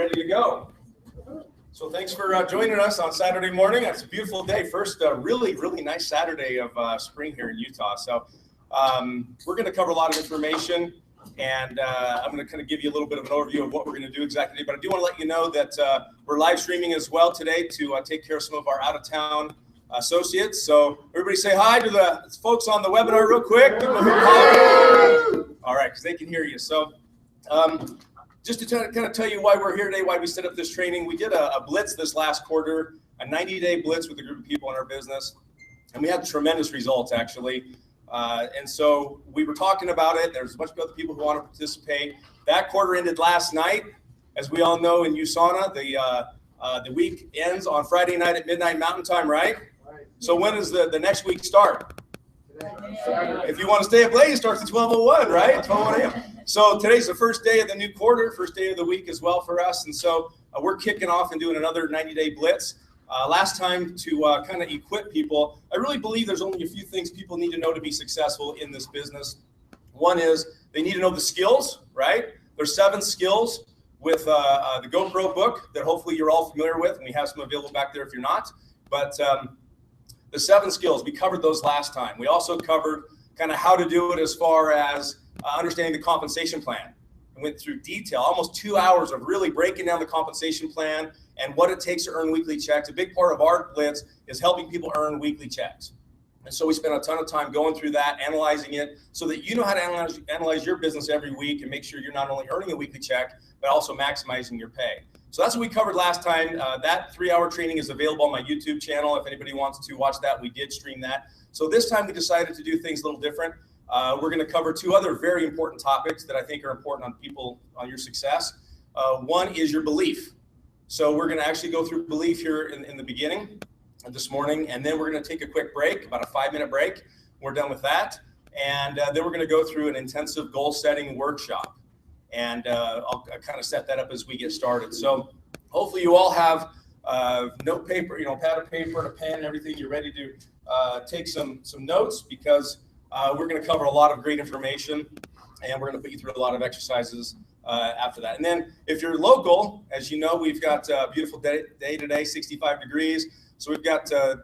ready to go. So thanks for joining us on Saturday morning. It's a beautiful day. First, really nice Saturday of spring here in Utah. So we're going to cover a lot of information, and I'm going to kind of give you a little bit of an overview of what we're going to do exactly. But I do want to let you know that we're live streaming as well today to take care of some of our out-of-town associates. So everybody say hi to the folks on the webinar real quick. All right, because they can hear you. So just to kind of tell you why we're here today, why we set up this training, we did a blitz this last quarter, a 90-day blitz with a group of people in our business, and we had tremendous results, actually. And so we were talking about it. There's a bunch of other people who want to participate. That quarter ended last night. As we all know, in USANA, the week ends on Friday night at midnight Mountain Time, right? So when does the next week start? If you want to stay up late, it starts at 12:01, right? 12:01 a.m. So today's the first day of the new quarter, first day of the week as well for us. And so we're kicking off and doing another 90-day blitz. Last time to kind of equip people, I really believe there's only a few things people need to know to be successful in this business. One is they need to know the skills, right? There's 7 skills with the GoPro book that hopefully you're all familiar with, and we have some available back there if you're not. But the 7 skills, we covered those last time. We also covered kind of how to do it as far as understanding the compensation plan. And went through detail, almost 2 hours of really breaking down the compensation plan and what it takes to earn weekly checks. A big part of our blitz is helping people earn weekly checks. And so we spent a ton of time going through that, analyzing it, so that you know how to analyze your business every week and make sure you're not only earning a weekly check, but also maximizing your pay. So that's what we covered last time. That 3-hour training is available on my YouTube channel. If anybody wants to watch that, we did stream that. So this time we decided to do things a little different. We're going to cover 2 other very important topics that I think are important on your success. One is your belief. So we're going to actually go through belief here in the beginning of this morning, and then we're going to take a quick break, about a 5-minute break. We're done with that. And then we're going to go through an intensive goal setting workshop. And I'll kind of set that up as we get started. So hopefully you all have note paper, pad of paper and a pen and everything. You're ready to take some notes, because we're going to cover a lot of great information, and we're going to put you through a lot of exercises after that. And then if you're local, as you know, we've got a beautiful day today, 65 degrees. So we've got a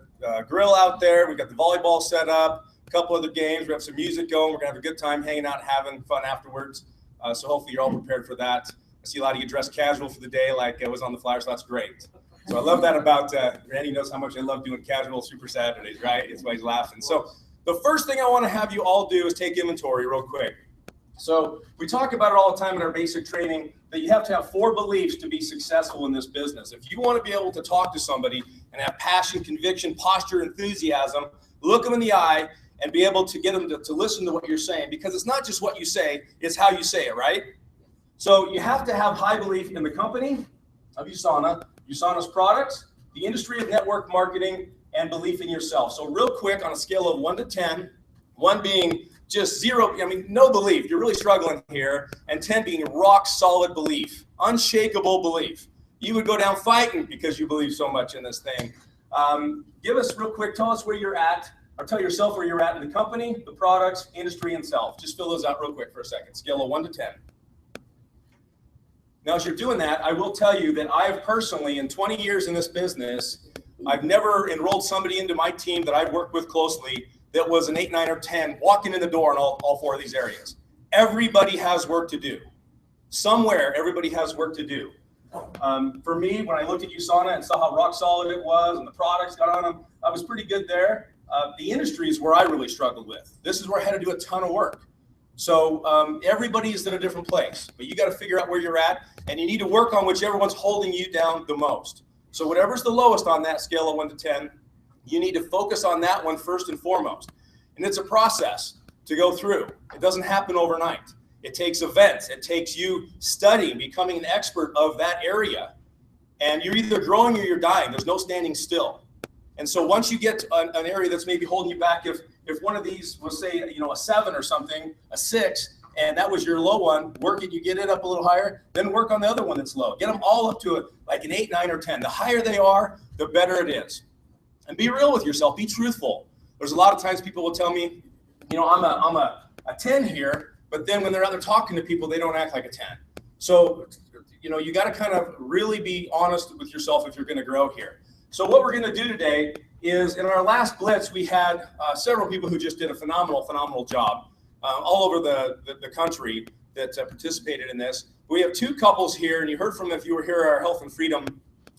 grill out there. We've got the volleyball set up, a couple other games. We have some music going. We're going to have a good time hanging out and having fun afterwards. So hopefully you're all prepared for that. I see a lot of you dressed casual for the day, like I was on the flyer, so that's great. So I love that about Randy knows how much I love doing casual Super Saturdays, right? That's why he's laughing. So the first thing I want to have you all do is take inventory real quick. So we talk about it all the time in our basic training, that you have to have 4 beliefs to be successful in this business. If you want to be able to talk to somebody and have passion, conviction, posture, enthusiasm, look them in the eye, and be able to get them to listen to what you're saying, because it's not just what you say, it's how you say it, right? So you have to have high belief in the company of USANA, USANA's products, the industry of network marketing, and belief in yourself. So real quick, on a scale of 1 to 10, 1 being just 0, no belief, you're really struggling here, and 10 being rock solid belief, unshakable belief. You would go down fighting because you believe so much in this thing. Give us real quick, tell us where you're at, or tell yourself where you're at in the company, the products, industry, and self. Just fill those out real quick for a second. Scale of 1 to 10. Now, as you're doing that, I will tell you that I've personally, in 20 years in this business, I've never enrolled somebody into my team that I've worked with closely that was an 8, 9, or 10 walking in the door in all 4 of these areas. Everybody has work to do. Somewhere, everybody has work to do. For me, when I looked at USANA and saw how rock solid it was and the products got on them, I was pretty good there. The industry is where I really struggled with. This is where I had to do a ton of work. So everybody is in a different place, but you got to figure out where you're at, and you need to work on whichever one's holding you down the most. So whatever's the lowest on that scale of 1 to 10, you need to focus on that one first and foremost. And it's a process to go through. It doesn't happen overnight. It takes events. It takes you studying, becoming an expert of that area. And you're either growing or you're dying. There's no standing still. And so once you get to an area that's maybe holding you back, if one of these was, say, a 7 or something, a 6, and that was your low one, work it, you get it up a little higher, then work on the other one that's low. Get them all up to like an 8, 9, or 10. The higher they are, the better it is. And be real with yourself. Be truthful. There's a lot of times people will tell me, I'm a 10 here, but then when they're out there talking to people, they don't act like a 10. So you got to kind of really be honest with yourself if you're going to grow here. So what we're going to do today is, in our last Blitz, we had several people who just did a phenomenal job all over the country that participated in this. We have two couples here, and you heard from them if you were here at our Health and Freedom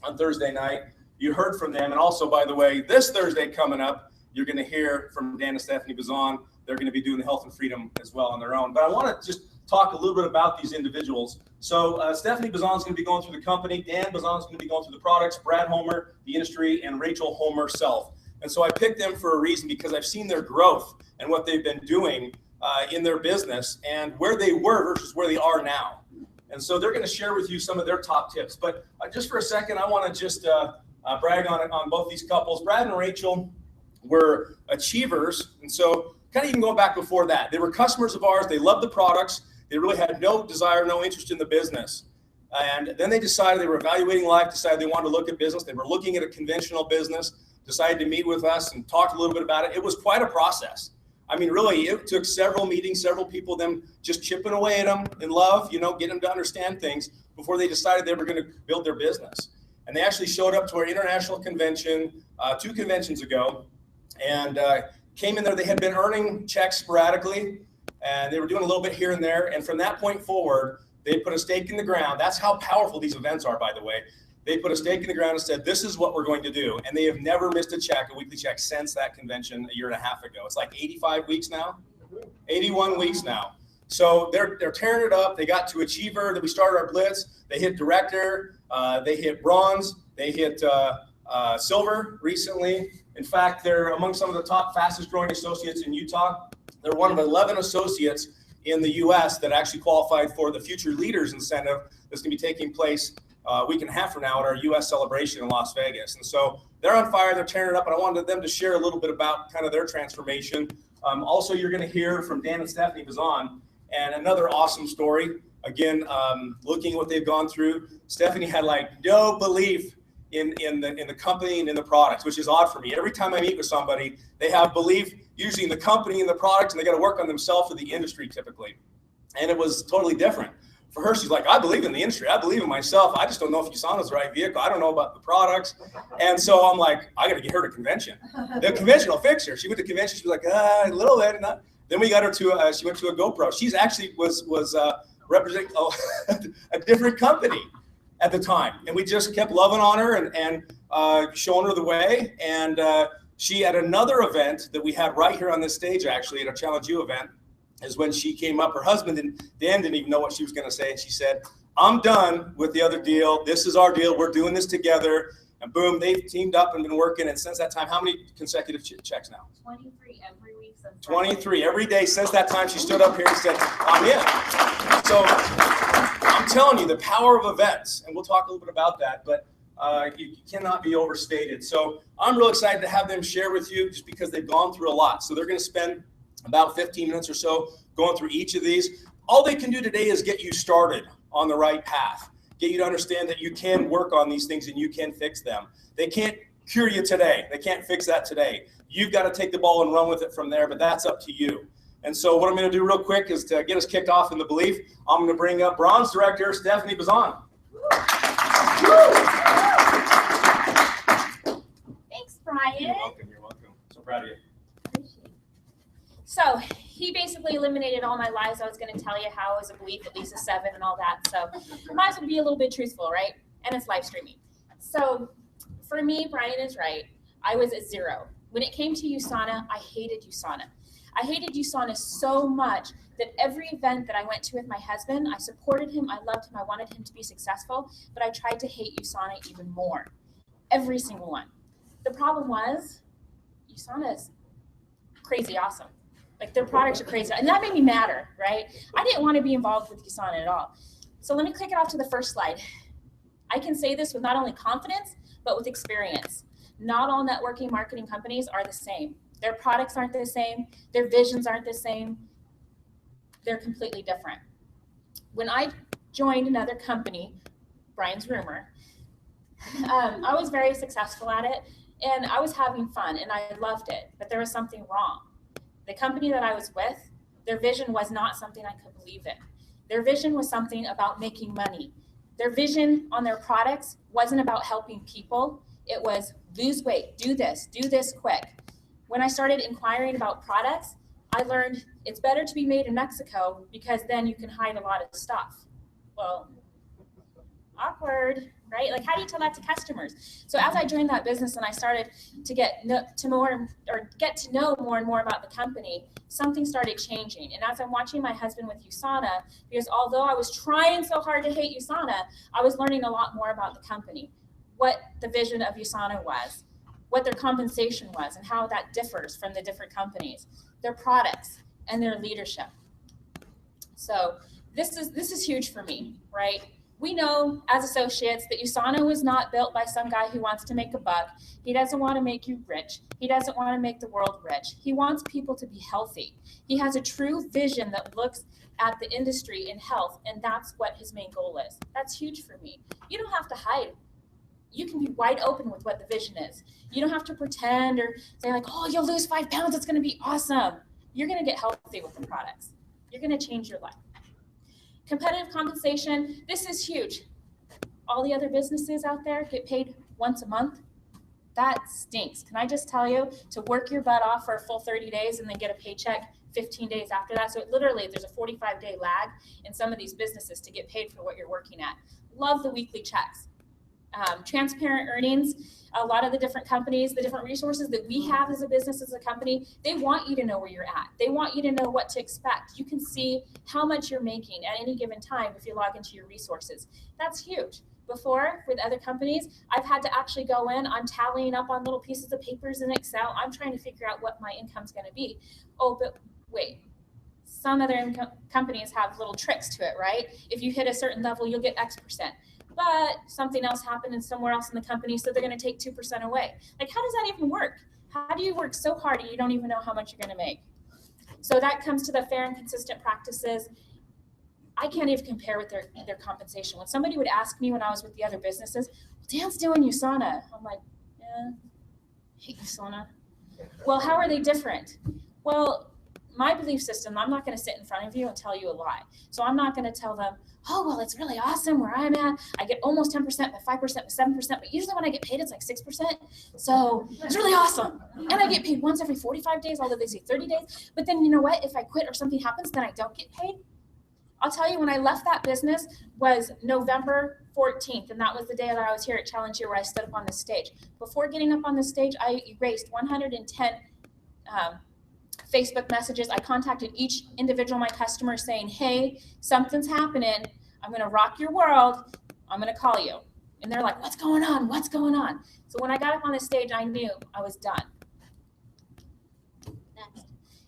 on Thursday night. You heard from them. And also, by the way, this Thursday coming up, you're going to hear from Dan and Stephanie Bazan. They're going to be doing the Health and Freedom as well on their own. But I want to just talk a little bit about these individuals. So Stephanie Bazan is going to be going through the company. Dan Bazan is going to be going through the products. Brad Homer, the industry, and Rachel Homer self. And so I picked them for a reason, because I've seen their growth and what they've been doing in their business and where they were versus where they are now. And so they're going to share with you some of their top tips. But just for a second, I want to just brag on both these couples. Brad and Rachel were achievers. And so kind of even going back before that, they were customers of ours. They loved the products. They really had no desire, no interest in the business. And then they decided, they were evaluating life, decided they wanted to look at business. They were looking at a conventional business, decided to meet with us and talk a little bit about it. It was quite a process. I mean, really, it took several meetings, several people, them just chipping away at them in love, getting them to understand things before they decided they were going to build their business. And they actually showed up to our international convention 2 conventions ago and came in there. They had been earning checks sporadically, and they were doing a little bit here and there. And from that point forward, they put a stake in the ground. That's how powerful these events are, by the way. They put a stake in the ground and said, this is what we're going to do. And they have never missed a weekly check since that convention a year and a half ago. It's like 85 weeks now, 81 weeks now. So they're tearing it up. They got to Achiever, that we started our Blitz. They hit Director, they hit Bronze, they hit Silver recently. In fact, they're among some of the top fastest growing associates in Utah. They're one of 11 associates in the US that actually qualified for the Future Leaders Incentive that's going to be taking place a week and a half from now at our US celebration in Las Vegas. And so they're on fire, they're tearing it up, and I wanted them to share a little bit about kind of their transformation. Also, you're going to hear from Dan and Stephanie Bazan, and another awesome story. Again, looking at what they've gone through. Stephanie had like no belief in the company and in the products, which is odd for me. Every time I meet with somebody, they have belief usually in the company and the products, and they got to work on themselves or the industry typically. And it was totally different. For her, she's like, I believe in the industry. I believe in myself. I just don't know if USANA's the right vehicle. I don't know about the products. And so I'm like, I got to get her to convention. The convention will fix her. She went to convention. She was like, a little bit. Then we got her to, she went to a GoPro. She's actually was representing a different company at the time. And we just kept loving on her and showing her the way. And she, at another event that we had right here on this stage, actually, at a Challenge U event, is when she came up. Her husband and Dan didn't even know what she was going to say. And she said, I'm done with the other deal. This is our deal. We're doing this together. And boom, they've teamed up and been working. And since that time, how many consecutive checks now? 23 every week. 23 every day since that time. She stood up here and said, I'm in. So I'm telling you, the power of events, and we'll talk a little bit about that, but you cannot be overstated. So I'm real excited to have them share with you, just because they've gone through a lot. So they're going to spend about 15 minutes or so going through each of these. All they can do today is get you started on the right path, get you to understand that you can work on these things and you can fix them. They can't cure you today. They can't fix that today. You've got to take the ball and run with it from there, but that's up to you. And so what I'm going to do real quick is to get us kicked off in the belief. I'm going to bring up Bronze Director Stephanie Bazan. Thanks, Brian. You're welcome. So proud of you. So he basically eliminated all my lies. I was going to tell you how I was a belief at least a 7 and all that. So might as well be a little bit truthful, right? And it's live streaming. So for me, Brian is right. I was at 0. When it came to USANA, I hated USANA. I hated USANA so much that every event that I went to with my husband, I supported him, I loved him, I wanted him to be successful, but I tried to hate USANA even more. Every single one. The problem was, USANA is crazy awesome. Like, their products are crazy. And that made me madder, right? I didn't want to be involved with USANA at all. So let me click it off to the first slide. I can say this with not only confidence, but with experience. Not all networking marketing companies are the same. Their products aren't the same. Their visions aren't the same. They're completely different. When I joined another company, Brian's Rumor, I was very successful at it, and I was having fun, and I loved it, but there was something wrong. The company that I was with, their vision was not something I could believe in. Their vision was something about making money. Their vision on their products wasn't about helping people. It was lose weight, do this quick. When I started inquiring about products, I learned it's better to be made in Mexico because then you can hide a lot of stuff. Well, awkward, right? Like, how do you tell that to customers? So as I joined that business and I started to get to know more and more about the company, something started changing. And as I'm watching my husband with USANA, because although I was trying so hard to hate USANA, I was learning a lot more about the company, what the vision of USANA was, what their compensation was, and how that differs from the different companies, their products, and their leadership. So this is huge for me, right? We know as associates that USANA was not built by some guy who wants to make a buck. He doesn't want to make you rich. He doesn't want to make the world rich. He wants people to be healthy. He has a true vision that looks at the industry in health, and that's what his main goal is. That's huge for me. You don't have to hide. You can be wide open with what the vision is. You don't have to pretend or say like, oh, you'll lose 5 pounds. It's going to be awesome. You're going to get healthy with the products. You're going to change your life. Competitive compensation, this is huge. All the other businesses out there get paid once a month. That stinks. Can I just tell you, to work your butt off for a full 30 days and then get a paycheck 15 days after that. So literally there's a 45-day lag in some of these businesses to get paid for what you're working at. Love the weekly checks. Transparent earnings. A lot of the different companies, the different resources that we have as a business, as a company, they want you to know where you're at. They want you to know what to expect. You can see how much you're making at any given time if you log into your resources. That's huge. Before, with other companies, I've had to actually go in, I'm tallying up on little pieces of papers in Excel. I'm trying to figure out what my income's going to be. Oh, but wait. Some other companies have little tricks to it, right? If you hit a certain level, you'll get X%. But something else happened and somewhere else in the company, so they're going to take 2% away. Like, how does that even work? How do you work so hard and you don't even know how much you're going to make? So that comes to the fair and consistent practices. I can't even compare with their compensation. When somebody would ask me when I was with the other businesses, Dan's doing USANA. I'm like, yeah, I hate USANA. Well, how are they different? Well, my belief system, I'm not going to sit in front of you and tell you a lie. So I'm not going to tell them, oh, well, it's really awesome where I'm at. I get almost 10%, but 5%, but 7%. But usually when I get paid, it's like 6%. So it's really awesome. And I get paid once every 45 days, although they say 30 days. But then you know what? If I quit or something happens, then I don't get paid. I'll tell you, when I left that business was November 14th. And that was the day that I was here at Challenge Year where I stood up on the stage. Before getting up on the stage, I erased 110 Facebook messages. I contacted each individual my customer saying, hey, something's happening. I'm going to rock your world. I'm going to call you. And they're like, what's going on? What's going on? So when I got up on the stage, I knew I was done. Next.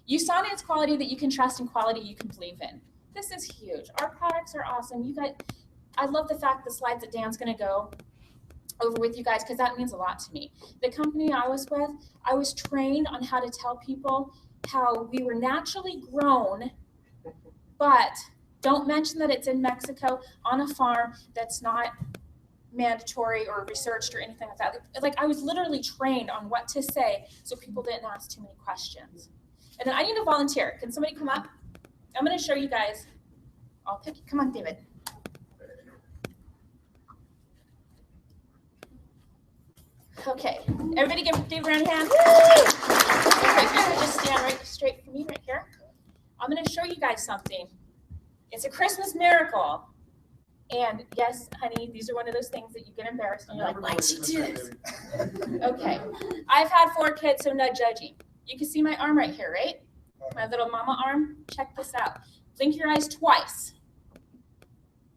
USANA is quality that you can trust and quality you can believe in. This is huge. Our products are awesome. I love the fact the slides that Dan's going to go over with you guys because that means a lot to me. The company I was with, I was trained on how to tell people how we were naturally grown, but don't mention that it's in Mexico on a farm that's not mandatory or researched or anything like that. Like, I was literally trained on what to say so people didn't ask too many questions. And then I need a volunteer. Can somebody come up? I'm going to show you guys. I'll pick you. Come on, David. Okay, everybody give David a round of hand. Okay, just stand right straight for me right here. I'm going to show you guys something. It's a Christmas miracle. And yes, honey, these are one of those things that you get embarrassed and you're like, why'd she do this? Okay, I've had 4 kids, so no judging. You can see my arm right here, right? My little mama arm. Check this out. Blink your eyes twice.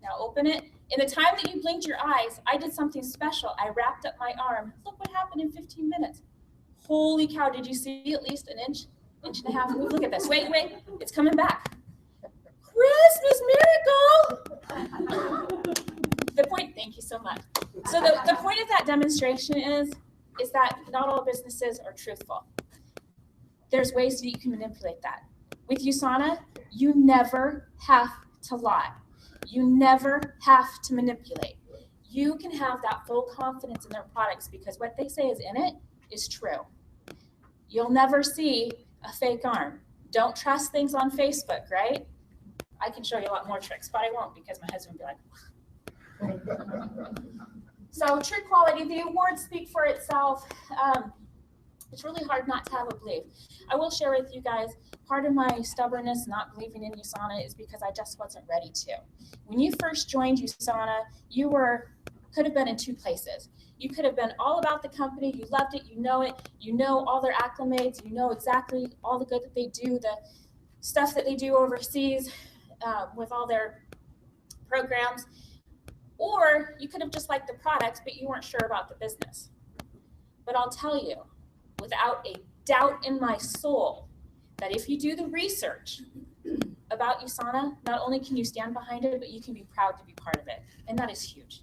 Now open it. In the time that you blinked your eyes, I did something special. I wrapped up my arm. Look what happened in 15 minutes. Holy cow, did you see at least an inch and a half move? Look at this. Wait, it's coming back. Christmas miracle! The point, thank you so much. So the point of that demonstration is that not all businesses are truthful. There's ways that you can manipulate that. With USANA, you never have to lie. You never have to manipulate. You can have that full confidence in their products because what they say is in it is true. You'll never see a fake arm. Don't trust things on Facebook, right? I can show you a lot more tricks, but I won't because my husband would be like, So true quality, the awards speak for itself. It's really hard not to have a belief. I will share with you guys, part of my stubbornness not believing in USANA is because I just wasn't ready to. When you first joined USANA, you could have been in two places. You could have been all about the company, you loved it, you know all their acclimates, you know exactly all the good that they do, the stuff that they do overseas with all their programs. Or you could have just liked the products, but you weren't sure about the business. But I'll tell you, without a doubt in my soul, that if you do the research about USANA, not only can you stand behind it, but you can be proud to be part of it. And that is huge.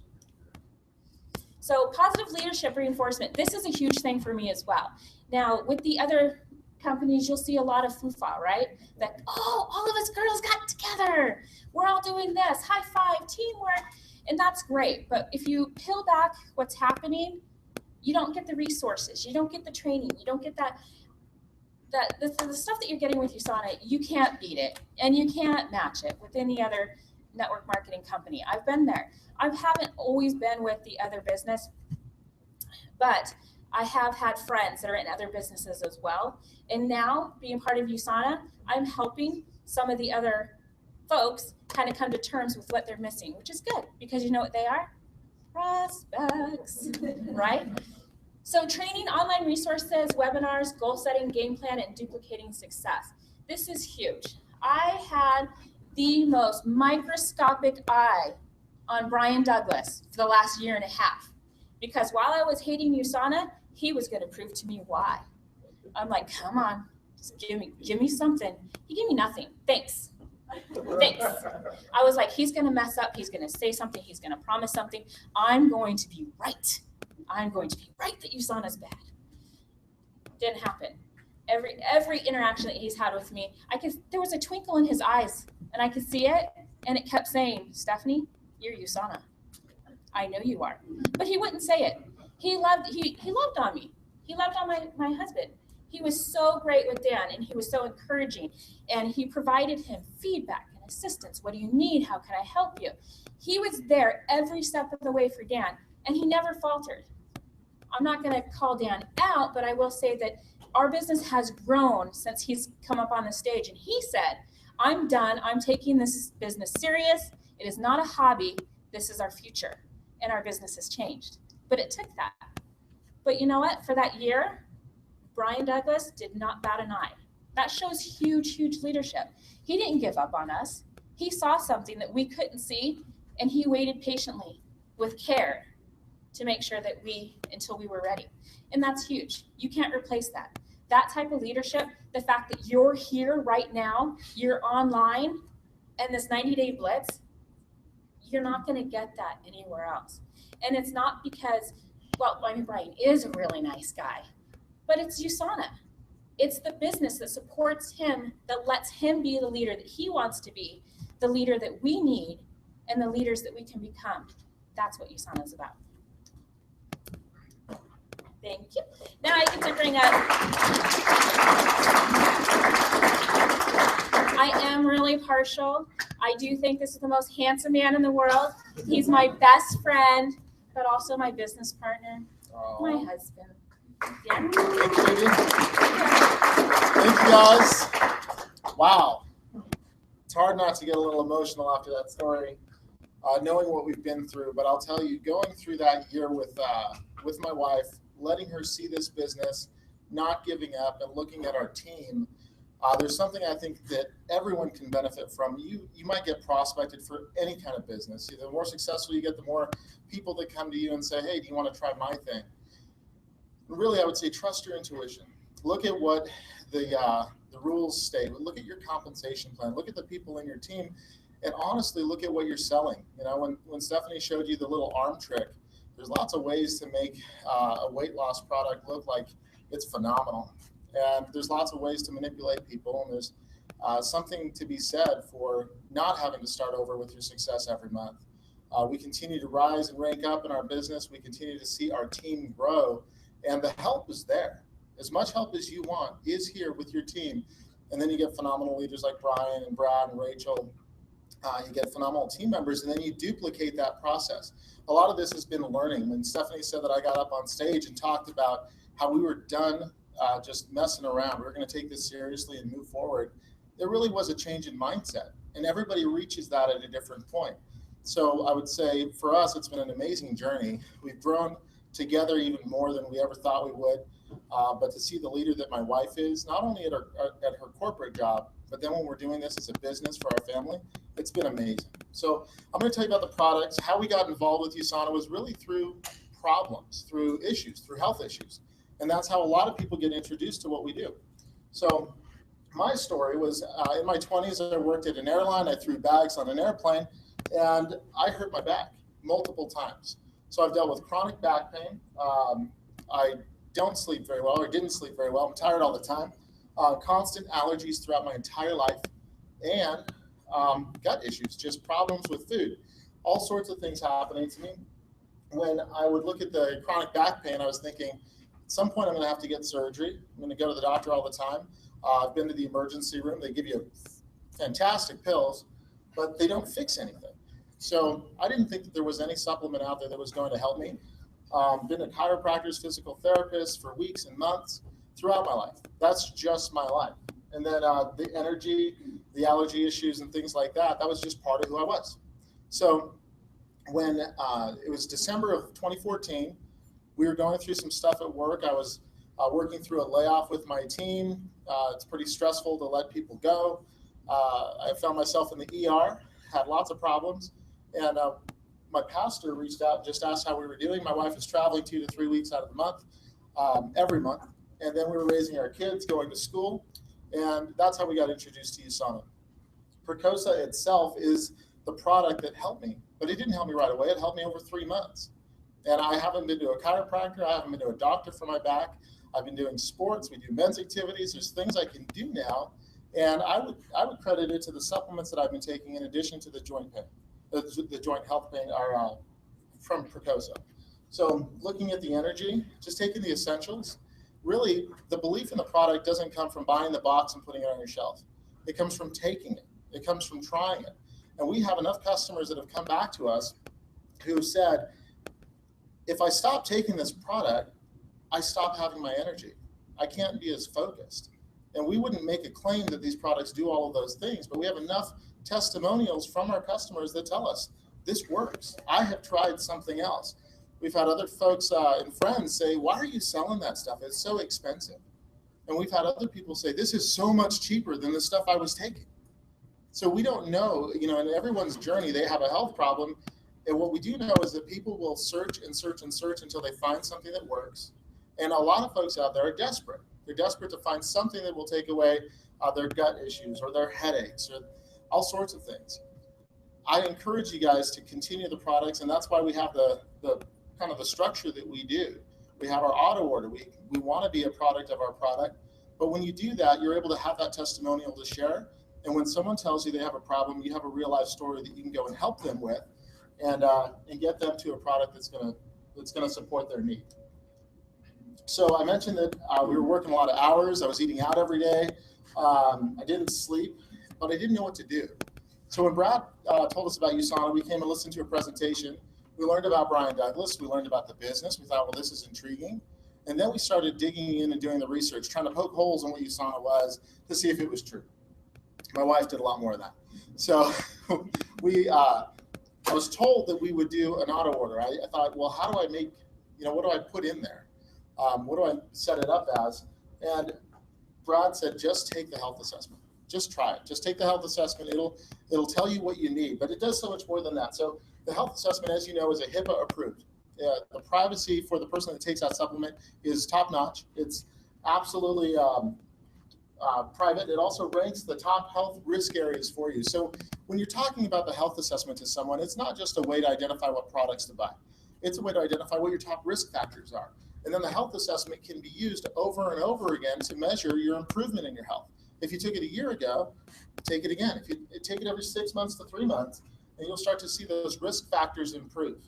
So positive leadership reinforcement, this is a huge thing for me as well. Now, with the other companies, you'll see a lot of fufa, right? That, oh, all of us girls got together. We're all doing this, high five, teamwork. And that's great. But if you peel back what's happening, you don't get the resources, you don't get the training, you don't get the stuff that you're getting with USANA, you can't beat it and you can't match it with any other network marketing company. I've been there. I haven't always been with the other business, but I have had friends that are in other businesses as well. And now being part of USANA, I'm helping some of the other folks kind of come to terms with what they're missing, which is good because you know what they are? Prospects, right? So training, online resources, webinars, goal setting, game plan, and duplicating success. This is huge. I had the most microscopic eye on Brian Douglas for the last year and a half because while I was hating USANA, he was going to prove to me why. I'm like, come on, just give me something. He gave me nothing. Thanks. I was like, he's going to mess up. He's going to say something. He's going to promise something. I'm going to be right. I'm going to be right that USANA's bad. Didn't happen. Every interaction that he's had with me, there was a twinkle in his eyes, and I could see it, and it kept saying, Stephanie, you're USANA. I know you are. But he wouldn't say it. He loved on me. He loved on my husband. He was so great with Dan, and he was so encouraging, and he provided him feedback and assistance. What do you need? How can I help you? He was there every step of the way for Dan, and he never faltered. I'm not going to call Dan out, but I will say that our business has grown since he's come up on the stage, and he said, I'm done. I'm taking this business serious. It is not a hobby. This is our future, and our business has changed. But it took that. But you know what? For that year, Brian Douglas did not bat an eye. That shows huge, huge leadership. He didn't give up on us. He saw something that we couldn't see, and he waited patiently with care to make sure that until we were ready. And that's huge. You can't replace that. That type of leadership, the fact that you're here right now, you're online, and this 90-day blitz, you're not going to get that anywhere else. And it's not because, Brian is a really nice guy, but it's USANA. It's the business that supports him, that lets him be the leader that he wants to be, the leader that we need, and the leaders that we can become. That's what USANA is about. Thank you. Now I get to bring up, I am really partial. I do think this is the most handsome man in the world. He's my best friend, but also my business partner, my husband. Yeah. Thank you, guys. Wow. It's hard not to get a little emotional after that story, knowing what we've been through. But I'll tell you, going through that year with my wife, letting her see this business, not giving up, and looking at our team, there's something I think that everyone can benefit from. You might get prospected for any kind of business. The more successful you get, the more people that come to you and say, hey, do you want to try my thing? Really, I would say trust your intuition. Look at what the rules state. Look at your compensation plan. Look at the people in your team, and honestly, look at what you're selling. When Stephanie showed you the little arm trick, there's lots of ways to make a weight loss product look like it's phenomenal. And there's lots of ways to manipulate people, and there's something to be said for not having to start over with your success every month. We continue to rise and rank up in our business. We continue to see our team grow, and the help is there. As much help as you want is here with your team. And then you get phenomenal leaders like Brian and Brad and Rachel You get phenomenal team members, and then you duplicate that process. A lot of this has been learning. When Stephanie said that I got up on stage and talked about how we were done just messing around, we were going to take this seriously and move forward, there really was a change in mindset. And everybody reaches that at a different point. So I would say for us, it's been an amazing journey. We've grown together even more than we ever thought we would. But to see the leader that my wife is, not only at her corporate job, but then when we're doing this as a business for our family, it's been amazing. So I'm going to tell you about the products. How we got involved with USANA was really through problems, through issues, through health issues. And that's how a lot of people get introduced to what we do. So my story was in my 20s, I worked at an airline. I threw bags on an airplane, and I hurt my back multiple times. So I've dealt with chronic back pain. I don't sleep very well, or didn't sleep very well. I'm tired all the time. Constant allergies throughout my entire life, and gut issues, just problems with food. All sorts of things happening to me. When I would look at the chronic back pain, I was thinking, at some point I'm going to have to get surgery. I'm going to go to the doctor all the time. I've been to the emergency room. They give you fantastic pills, but they don't fix anything. So I didn't think that there was any supplement out there that was going to help me. Been a chiropractor's physical therapist for weeks and months throughout my life. That's just my life. And then the energy, the allergy issues and things like that, that was just part of who I was. So when it was December of 2014, we were going through some stuff at work. I was working through a layoff with my team. It's pretty stressful to let people go. I found myself in the ER, had lots of problems. And my pastor reached out and just asked how we were doing. My wife is traveling 2 to 3 weeks out of the month, every month. And then we were raising our kids, going to school. And that's how we got introduced to USANA. Percosa itself is the product that helped me, but it didn't help me right away. It helped me over 3 months. And I haven't been to a chiropractor. I haven't been to a doctor for my back. I've been doing sports. We do men's activities. There's things I can do now. And I would credit it to the supplements that I've been taking in addition to the joint pain, the joint health pain are from Percosa. So looking at the energy, just taking the essentials, really the belief in the product doesn't come from buying the box and putting it on your shelf. It comes from taking it. It comes from trying it. And we have enough customers that have come back to us who said, if I stop taking this product, I stop having my energy. I can't be as focused. And we wouldn't make a claim that these products do all of those things, but we have enough testimonials from our customers that tell us this works. I have tried something else. We've had other folks and friends say, why are you selling that stuff? It's so expensive. And we've had other people say, this is so much cheaper than the stuff I was taking. So we don't know, in everyone's journey, they have a health problem. And what we do know is that people will search and search and search until they find something that works. And a lot of folks out there are desperate. They're desperate to find something that will take away their gut issues or their headaches or all sorts of things. I encourage you guys to continue the products, and that's why we have the kind of the structure that we do. We have our auto order. We want to be a product of our product, but when you do that, you're able to have that testimonial to share. And when someone tells you they have a problem, you have a real life story that you can go and help them with, and get them to a product that's gonna support their need. So I mentioned that we were working a lot of hours. I was eating out every day. I didn't sleep, but I didn't know what to do. So when Brad told us about USANA, we came and listened to a presentation. We learned about Brian Douglas. We learned about the business. We thought, well, this is intriguing. And then we started digging in and doing the research, trying to poke holes in what USANA was to see if it was true. My wife did a lot more of that. So I was told that we would do an auto order. I thought, well, how do I make, what do I put in there? What do I set it up as? And Brad said, just take the health assessment. Just try it. Just take the health assessment. It'll tell you what you need, but it does so much more than that. So the health assessment, as you know, is a HIPAA approved. The privacy for the person that takes that supplement is top notch. It's absolutely private. It also ranks the top health risk areas for you. So when you're talking about the health assessment to someone, it's not just a way to identify what products to buy. It's a way to identify what your top risk factors are. And then the health assessment can be used over and over again to measure your improvement in your health. If you took it a year ago, take it again. If you take it every 6 months to 3 months, and you'll start to see those risk factors improve.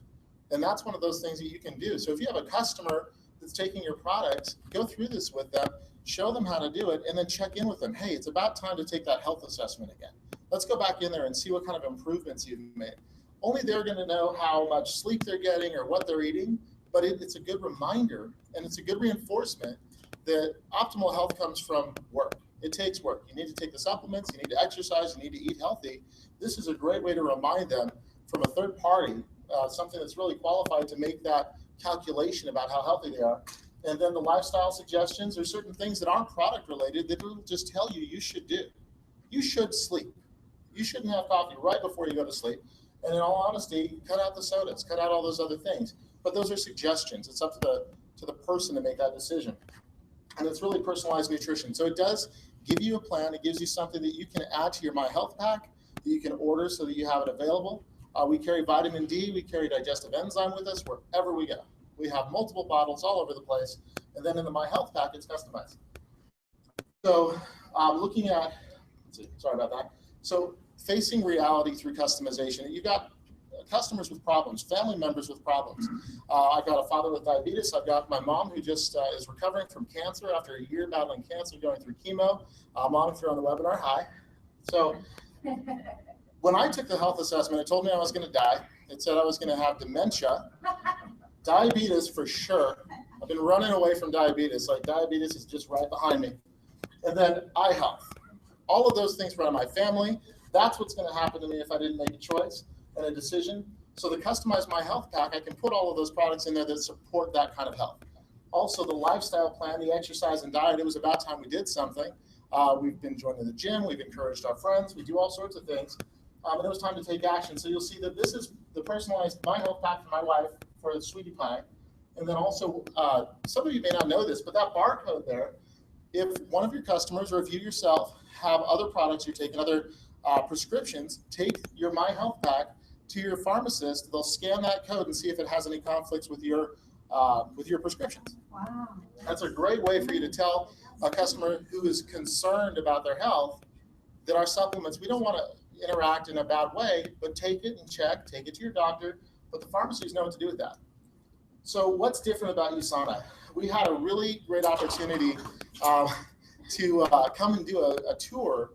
And that's one of those things that you can do. So if you have a customer that's taking your products, go through this with them, show them how to do it, and then check in with them. Hey, it's about time to take that health assessment again. Let's go back in there and see what kind of improvements you've made. Only they're going to know how much sleep they're getting or what they're eating, but it's a good reminder and it's a good reinforcement that optimal health comes from work. It takes work. You need to take the supplements, you need to exercise, you need to eat healthy. This is a great way to remind them from a third party, something that's really qualified to make that calculation about how healthy they are. And then the lifestyle suggestions are certain things that aren't product related that will just tell you you should do. You should sleep. You shouldn't have coffee right before you go to sleep. And in all honesty, cut out the sodas, cut out all those other things. But those are suggestions. It's up to the person to make that decision. And it's really personalized nutrition. So it does give you a plan. It gives you something that you can add to your My Health Pack that you can order so that you have it available. We carry vitamin D. We carry digestive enzyme with us wherever we go. We have multiple bottles all over the place. And then in the My Health Pack, it's customized. So looking at, sorry about that. So facing reality through customization. You've got customers with problems, family members with problems. I've got a father with diabetes. I've got my mom who just is recovering from cancer after a year battling cancer, going through chemo. Mom, if you're on the webinar, hi. So when I took the health assessment, it told me I was going to die. It said I was going to have dementia, diabetes for sure. I've been running away from diabetes. Like diabetes is just right behind me. And then eye health. All of those things run in my family. That's what's going to happen to me if I didn't make a choice and a decision. So to customize My Health Pack, I can put all of those products in there that support that kind of health. Also, the lifestyle plan, the exercise and diet, it was about time we did something. We've been joining the gym. We've encouraged our friends. We do all sorts of things. And it was time to take action. So you'll see that this is the personalized My Health Pack for my wife for the Sweetie Pie. And then also, some of you may not know this, but that barcode there, if one of your customers or if you yourself have other products you're taking, other prescriptions, take your My Health Pack to your pharmacist. They'll scan that code and see if it has any conflicts with your prescriptions. Wow. That's a great way for you to tell a customer who is concerned about their health that our supplements, we don't want to interact in a bad way, but take it and check, take it to your doctor, but the pharmacies know what to do with that. So what's different about USANA? We had a really great opportunity to come and do a tour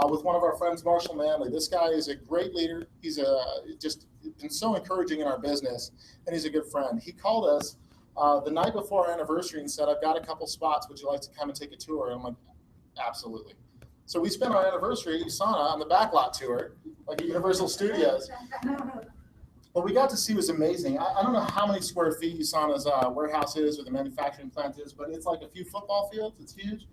with one of our friends, Marshall Manley. This guy is a great leader. He's just been so encouraging in our business, and he's a good friend. He called us the night before our anniversary and said, I've got a couple spots. Would you like to come and take a tour? And I'm like, absolutely. So we spent our anniversary at USANA on the backlot tour, like at Universal Studios. What we got to see was amazing. I don't know how many square feet USANA's warehouse is or the manufacturing plant is, but it's like a few football fields. It's huge.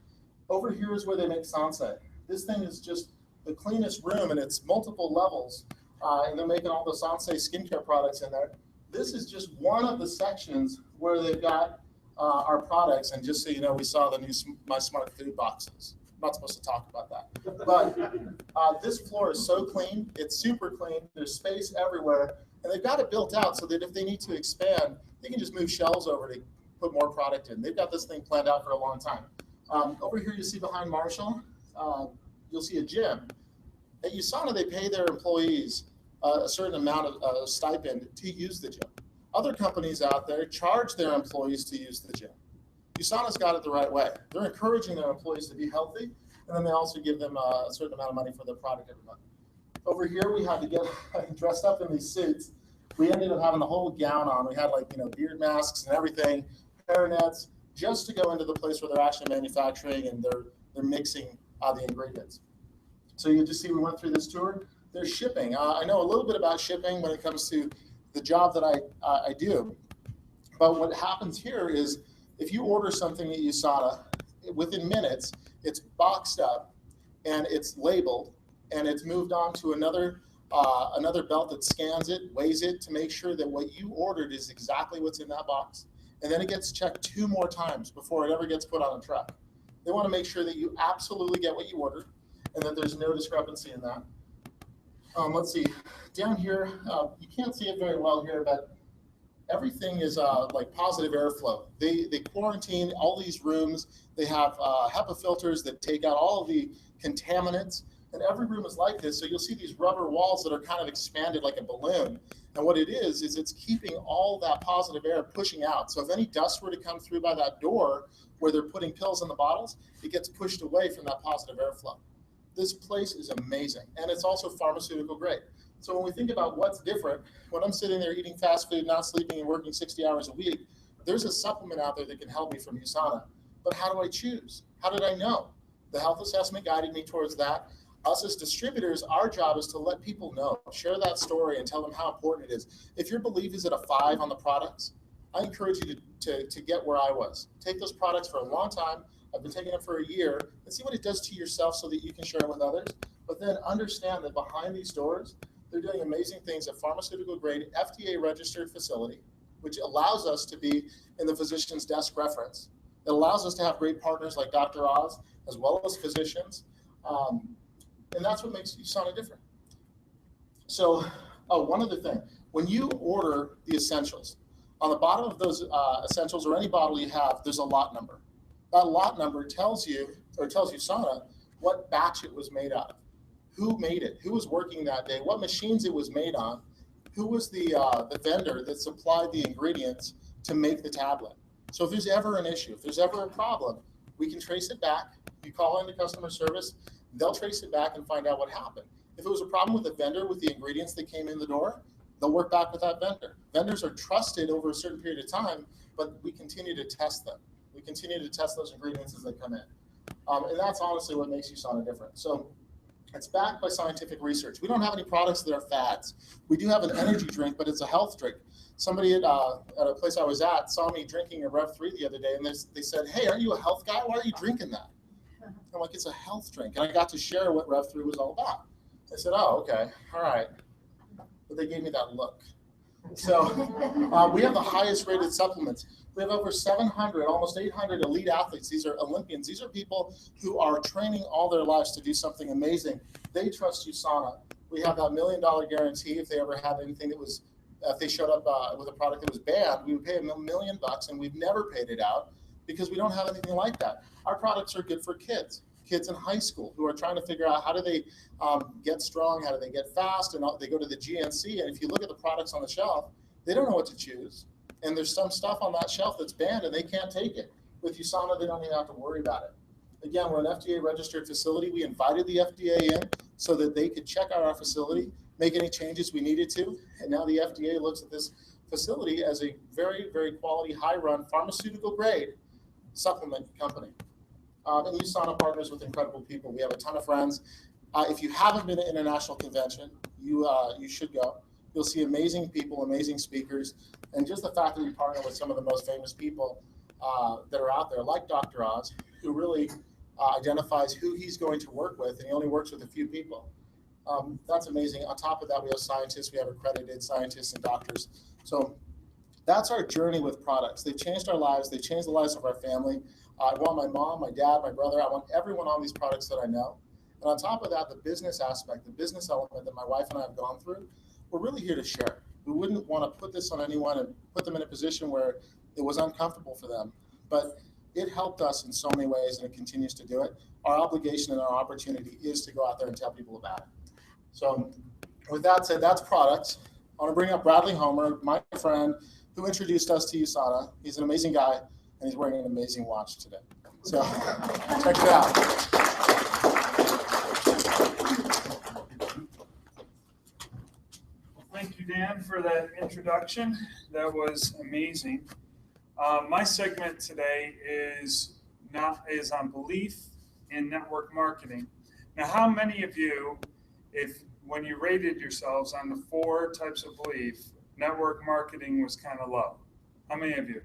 Over here is where they make Sanse. This thing is just the cleanest room, and it's multiple levels. And they're making all the Sanse skincare products in there. This is just one of the sections where they've got our products. And just so you know, we saw the new My Smart Food boxes. I'm not supposed to talk about that. But this floor is so clean. It's super clean. There's space everywhere. And they've got it built out so that if they need to expand, they can just move shelves over to put more product in. They've got this thing planned out for a long time. Over here you see behind Marshall, you'll see a gym. At USANA, they pay their employees a certain amount of stipend to use the gym. Other companies out there charge their employees to use the gym. USANA's got it the right way. They're encouraging their employees to be healthy, and then they also give them a certain amount of money for their product every month. Over here, we had to get dressed up in these suits. We ended up having the whole gown on. We had beard masks and everything, hairnets, just to go into the place where they're actually manufacturing and they're mixing the ingredients. So you just see we went through this tour. There's shipping. I know a little bit about shipping when it comes to the job that I do. But what happens here is if you order something at USANA, within minutes, it's boxed up and it's labeled and it's moved on to another belt that scans it, weighs it to make sure that what you ordered is exactly what's in that box. And then it gets checked 2 more times before it ever gets put on a truck. They want to make sure that you absolutely get what you ordered and that there's no discrepancy in that. Let's see, down here, you can't see it very well here, but everything is like positive airflow. They quarantine all these rooms. They have HEPA filters that take out all of the contaminants, and every room is like this. So you'll see these rubber walls that are kind of expanded like a balloon. And what it is it's keeping all that positive air pushing out. So if any dust were to come through by that door where they're putting pills in the bottles, it gets pushed away from that positive airflow. This place is amazing, and it's also pharmaceutical grade. So when we think about what's different, when I'm sitting there eating fast food, not sleeping, and working 60 hours a week, there's a supplement out there that can help me from USANA. But how do I choose? How did I know? The health assessment guided me towards that. Us as distributors, our job is to let people know, share that story, and tell them how important it is. If your belief is at a 5 on the products, I encourage you to get where I was. Take those products for a long time. I've been taking them for a year, and see what it does to yourself so that you can share it with others. But then understand that behind these doors, they're doing amazing things at pharmaceutical grade, FDA registered facility, which allows us to be in the physician's desk reference. It allows us to have great partners like Dr. Oz, as well as physicians. And that's what makes USANA different. So, one other thing. When you order the essentials, on the bottom of those essentials or any bottle you have, there's a lot number. That lot number tells you, or tells USANA, what batch it was made out of, who made it, who was working that day, what machines it was made on, who was the vendor that supplied the ingredients to make the tablet. So if there's ever an issue, if there's ever a problem, we can trace it back. You call into customer service, they'll trace it back and find out what happened. If it was a problem with the vendor with the ingredients that came in the door, they'll work back with that vendor. Vendors are trusted over a certain period of time, but we continue to test them. We continue to test those ingredients as they come in. And that's honestly what makes USANA different. So it's backed by scientific research. We don't have any products that are fads. We do have an energy drink, but it's a health drink. Somebody at a place I was at saw me drinking a Rev 3 the other day, and they said, "Hey, aren't you a health guy? Why are you drinking that?" I'm like, "It's a health drink." And I got to share what Rev 3 was all about. I said, "Oh, okay, all right." But they gave me that look. So we have the highest rated supplements. We have over 700, almost 800 elite athletes. These are Olympians. These are people who are training all their lives to do something amazing. They trust USANA. We have that $1 million guarantee. If they ever had anything that was, if they showed up with a product that was banned, we would pay $1 million, and we've never paid it out because we don't have anything like that. Our products are good for kids in high school who are trying to figure out how do they get strong, how do they get fast, and they go to the GNC, and if you look at the products on the shelf, they don't know what to choose. And there's some stuff on that shelf that's banned and they can't take it. With USANA, they don't even have to worry about it. Again, we're an FDA registered facility. We invited the FDA in so that they could check out our facility, make any changes we needed to. And now the FDA looks at this facility as a very, very quality, high run, pharmaceutical grade supplement company. And USANA partners with incredible people. We have a ton of friends. If you haven't been to an international convention, you should go. You'll see amazing people, amazing speakers, and just the fact that we partner with some of the most famous people that are out there, like Dr. Oz, who really identifies who he's going to work with, and he only works with a few people. That's amazing. On top of that, we have scientists. We have accredited scientists and doctors. So that's our journey with products. They've changed our lives. They've changed the lives of our family. I want my mom, my dad, my brother. I want everyone on these products that I know. And on top of that, the business aspect, the business element that my wife and I have gone through, we're really here to share. We wouldn't want to put this on anyone and put them in a position where it was uncomfortable for them. But it helped us in so many ways, and it continues to do it. Our obligation and our opportunity is to go out there and tell people about it. So with that said, that's products. I want to bring up Bradley Homer, my friend, who introduced us to USANA. He's an amazing guy, and he's wearing an amazing watch today. So check it out. Thank you, Dan, for that introduction. That was amazing. My segment today is on belief in network marketing. Now, how many of you, when you rated yourselves on the 4 types of belief, network marketing was kind of low? How many of you?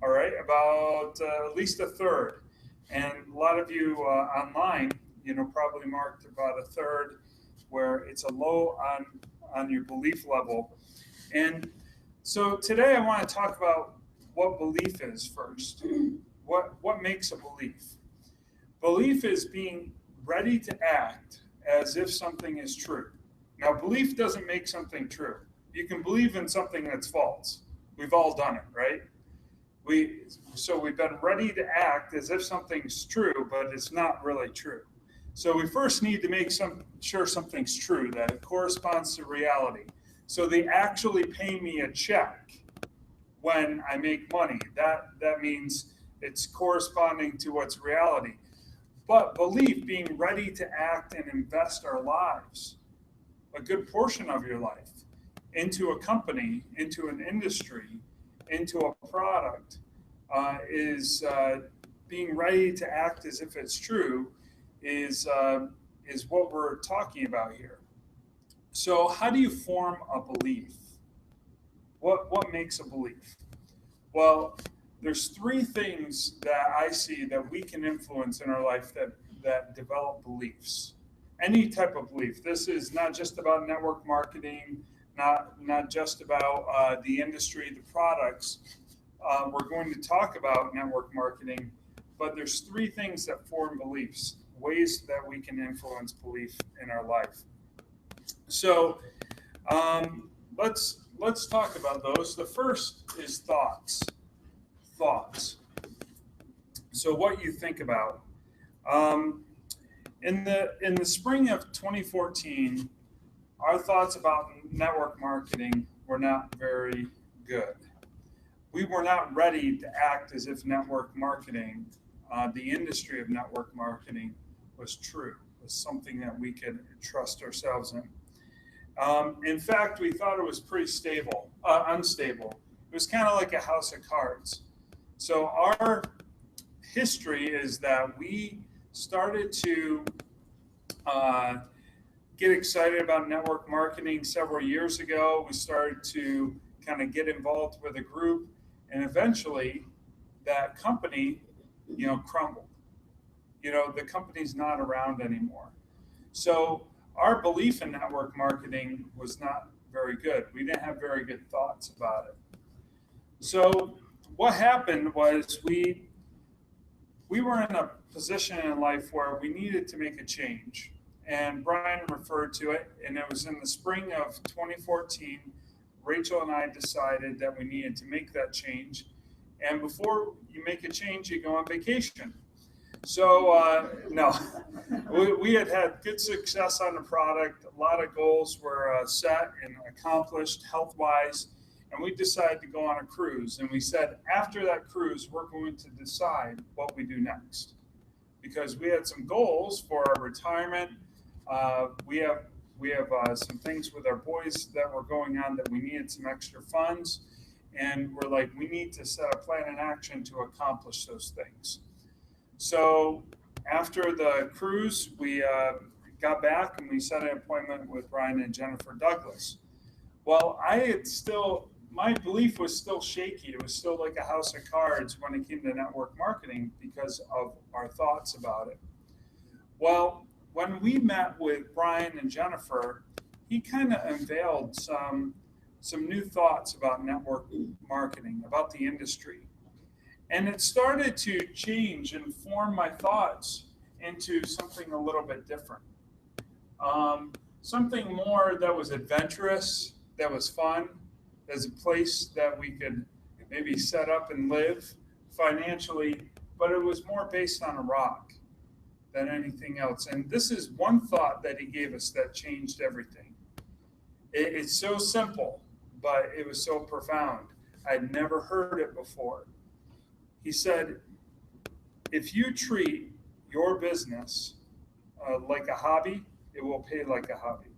All right, about at least a third. And a lot of you online, probably marked about a third where it's a low on your belief level. And so today I want to talk about what belief is first. What makes a belief? Belief is being ready to act as if something is true. Now, belief doesn't make something true. You can believe in something that's false. We've all done it, right? So we've been ready to act as if something's true, but it's not really true. So we first need to make sure something's true, that it corresponds to reality. So they actually pay me a check when I make money. That means it's corresponding to what's reality. But belief, being ready to act and invest our lives, a good portion of your life, into a company, into an industry, into a product, is being ready to act as if it's true, is what we're talking about here. So how do you form a belief? What makes a belief? Well, there's three things that I see that we can influence in our life that develop beliefs. Any type of belief. This is not just about network marketing, not just about the industry, the products. We're going to talk about network marketing, but there's three things that form beliefs, ways that we can influence belief in our life. So let's talk about those. The first is thoughts. Thoughts. So what you think about. In the spring of 2014, our thoughts about network marketing were not very good. We were not ready to act as if network marketing, the industry of network marketing, was true, was something that we could trust ourselves in. In fact, we thought it was pretty unstable. It was kind of like a house of cards. So our history is that we started to get excited about network marketing several years ago. We started to kind of get involved with a group, and eventually that company, crumbled. The company's not around anymore. So our belief in network marketing was not very good. We didn't have very good thoughts about it. So what happened was we were in a position in life where we needed to make a change. And Brian referred to it, and it was in the spring of 2014, Rachel and I decided that we needed to make that change. And before you make a change, you go on vacation. So, no, we had good success on the product. A lot of goals were set and accomplished health-wise. And we decided to go on a cruise. And we said, after that cruise, we're going to decide what we do next. Because we had some goals for our retirement. We have some things with our boys that were going on that we needed some extra funds. And we're like, we need to set a plan in action to accomplish those things. So after the cruise, we got back and we set an appointment with Brian and Jennifer Douglas. Well, my belief was still shaky. It was still like a house of cards when it came to network marketing because of our thoughts about it. Well, when we met with Brian and Jennifer, he kind of unveiled some new thoughts about network marketing, about the industry. And it started to change and form my thoughts into something a little bit different. Something more that was adventurous, that was fun, as a place that we could maybe set up and live financially, but it was more based on a rock than anything else. And this is one thought that he gave us that changed everything. It's so simple, but it was so profound. I'd never heard it before. He said, if you treat your business like a hobby, it will pay like a hobby.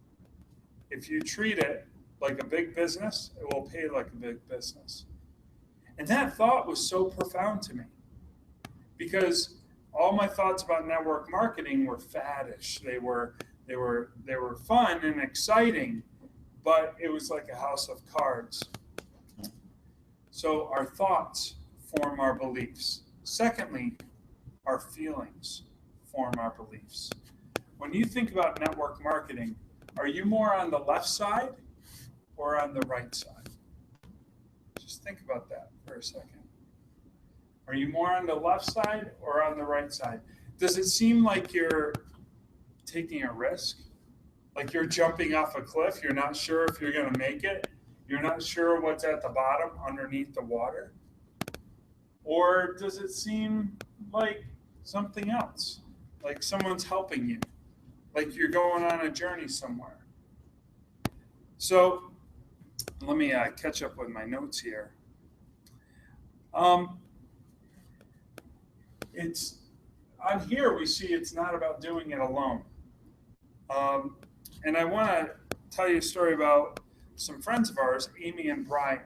If you treat it like a big business, it will pay like a big business. And that thought was so profound to me because all my thoughts about network marketing were faddish. They were fun and exciting, but it was like a house of cards. So our thoughts form our beliefs. Secondly, our feelings form our beliefs. When you think about network marketing, are you more on the left side or on the right side? Just think about that for a second. Are you more on the left side or on the right side? Does it seem like you're taking a risk? Like you're jumping off a cliff? You're not sure if you're going to make it? You're not sure what's at the bottom underneath the water? Or does it seem like something else? Like someone's helping you? Like you're going on a journey somewhere? So let me catch up with my notes here. on here we see it's not about doing it alone. And I want to tell you a story about some friends of ours, Amy and Brian.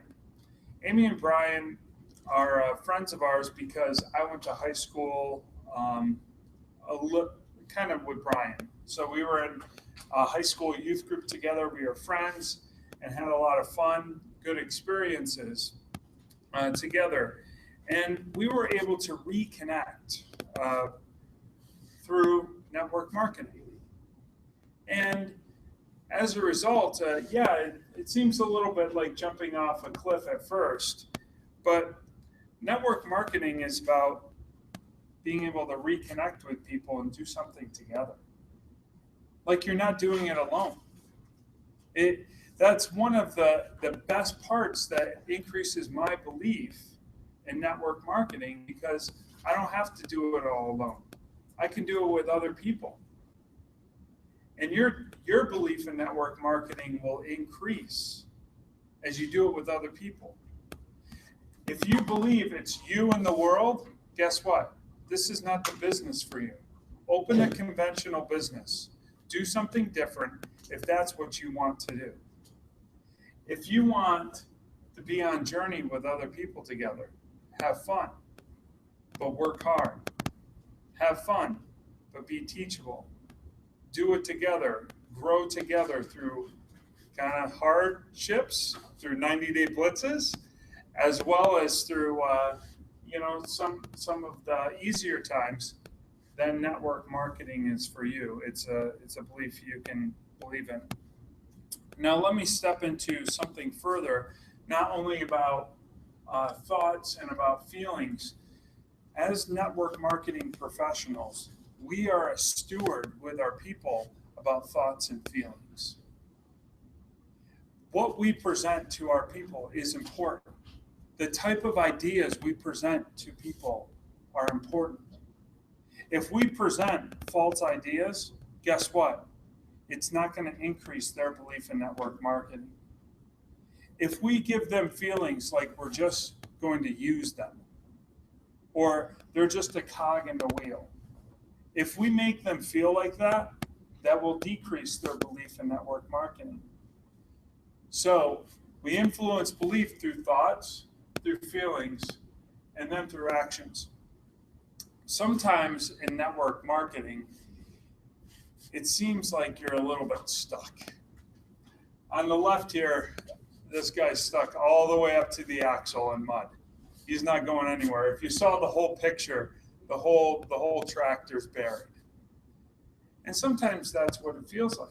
Amy and Brian are friends of ours because I went to high school kind of with Brian. So we were in a high school youth group together. We were friends and had a lot of fun, good experiences together. And we were able to reconnect through network marketing. And as a result, it seems a little bit like jumping off a cliff at first, but network marketing is about being able to reconnect with people and do something together. Like you're not doing it alone. That's one of the best parts that increases my belief in network marketing, because I don't have to do it all alone. I can do it with other people. And your belief in network marketing will increase as you do it with other people. If you believe it's you and the world, guess what? This is not the business for you. Open a conventional business. Do something different if that's what you want to do. If you want to be on journey with other people together, have fun, but work hard. Have fun, but be teachable. Do it together. Grow together through kind of hardships, through 90-day blitzes, as well as through some of the easier times. Then network marketing is for you. It's a belief you can believe in. Now let me step into something further, not only about thoughts and about feelings. As network marketing professionals, we are a steward with our people about thoughts and feelings. What we present to our people is important. The type of ideas we present to people are important. If we present false ideas, guess what? It's not going to increase their belief in network marketing. If we give them feelings like we're just going to use them, or they're just a cog in the wheel, if we make them feel like that, that will decrease their belief in network marketing. So we influence belief through thoughts, through feelings, and then through actions. Sometimes in network marketing, it seems like you're a little bit stuck. On the left here, this guy's stuck all the way up to the axle in mud. He's not going anywhere. If you saw the whole picture, the whole tractor's buried. And sometimes that's what it feels like.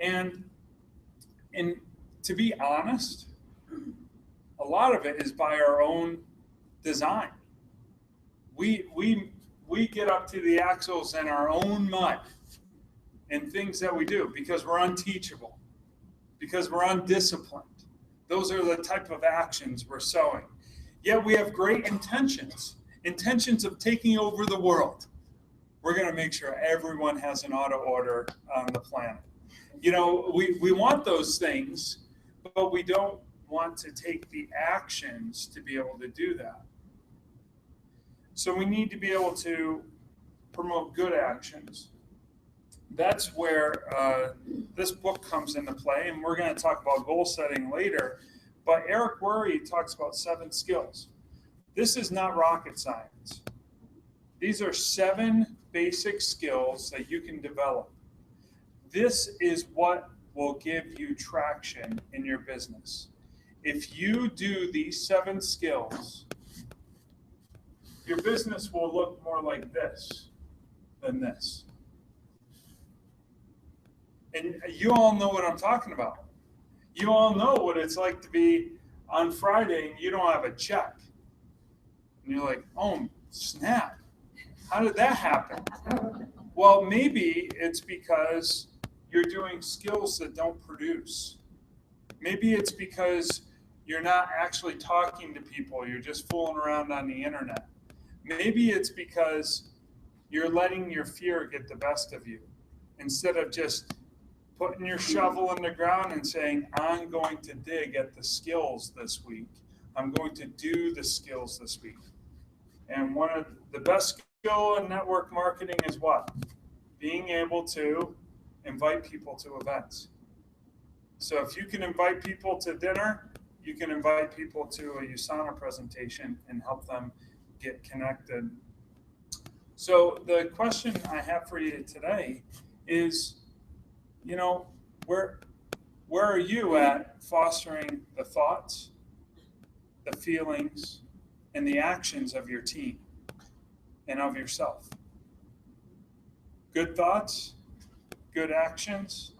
And to be honest, a lot of it is by our own design. We get up to the axles in our own mud in things that we do because we're unteachable, because we're undisciplined. Those are the type of actions we're sowing. Yet we have great intentions of taking over the world. We're going to make sure everyone has an auto order on the planet. We want those things, but we don't want to take the actions to be able to do that. So we need to be able to promote good actions. That's where this book comes into play, and we're going to talk about goal setting later. But Eric Worre talks about 7 skills. This is not rocket science. These are 7 basic skills that you can develop. This is what will give you traction in your business. If you do these 7 skills, your business will look more like this than this. And you all know what I'm talking about. You all know what it's like to be on Friday and you don't have a check. And you're like, oh, snap. How did that happen? Well, maybe it's because you're doing skills that don't produce. Maybe it's because you're not actually talking to people. You're just fooling around on the internet. Maybe it's because you're letting your fear get the best of you instead of just putting your shovel in the ground and saying, I'm going to dig at the skills this week. I'm going to do the skills this week. And one of the best skill in network marketing is what? Being able to invite people to events. So if you can invite people to dinner, you can invite people to a USANA presentation and help them get connected. So the question I have for you today is, you know, where are you at fostering the thoughts, the feelings, and the actions of your team and of yourself? Good thoughts, good actions,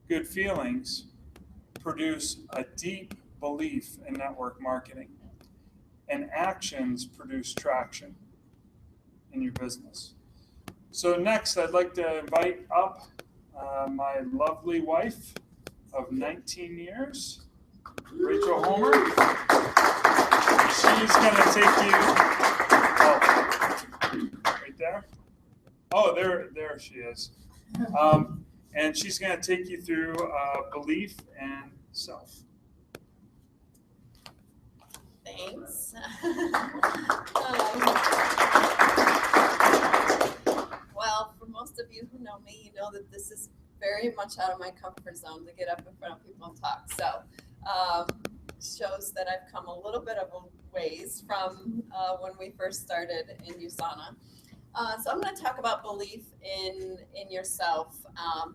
good feelings produce a deep belief in network marketing, and actions produce traction in your business. So next, I'd like to invite up my lovely wife of 19 years, Rachel Homer. She's going to take you, right there. Oh, there she is. And she's going to take you through belief and self. Thanks. Well, for most of you who know me, you know that this is very much out of my comfort zone to get up in front of people and talk. So shows that I've come a little bit of a ways from when we first started in USANA. So I'm going to talk about belief in yourself.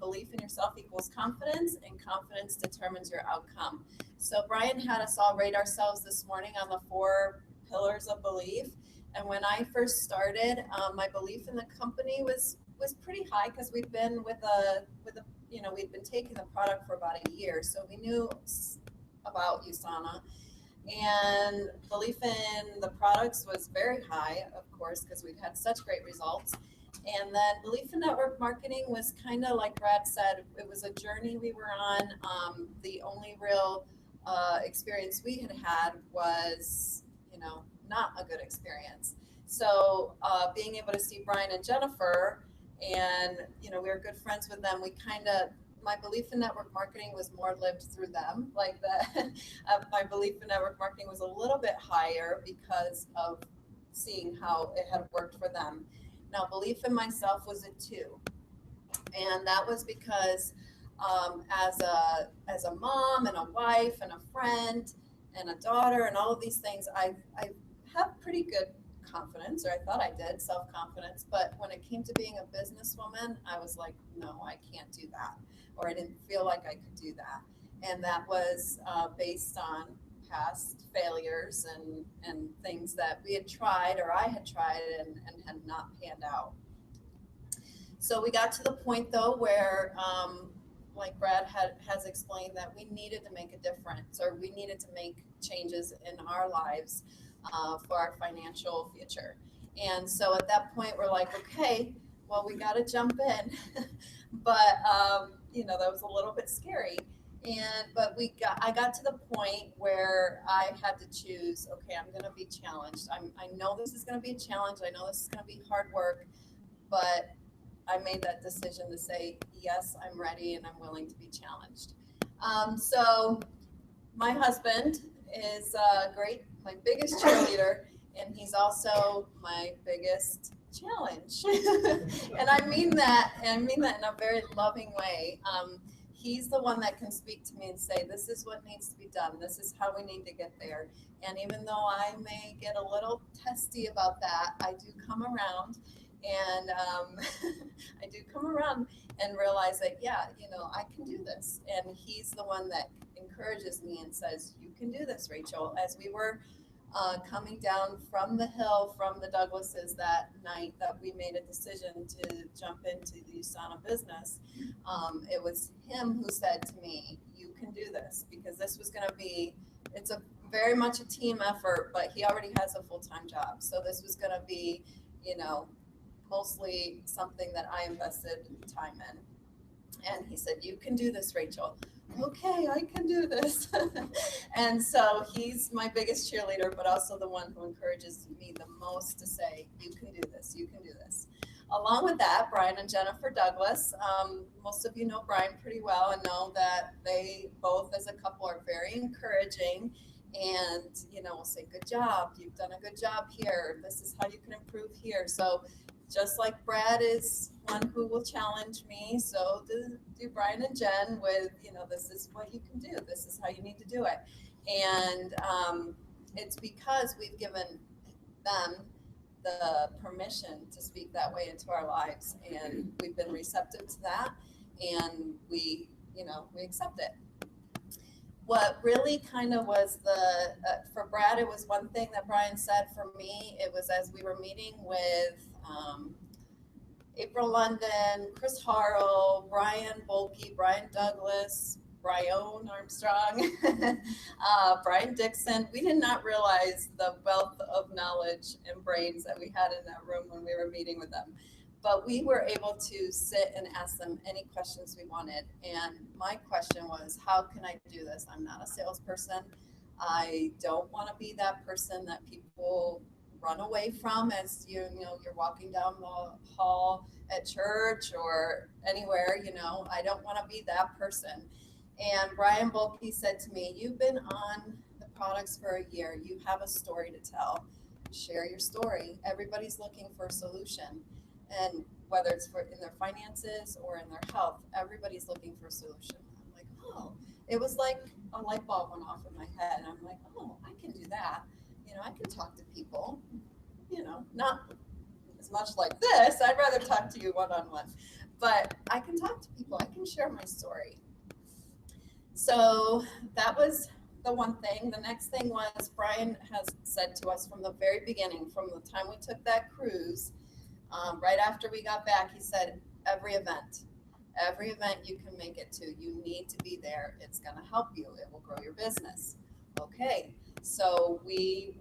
Belief in yourself equals confidence, and confidence determines your outcome. So Brian had us all rate ourselves this morning on the 4 pillars of belief. And when I first started, my belief in the company was pretty high because we'd been we'd been taking the product for about a year, so we knew about USANA. And belief in the products was very high, of course, because we'd had such great results. And then belief in network marketing was kind of like Brad said, it was a journey we were on. The only real experience we had was, not a good experience. So being able to see Brian and Jennifer, and we were good friends with them, my belief in network marketing was more lived through them. Like my belief in network marketing was a little bit higher because of seeing how it had worked for them. Now, belief in myself was a 2, and that was because as a mom and a wife and a friend and a daughter and all of these things, I have pretty good confidence, or I thought I did, self-confidence. But when it came to being a businesswoman, I was like, no, I can't do that, or I didn't feel like I could do that. And that was based on past failures and things that we had tried, or I had tried and had not panned out. So we got to the point though where like Brad has explained, that we needed to make a difference, or we needed to make changes in our lives for our financial future. And so at that point we're like, okay, well, we got to jump in. But that was a little bit scary. But I got to the point where I had to choose, okay, I'm going to be challenged. I know this is going to be a challenge. I know this is going to be hard work, but I made that decision to say, yes, I'm ready and I'm willing to be challenged. So my husband is great, my biggest cheerleader, and he's also my biggest challenge. And I mean that in a very loving way. He's the one that can speak to me and say, this is what needs to be done. This is how we need to get there. And even though I may get a little testy about that, I do come around and I do come around and realize that, yeah, I can do this. And he's the one that encourages me and says, you can do this, Rachel. As we were coming down from the hill from the Douglases that night that we made a decision to jump into the USANA business, it was him who said to me, you can do this, because this was going to be, it's a very much a team effort, but he already has a full-time job. So this was going to be, mostly something that I invested time in. And he said, you can do this, Rachel. Okay, I can do this. And so he's my biggest cheerleader, but also the one who encourages me the most to say, you can do this, you can do this. Along with that, Brian and Jennifer Douglas, most of you know Brian pretty well and know that they both as a couple are very encouraging And, we'll say, good job, you've done a good job here. This is how you can improve here. So just like Brad is one who will challenge me, so do Brian and Jen with, this is what you can do. This is how you need to do it. And it's because we've given them the permission to speak that way into our lives. And we've been receptive to that. And we accept it. What really kind of was for Brad, it was one thing that Brian said. For me, it was as we were meeting with April London, Chris Harrell, Brian Bolke, Brian Douglas, Brian Armstrong, Brian Dixon. We did not realize the wealth of knowledge and brains that we had in that room when we were meeting with them. But we were able to sit and ask them any questions we wanted. And my question was, how can I do this? I'm not a salesperson. I don't want to be that person that people run away from as you're walking down the hall at church or anywhere. I don't want to be that person. And Brian Bolke said to me, you've been on the products for a year. You have a story to tell. Share your story. Everybody's looking for a solution. And whether it's in their finances or in their health, everybody's looking for a solution. I'm like, oh, it was like a light bulb went off in my head. And I'm like, oh, I can do that. I can talk to people, not as much like this. I'd rather talk to you one-on-one, but I can talk to people. I can share my story. So that was the one thing. The next thing was Brian has said to us from the very beginning, from the time we took that cruise, right after we got back, he said, every event you can make it to, you need to be there. It's going to help you. It will grow your business. Okay. So we've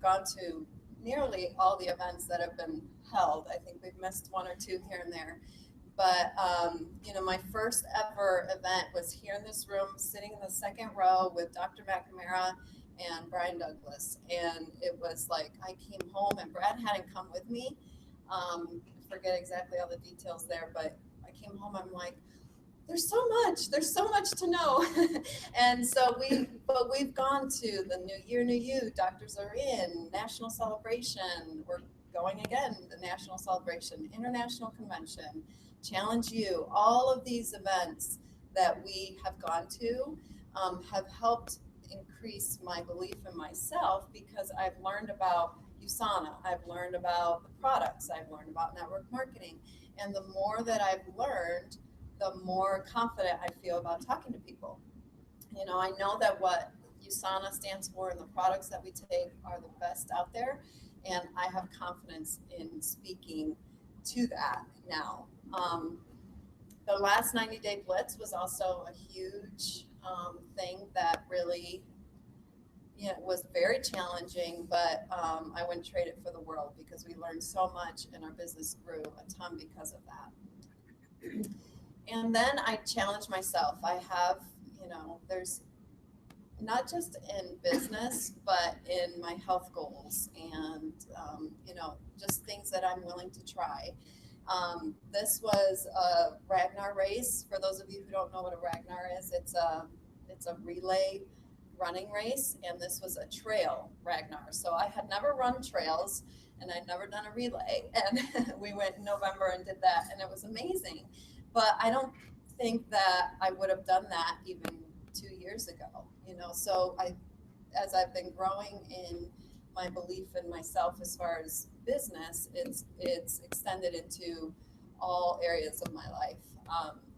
gone to nearly all the events that have been held. I think we've missed one or two here and there. But, my first ever event was here in this room, sitting in the second row with Dr. McNamara and Brian Douglas. And it was like, I came home and Brad hadn't come with me. I forget exactly all the details there, but I came home, I'm like, there's so much to know. And so we've gone to the New Year, New You, Doctors Are In, National Celebration. We're going again, the National Celebration, International Convention, Challenge You. All of these events that we have gone to have helped increase my belief in myself, because I've learned about USANA, I've learned about the products, I've learned about network marketing. And the more that I've learned, the more confident I feel about talking to people. I know that what USANA stands for and the products that we take are the best out there. And I have confidence in speaking to that now. The last 90-day blitz was also a huge thing that really was very challenging, but I wouldn't trade it for the world, because we learned so much and our business grew a ton because of that. And then I challenged myself. I have, there's not just in business, but in my health goals and, just things that I'm willing to try. This was a Ragnar race. For those of you who don't know what a Ragnar is, it's a relay running race, and this was a trail Ragnar. So I had never run trails, and I'd never done a relay, and we went in November and did that, and it was amazing. But I don't think that I would have done that even 2 years ago, so as I've been growing in my belief in myself as far as business, it's extended into all areas of my life.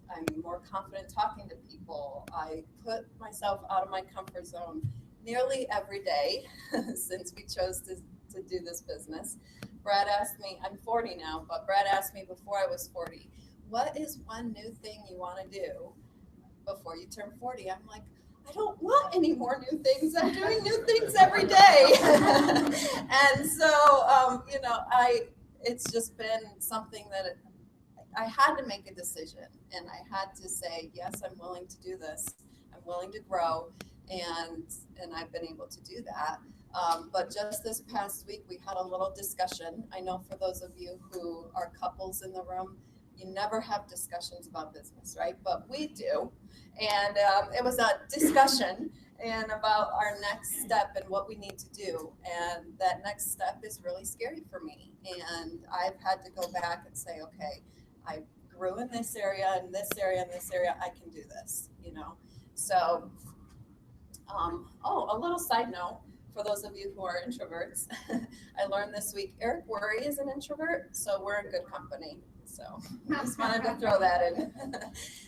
I'm more confident talking to people. I put myself out of my comfort zone nearly every day since we chose to do this business. Brad asked me, I'm 40 now, but Brad asked me before I was 40, what is one new thing you want to do before you turn 40? I'm like, I don't want any more new things. I'm doing new things every day. And so, it's just been something that I had to make a decision, and I had to say, yes, I'm willing to do this. I'm willing to grow, and I've been able to do that. But just this past week, we had a little discussion. I know for those of you who are couples in the room, you never have discussions about business, right? But we do. And it was a discussion, and about our next step and what we need to do. And that next step is really scary for me. And I've had to go back and say, okay, I grew in this area, and this area, and this area, I can do this, you know? So, a little side note for those of you who are introverts. I learned this week, Eric Worre is an introvert, so we're in good company. So I just wanted to throw that in.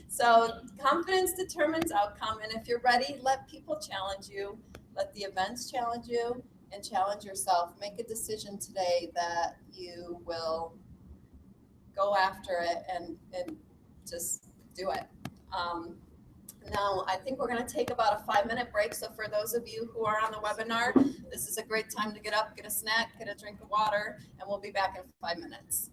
So confidence determines outcome, and if you're ready, let people challenge you, let the events challenge you, and challenge yourself. Make a decision today that you will go after it and just do it. Now, I think we're going to take about a 5-minute break. So for those of you who are on the webinar, this is a great time to get up, get a snack, get a drink of water, and we'll be back in 5 minutes.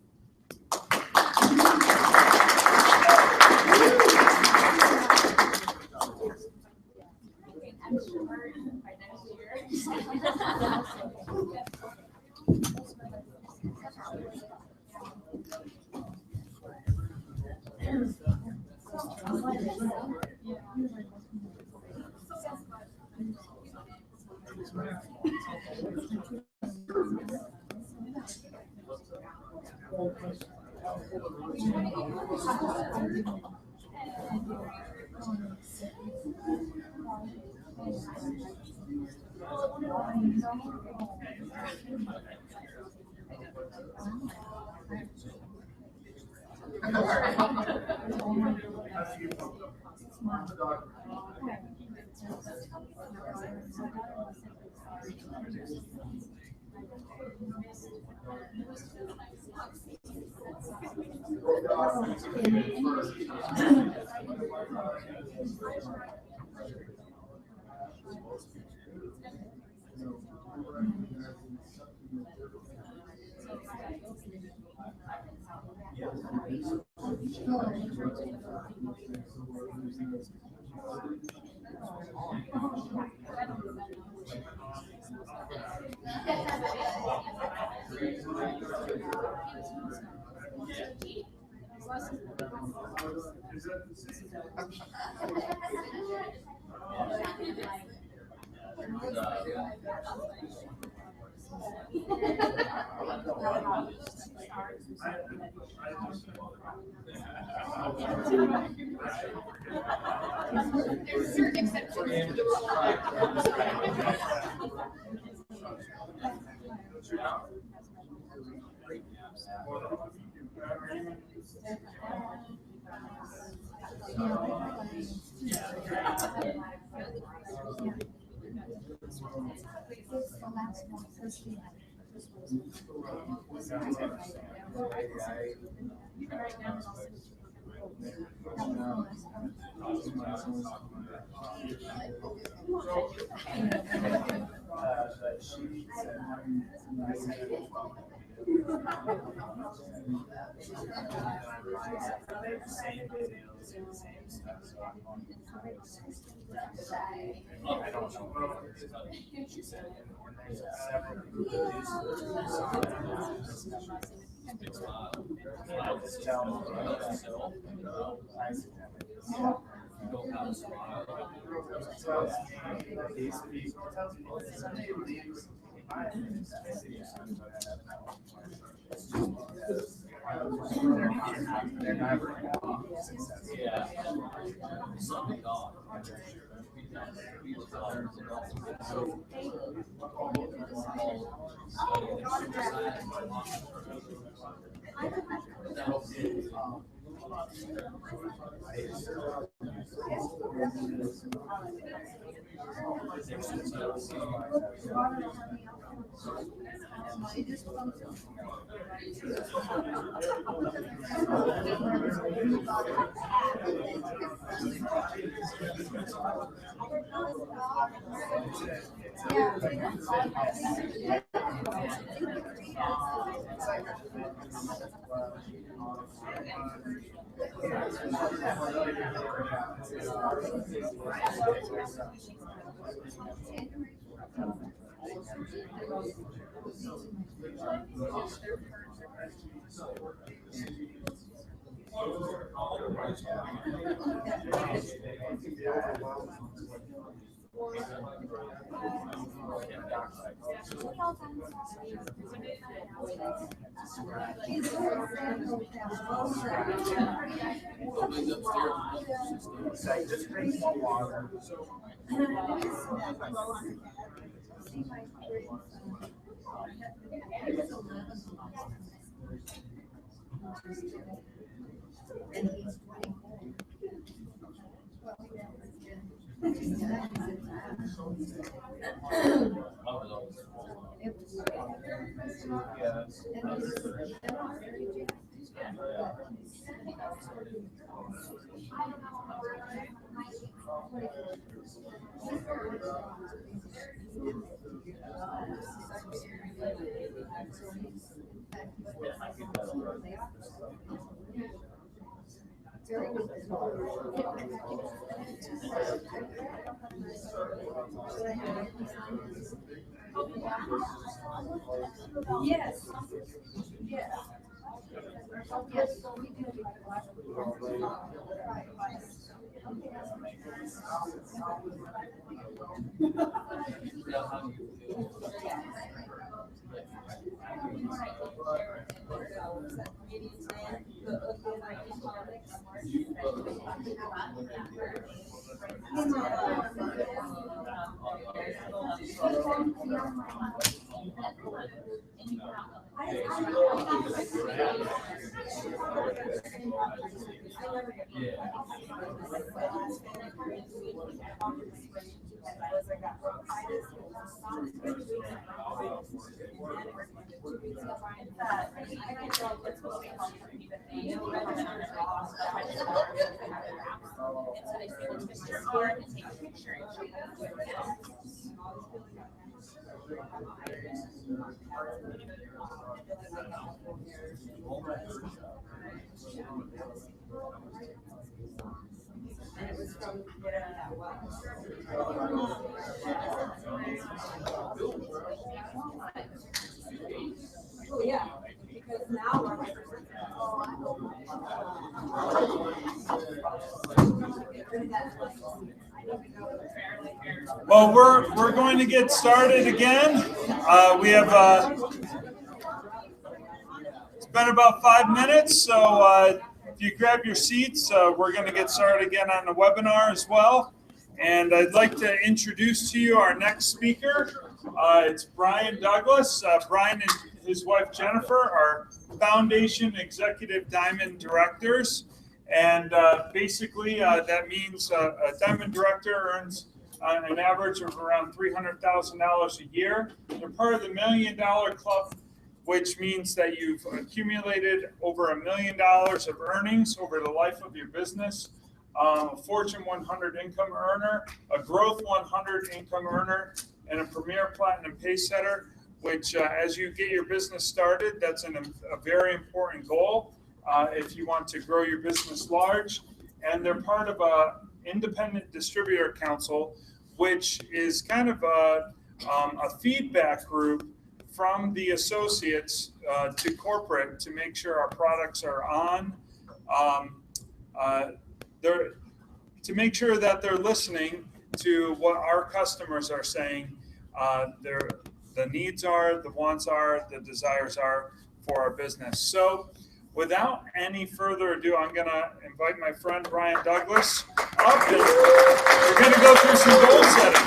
Yes. Oh, yeah, because now Well, we're going to get started again. We have it's been about 5 minutes, so if you grab your seats, we're going to get started again on the webinar as well. And I'd like to introduce to you our next speaker. It's Brian Douglas. Brian and his wife Jennifer are Foundation Executive Diamond Directors. And basically that means a Diamond Director earns an average of around $300,000 a year. They're part of the $1 Million Club, which means that you've accumulated over $1 million of earnings over the life of your business. A Fortune 100 income earner, a Growth 100 income earner, and a Premier Platinum Pacesetter, which as you get your business started, that's a very important goal if you want to grow your business large. And they're part of a independent distributor council, which is kind of a feedback group from the associates to corporate to make sure our products are on. To make sure that they're listening to what our customers are saying, the needs are, the wants are, the desires are for our business. So without any further ado, I'm going to invite my friend Brian Douglas up, and we're going to go through some goal setting.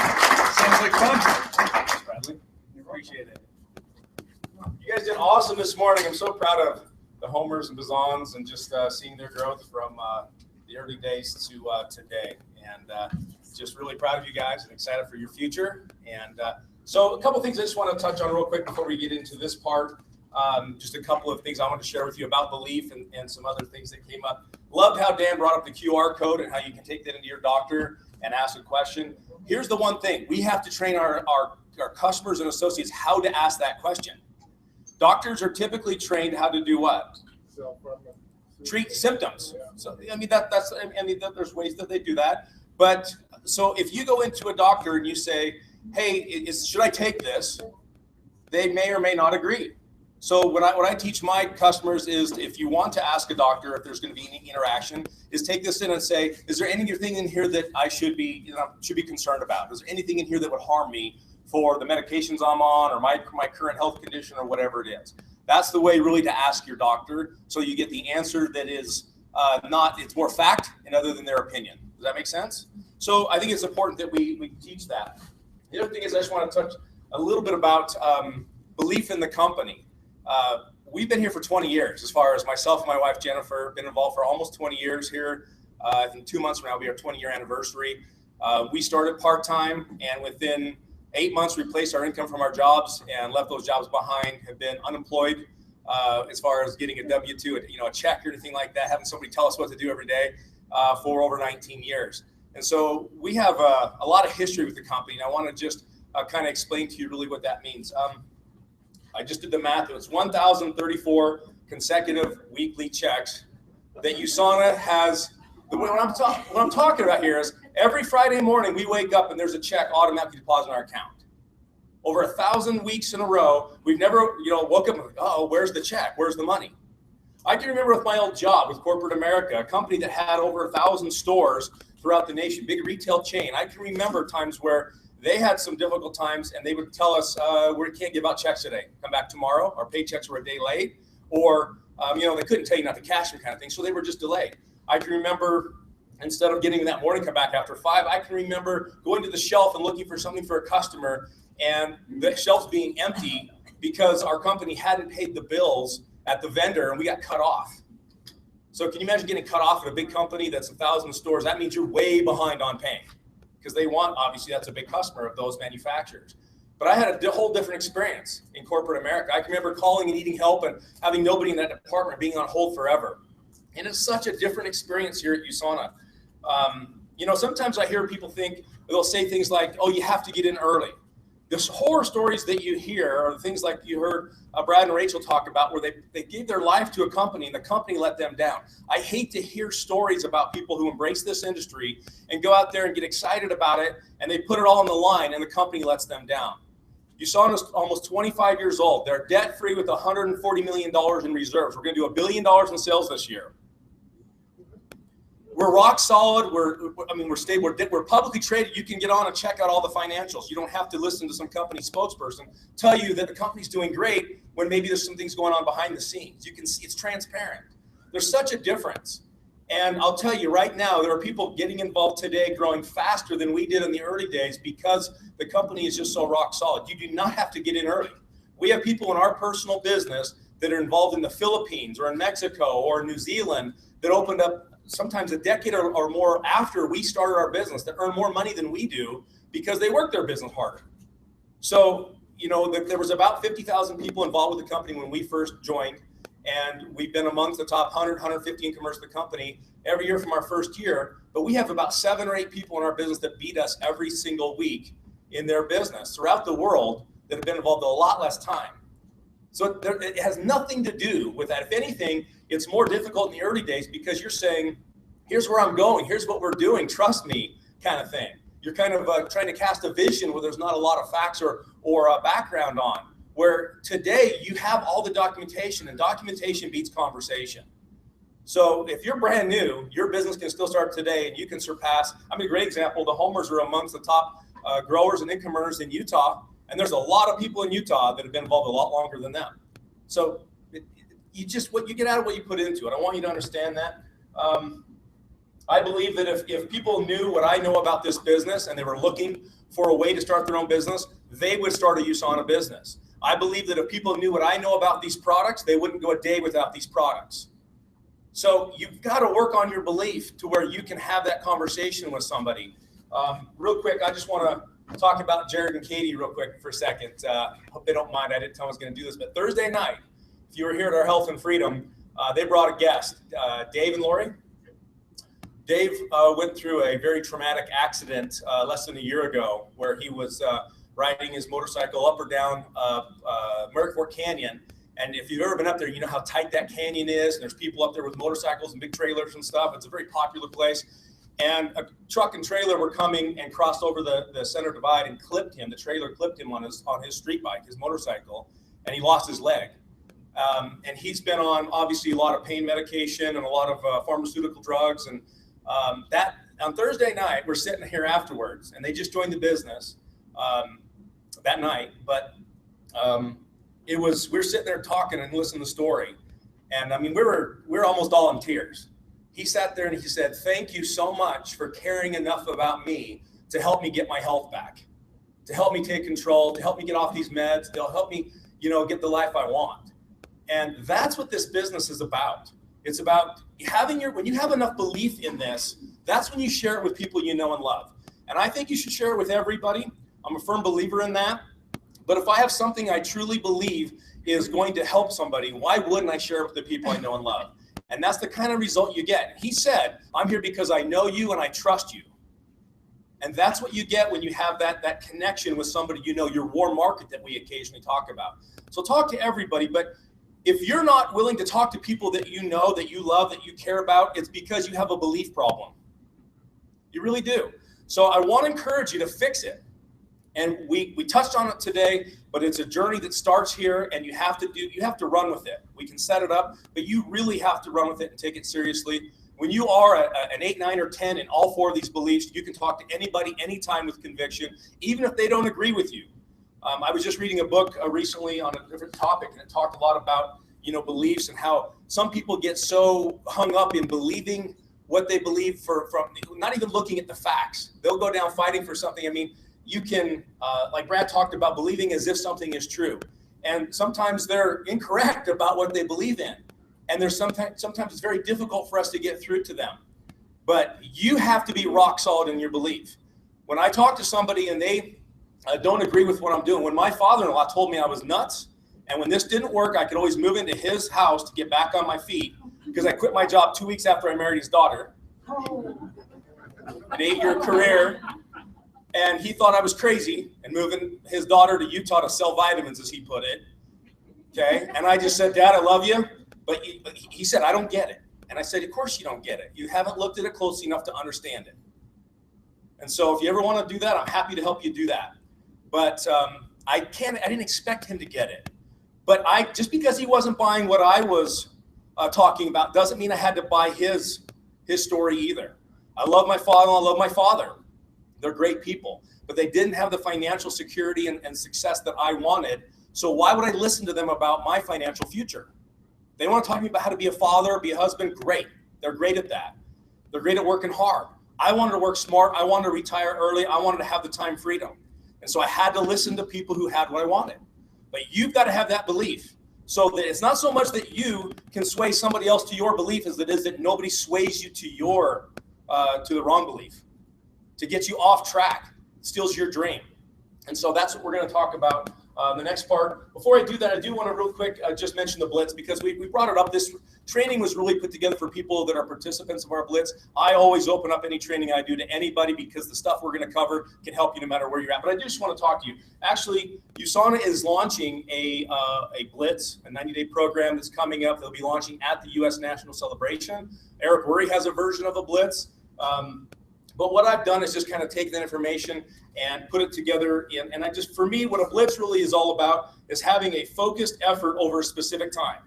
Sounds like fun. Thanks, Bradley. Appreciate it. You guys did awesome this morning. I'm so proud of the Homers and Bazans and just seeing their growth from the early days to today. And just really proud of you guys and excited for your future. And so a couple things I just want to touch on real quick before we get into this part. Just a couple of things I want to share with you about belief and some other things that came up. Loved how Dan brought up the QR code and how you can take that into your doctor and ask a question. Here's the one thing. We have to train our customers and associates how to ask that question. Doctors are typically trained how to do what? Treat symptoms. So there's ways that they do that. But so if you go into a doctor and you say, hey, should I take this? They may or may not agree. So what I teach my customers is, if you want to ask a doctor if there's going to be any interaction, is take this in and say, is there anything in here that I should be concerned about? Is there anything in here that would harm me for the medications I'm on, or my current health condition, or whatever it is? That's the way really to ask your doctor, so you get the answer that is it's more fact and other than their opinion. Does that make sense? So I think it's important that we teach that. The other thing is, I just want to touch a little bit about belief in the company. We've been here for 20 years, as far as myself and my wife, Jennifer, been involved for almost 20 years here. In 2 months from now, will be our 20-year anniversary. We started part-time, and within 8 months, replaced our income from our jobs and left those jobs behind, have been unemployed as far as getting a W-2, a check or anything like that, having somebody tell us what to do every day for over 19 years. And so we have a lot of history with the company, and I want to just kind of explain to you really what that means. I just did the math. It was 1,034 consecutive weekly checks that USANA has. What I'm talking about here is, every Friday morning we wake up and there's a check automatically deposited in our account. Over 1,000 weeks in a row, we've never, woke up and, oh, where's the check? Where's the money? I can remember with my old job with corporate America, a company that had over 1,000 stores throughout the nation, big retail chain. I can remember times where they had some difficult times, and they would tell us, we can't give out checks today. Come back tomorrow. Our paychecks were a day late, or they couldn't tell you not to cash them, kind of thing. So they were just delayed. I can remember, instead of getting that morning come back after 5, I can remember going to the shelf and looking for something for a customer, and the shelves being empty because our company hadn't paid the bills at the vendor, and we got cut off. So can you imagine getting cut off at a big company that's 1,000 stores? That means you're way behind on paying, because they want, obviously, that's a big customer of those manufacturers. But I had a whole different experience in corporate America. I can remember calling and needing help and having nobody in that department, being on hold forever. And it's such a different experience here at USANA. Sometimes I hear people they'll say things like, oh, you have to get in early. The horror stories that you hear are things like you heard Brad and Rachel talk about, where they gave their life to a company and the company let them down. I hate to hear stories about people who embrace this industry and go out there and get excited about it, and they put it all on the line and the company lets them down. USANA is almost 25 years old. They're debt-free with $140 million in reserves. We're going to do $1 billion in sales this year. We're rock solid. We're stable. We're publicly traded. You can get on and check out all the financials. You don't have to listen to some company spokesperson tell you that the company's doing great when maybe there's some things going on behind the scenes. You can see it's transparent. There's such a difference. And I'll tell you right now, there are people getting involved today, growing faster than we did in the early days, because the company is just so rock solid. You do not have to get in early. We have people in our personal business that are involved in the Philippines or in Mexico or New Zealand that opened up sometimes a decade or more after we started our business, that earn more money than we do because they work their business harder. So, there was about 50,000 people involved with the company when we first joined, and we've been amongst the top 100, 150 in commercial the company every year from our first year. But we have about 7 or 8 people in our business that beat us every single week in their business throughout the world that have been involved a lot less time. So it has nothing to do with that. If anything, it's more difficult in the early days because you're saying, here's where I'm going, here's what we're doing, trust me, kind of thing. You're kind of trying to cast a vision where there's not a lot of facts or background on. Where today you have all the documentation, and documentation beats conversation. So if you're brand new, your business can still start today, and you can surpass. A great example, the Homers are amongst the top growers and income earners in Utah. And there's a lot of people in Utah that have been involved a lot longer than them. So you get out of what you put into it. I want you to understand that. I believe that if people knew what I know about this business and they were looking for a way to start their own business, they would start a USANA business. I believe that if people knew what I know about these products, they wouldn't go a day without these products. So you've got to work on your belief to where you can have that conversation with somebody. Real quick, I just want to talk about Jared and Katie real quick for a second. Hope they don't mind. I didn't tell them I was going to do this, but Thursday night, if you were here at our Health and Freedom, they brought a guest, Dave and Lori. Dave went through a very traumatic accident less than a year ago, where he was riding his motorcycle up or down Merrick Fork Canyon. And if you've ever been up there, you know how tight that canyon is. And there's people up there with motorcycles and big trailers and stuff. It's a very popular place. And a truck and trailer were coming and crossed over the center divide and clipped him. The trailer clipped him on his street bike, his motorcycle, and he lost his leg. And he's been on obviously a lot of pain medication and a lot of pharmaceutical drugs. And that on Thursday night, we're sitting here afterwards, and they just joined the business that night. But we were sitting there talking and listening to the story. And I mean, we were almost all in tears. He sat there and he said, "Thank you so much for caring enough about me to help me get my health back, to help me take control, to help me get off these meds, to help me, get the life I want." And that's what this business is about. It's about when you have enough belief in this, that's when you share it with people you know and love. And I think you should share it with everybody. I'm a firm believer in that. But if I have something I truly believe is going to help somebody, why wouldn't I share it with the people I know and love? And that's the kind of result you get. He said, "I'm here because I know you and I trust you." And that's what you get when you have that connection with somebody, your warm market that we occasionally talk about. So talk to everybody, but if you're not willing to talk to people that you know, that you love, that you care about, it's because you have a belief problem. You really do. So I want to encourage you to fix it. And we touched on it today, but it's a journey that starts here, and you have to run with it. We can set it up, but you really have to run with it and take it seriously. When you are an 8, 9, or 10 in all 4 of these beliefs, you can talk to anybody, anytime with conviction, even if they don't agree with you. I was just reading a book recently on a different topic, and it talked a lot about, beliefs and how some people get so hung up in believing what they believe from not even looking at the facts. They'll go down fighting for something. I mean, you can, like Brad talked about, believing as if something is true. And sometimes they're incorrect about what they believe in. And there's sometimes it's very difficult for us to get through to them. But you have to be rock solid in your belief. When I talk to somebody and they don't agree with what I'm doing, when my father-in-law told me I was nuts, and when this didn't work, I could always move into his house to get back on my feet, because I quit my job 2 weeks after I married his daughter. An 8-year career. And he thought I was crazy and moving his daughter to Utah to sell vitamins, as he put it. Okay. And I just said, "Dad, I love you." But he said, "I don't get it." And I said, "Of course you don't get it. You haven't looked at it closely enough to understand it." And so if you ever want to do that, I'm happy to help you do that. But I didn't expect him to get it. But just because he wasn't buying what I was talking about doesn't mean I had to buy his story either. I love my father-in-law, I love my father. They're great people, but they didn't have the financial security and success that I wanted. So why would I listen to them about my financial future? They want to talk to me about how to be a father, be a husband. Great. They're great at that. They're great at working hard. I wanted to work smart. I wanted to retire early. I wanted to have the time freedom. And so I had to listen to people who had what I wanted. But you've got to have that belief, so that it's not so much that you can sway somebody else to your belief as it is that nobody sways you to the wrong belief, to get you off track, steals your dream. And so that's what we're going to talk about the next part. Before I do that, I do want to real quick just mention the Blitz, because we brought it up. This training was really put together for people that are participants of our Blitz. I always open up any training I do to anybody, because the stuff we're going to cover can help you no matter where you're at. But I just want to talk to you. Actually, USANA is launching a Blitz, a 90-day program that's coming up. They'll be launching at the U.S. National Celebration. Eric Worre has a version of a Blitz. But what I've done is just kind of take that information and put it together for me, what a Blitz really is all about is having a focused effort over a specific time.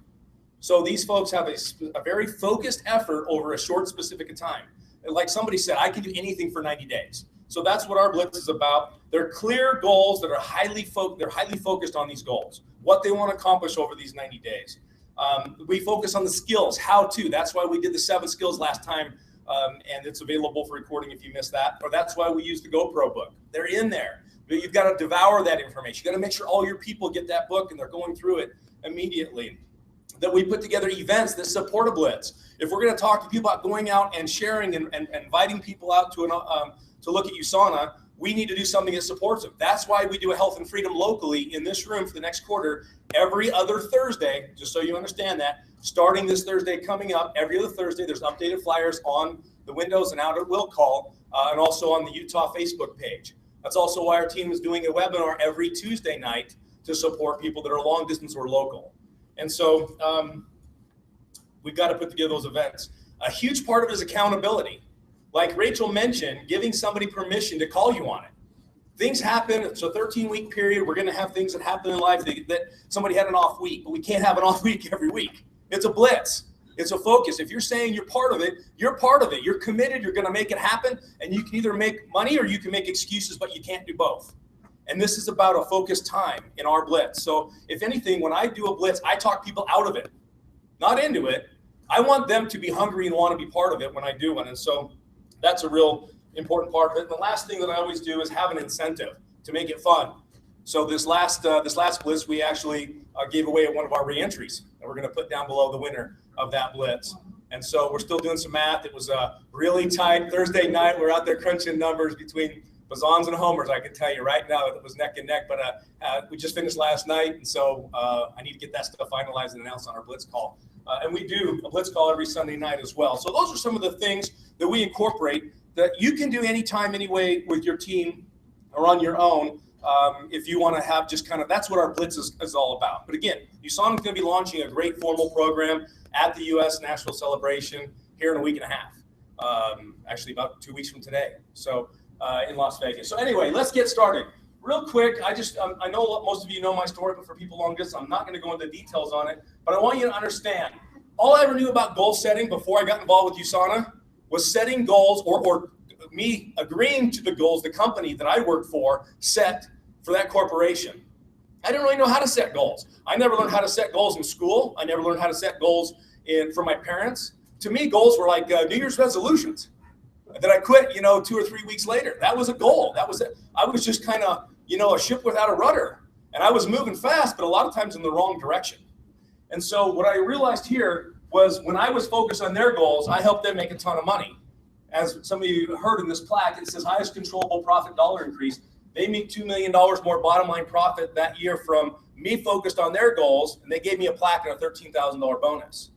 So these folks have a very focused effort over a short, specific time. And like somebody said, I can do anything for 90 days. So that's what our Blitz is about. They're clear goals that are highly focused on these goals, what they want to accomplish over these 90 days. We focus on the skills, how to. That's why we did the 7 skills last time. And it's available for recording if you missed that. Or that's why we use the GoPro book. They're in there. But you've got to devour that information. You've got to make sure all your people get that book and they're going through it immediately. That we put together events that support a Blitz. If we're going to talk to people about going out and sharing and inviting people out to look at USANA, we need to do something that supports them. That's why we do a Health and Freedom locally in this room for the next quarter, every other Thursday, just so you understand that. Starting this Thursday coming up, every other Thursday, there's updated flyers on the windows and out at will call, and also on the Utah Facebook page. That's also why our team is doing a webinar every Tuesday night to support people that are long distance or local. And so we've got to put together those events. A huge part of it is accountability. Like Rachel mentioned, giving somebody permission to call you on it. things happen. It's a 13-week period. We're going to have things that happen in life that somebody had an off week, but we can't have an off week every week. It's a blitz. It's a focus. If you're saying you're part of it, you're part of it. You're committed. You're going to make it happen. And you can either make money or you can make excuses, but you can't do both. And this is about a focused time in our blitz. So if anything, when I do a blitz, I talk people out of it, not into it. I want them to be hungry and want to be part of it when I do one. And so that's a real important part of it. And the last thing that I always do is have an incentive to make it fun. So this last blitz, we actually gave away one of our reentries, and we're going to put down below the winner of that blitz. And so we're still doing some math. It was a really tight Thursday night. We're out there crunching numbers between Bazans and homers. I can tell you right now it was neck and neck, but we just finished last night. And so I need to get that stuff finalized and announced on our blitz call. And we do a blitz call every Sunday night as well. So those are some of the things that we incorporate that you can do anytime, anyway, with your team or on your own. If you want to have just kind of, that's what our blitz is all about. But again, USANA is going to be launching a great formal program at the U.S. National Celebration here in a week and a half, actually about 2 weeks from today. So in Las Vegas. So anyway, let's get started. Real quick, I know most of you know my story, but for people long distance, I'm not going to go into details on it. But I want you to understand, all I ever knew about goal setting before I got involved with USANA was setting goals or me agreeing to the goals the company that I worked for set for that corporation. I didn't really know how to set goals. I never learned how to set goals in school. I never learned how to set goals from my parents. To me, goals were like New Year's resolutions that I quit, 2 or 3 weeks later. That was a goal. That was it. I was just kind of, a ship without a rudder. And I was moving fast, but a lot of times in the wrong direction. And so what I realized here was when I was focused on their goals, I helped them make a ton of money. As some of you heard in this plaque, it says highest controllable profit dollar increase. They made $2 million more bottom line profit that year from me focused on their goals, and they gave me a plaque and a $13,000 bonus.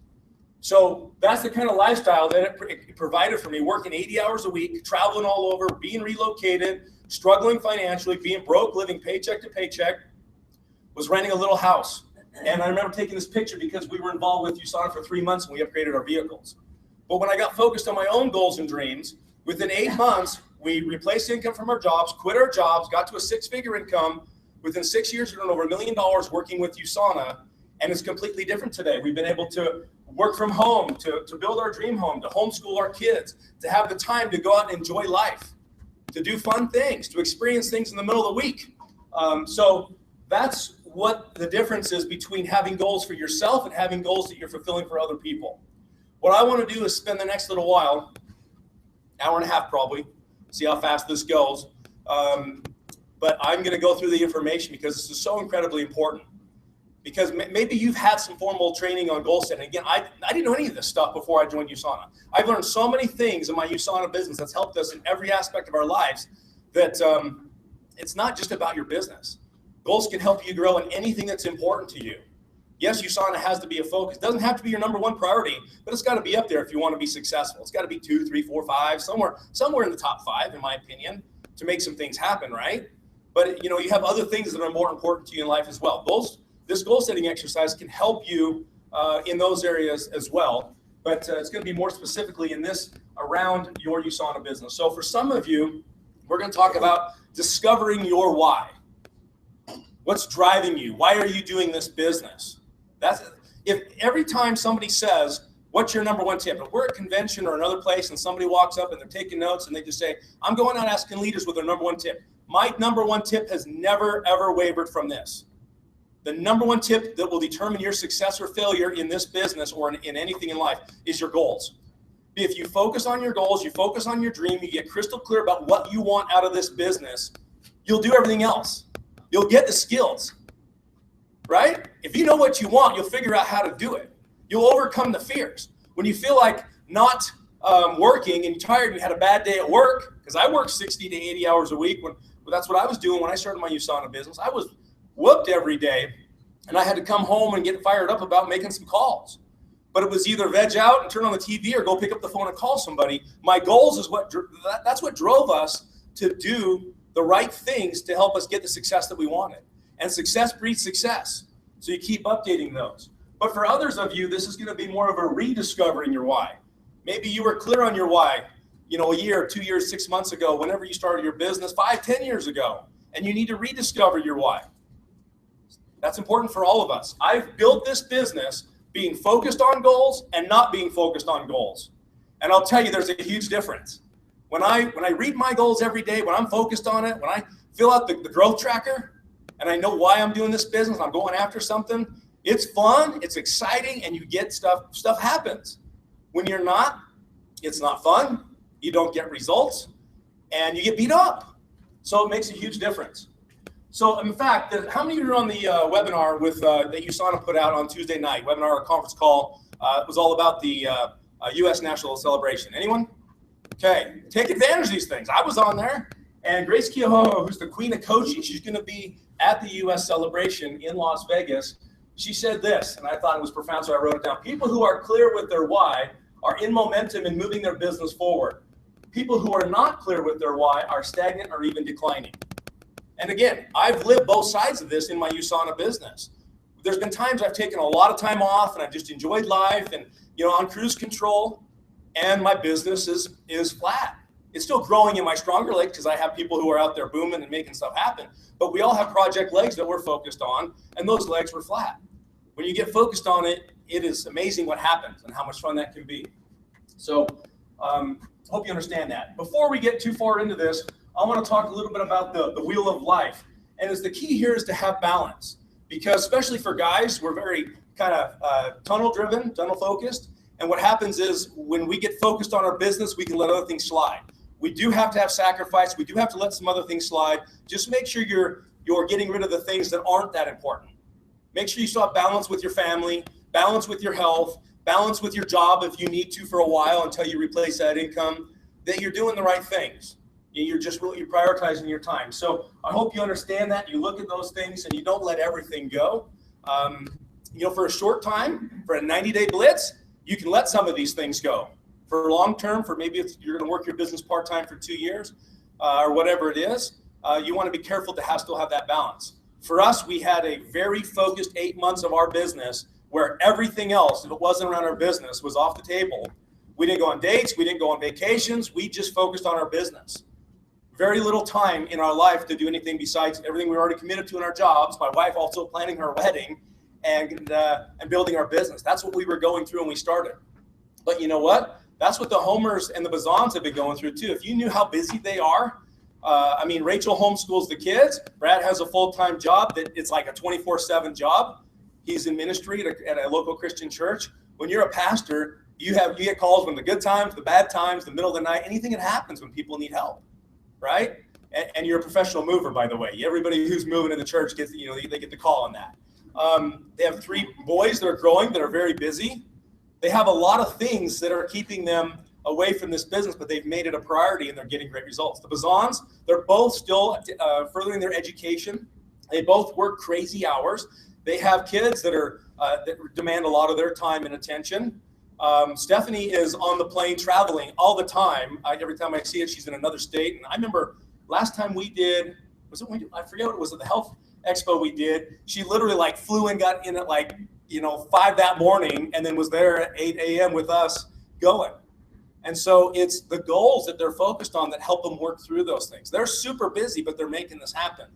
So that's the kind of lifestyle that it provided for me, working 80 hours a week, traveling all over, being relocated, struggling financially, being broke, living paycheck to paycheck, was renting a little house. And I remember taking this picture because we were involved with USANA for 3 months and we upgraded our vehicles. But when I got focused on my own goals and dreams, within 8 months, we replaced income from our jobs, quit our jobs, got to a 6-figure income. Within 6 years, we earned over $1 million working with USANA, and it's completely different today. We've been able to work from home, to build our dream home, to homeschool our kids, to have the time to go out and enjoy life, to do fun things, to experience things in the middle of the week. So that's what the difference is between having goals for yourself and having goals that you're fulfilling for other people. What I want to do is spend the next little while, hour and a half probably, see how fast this goes. But I'm going to go through the information because this is so incredibly important. Because maybe you've had some formal training on goal setting. Again, I didn't know any of this stuff before I joined USANA. I've learned so many things in my USANA business that's helped us in every aspect of our lives that it's not just about your business. Goals can help you grow in anything that's important to you. Yes, USANA has to be a focus. It doesn't have to be your number one priority, but it's got to be up there if you want to be successful. It's got to be 2, 3, 4, 5, somewhere in the top 5, in my opinion, to make some things happen, right? But you have other things that are more important to you in life as well. This goal setting exercise can help you in those areas as well, but it's going to be more specifically in this around your USANA business. So for some of you, we're going to talk about discovering your why. What's driving you? Why are you doing this business? If every time somebody says, what's your number one tip? If we're at a convention or another place and somebody walks up and they're taking notes and they just say, I'm going out asking leaders what their number one tip. My number one tip has never, ever wavered from this. The number one tip that will determine your success or failure in this business or in anything in life is your goals. If you focus on your goals, you focus on your dream, you get crystal clear about what you want out of this business, you'll do everything else. You'll get the skills, right? If you know what you want, you'll figure out how to do it. You'll overcome the fears. When you feel like not working and you're tired and you had a bad day at work, because I worked 60 to 80 hours a week. That's what I was doing when I started my USANA business. I was whooped every day, and I had to come home and get fired up about making some calls. But it was either veg out and turn on the TV or go pick up the phone and call somebody. My goals is that's what drove us to do the right things to help us get the success that we wanted. And success breeds success. So you keep updating those. But for others of you, this is going to be more of a rediscovering your why. Maybe you were clear on your why, a year, 2 years, 6 months ago, whenever you started your business, 5, 10 years ago. and you need to rediscover your why. That's important for all of us. I've built this business being focused on goals and not being focused on goals. And I'll tell you, there's a huge difference. When I read my goals every day, when I'm focused on it, when I fill out the growth tracker, and I know why I'm doing this business, I'm going after something, it's fun, it's exciting, and you get stuff happens. When you're not, it's not fun, you don't get results, and you get beat up. So it makes a huge difference. So in fact, how many of you are on the webinar with that USANA put out on Tuesday night, webinar or conference call? It was all about the U.S. National Celebration. Anyone? Okay, take advantage of these things. I was on there, and Grace Kehoe, who's the queen of coaching, she's going to be at the U.S. Celebration in Las Vegas. She said this, and I thought it was profound, so I wrote it down. People who are clear with their why are in momentum and moving their business forward. People who are not clear with their why are stagnant or even declining. And again, I've lived both sides of this in my USANA business. There's been times I've taken a lot of time off and I've just enjoyed life and, on cruise control, and my business is flat. It's still growing in my stronger legs because I have people who are out there booming and making stuff happen. But we all have project legs that we're focused on, and those legs were flat. When you get focused on it, it is amazing what happens and how much fun that can be. So hope you understand that. Before we get too far into this, I want to talk a little bit about the wheel of life. And the key here is to have balance, because especially for guys, we're very kind of tunnel-driven, tunnel-focused. And what happens is when we get focused on our business, we can let other things slide. We do have to have sacrifice. We do have to let some other things slide. Just make sure you're getting rid of the things that aren't that important. Make sure you still have balance with your family, balance with your health, balance with your job if you need to for a while until you replace that income, that you're doing the right things. You're prioritizing your time. So I hope you understand that. You look at those things and you don't let everything go. For a short time, for a 90-day blitz, you can let some of these things go. For long term, for maybe if you're going to work your business part-time for 2 years or whatever it is, you want to be careful to still have that balance. For us, we had a very focused 8 months of our business where everything else, if it wasn't around our business, was off the table. We didn't go on dates. We didn't go on vacations. We just focused on our business. Very little time in our life to do anything besides everything we were already committed to in our jobs. My wife also planning her wedding and building our business. That's what we were going through when we started. But you know what? That's what the Homers and the Bazans have been going through too. If you knew how busy they are, Rachel homeschools the kids. Brad has a full-time job that it's like a 24/7 job. He's in ministry at a local Christian church. When you're a pastor, you get calls when the good times, the bad times, the middle of the night, anything that happens when people need help, right? And you're a professional mover, by the way. Everybody who's moving in the church gets, they get the call on that. They have 3 boys that are growing that are very busy. They have a lot of things that are keeping them away from this business, but they've made it a priority and they're getting great results. The Bazans, they're both still furthering their education. They both work crazy hours. They have kids that demand a lot of their time and attention. Stephanie is on the plane traveling all the time. Every time I see it, she's in another state. And I remember last time we did, I forget what it was, at the health expo we did, she literally flew and got in at 5 that morning and then was there at 8 a.m. with us going. And so it's the goals that they're focused on that help them work through those things. They're super busy, but they're making this happen.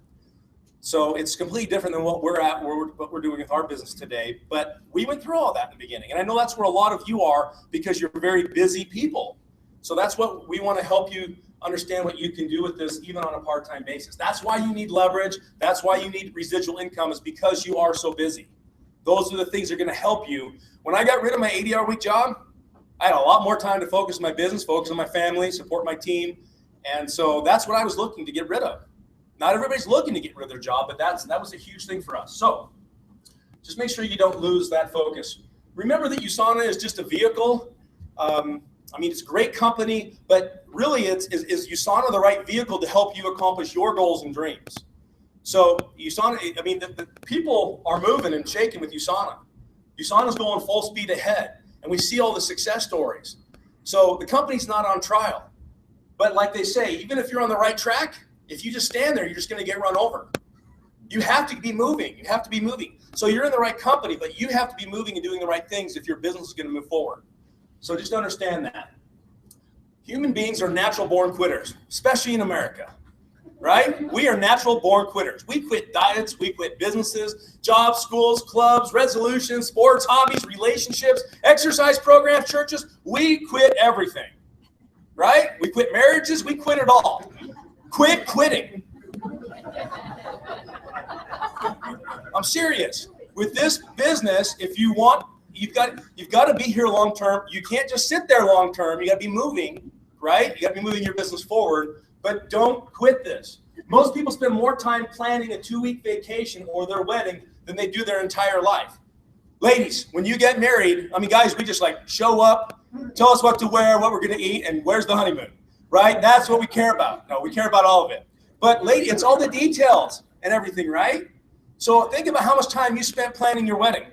So it's completely different than what we're doing with our business today. But we went through all that in the beginning. And I know that's where a lot of you are because you're very busy people. So that's what we want to help you understand what you can do with this even on a part-time basis. That's why you need leverage. That's why you need residual income, is because you are so busy. Those are the things that are going to help you. When I got rid of my 80-hour-week job, I had a lot more time to focus on my business, focus on my family, support my team. And so that's what I was looking to get rid of. Not everybody's looking to get rid of their job, but that was a huge thing for us. So just make sure you don't lose that focus. Remember that USANA is just a vehicle. It's a great company, but really is USANA the right vehicle to help you accomplish your goals and dreams? So USANA, the people are moving and shaking with USANA. USANA's going full speed ahead, and we see all the success stories. So the company's not on trial. But like they say, even if you're on the right track, if you just stand there, you're just going to get run over. You have to be moving. You have to be moving. So you're in the right company, but you have to be moving and doing the right things if your business is going to move forward. So just understand that. Human beings are natural born quitters, especially in America. right? We are natural born quitters. We quit diets, we quit businesses, jobs, schools, clubs, resolutions, sports, hobbies, relationships, exercise programs, churches. We quit everything, right? We quit marriages, we quit it all. Quit quitting. I'm serious. With this business, if you want, you've got to be here long term. You can't just sit there long term. You got to be moving, right? You got to be moving your business forward, but don't quit this. Most people spend more time planning a 2-week vacation or their wedding than they do their entire life. Ladies, when you get married, I mean, guys, we just like show up, tell us what to wear, what we're going to eat, and where's the honeymoon, right? That's what we care about. No, we care about all of it. But lady, it's all the details and everything, right? So think about how much time you spent planning your wedding.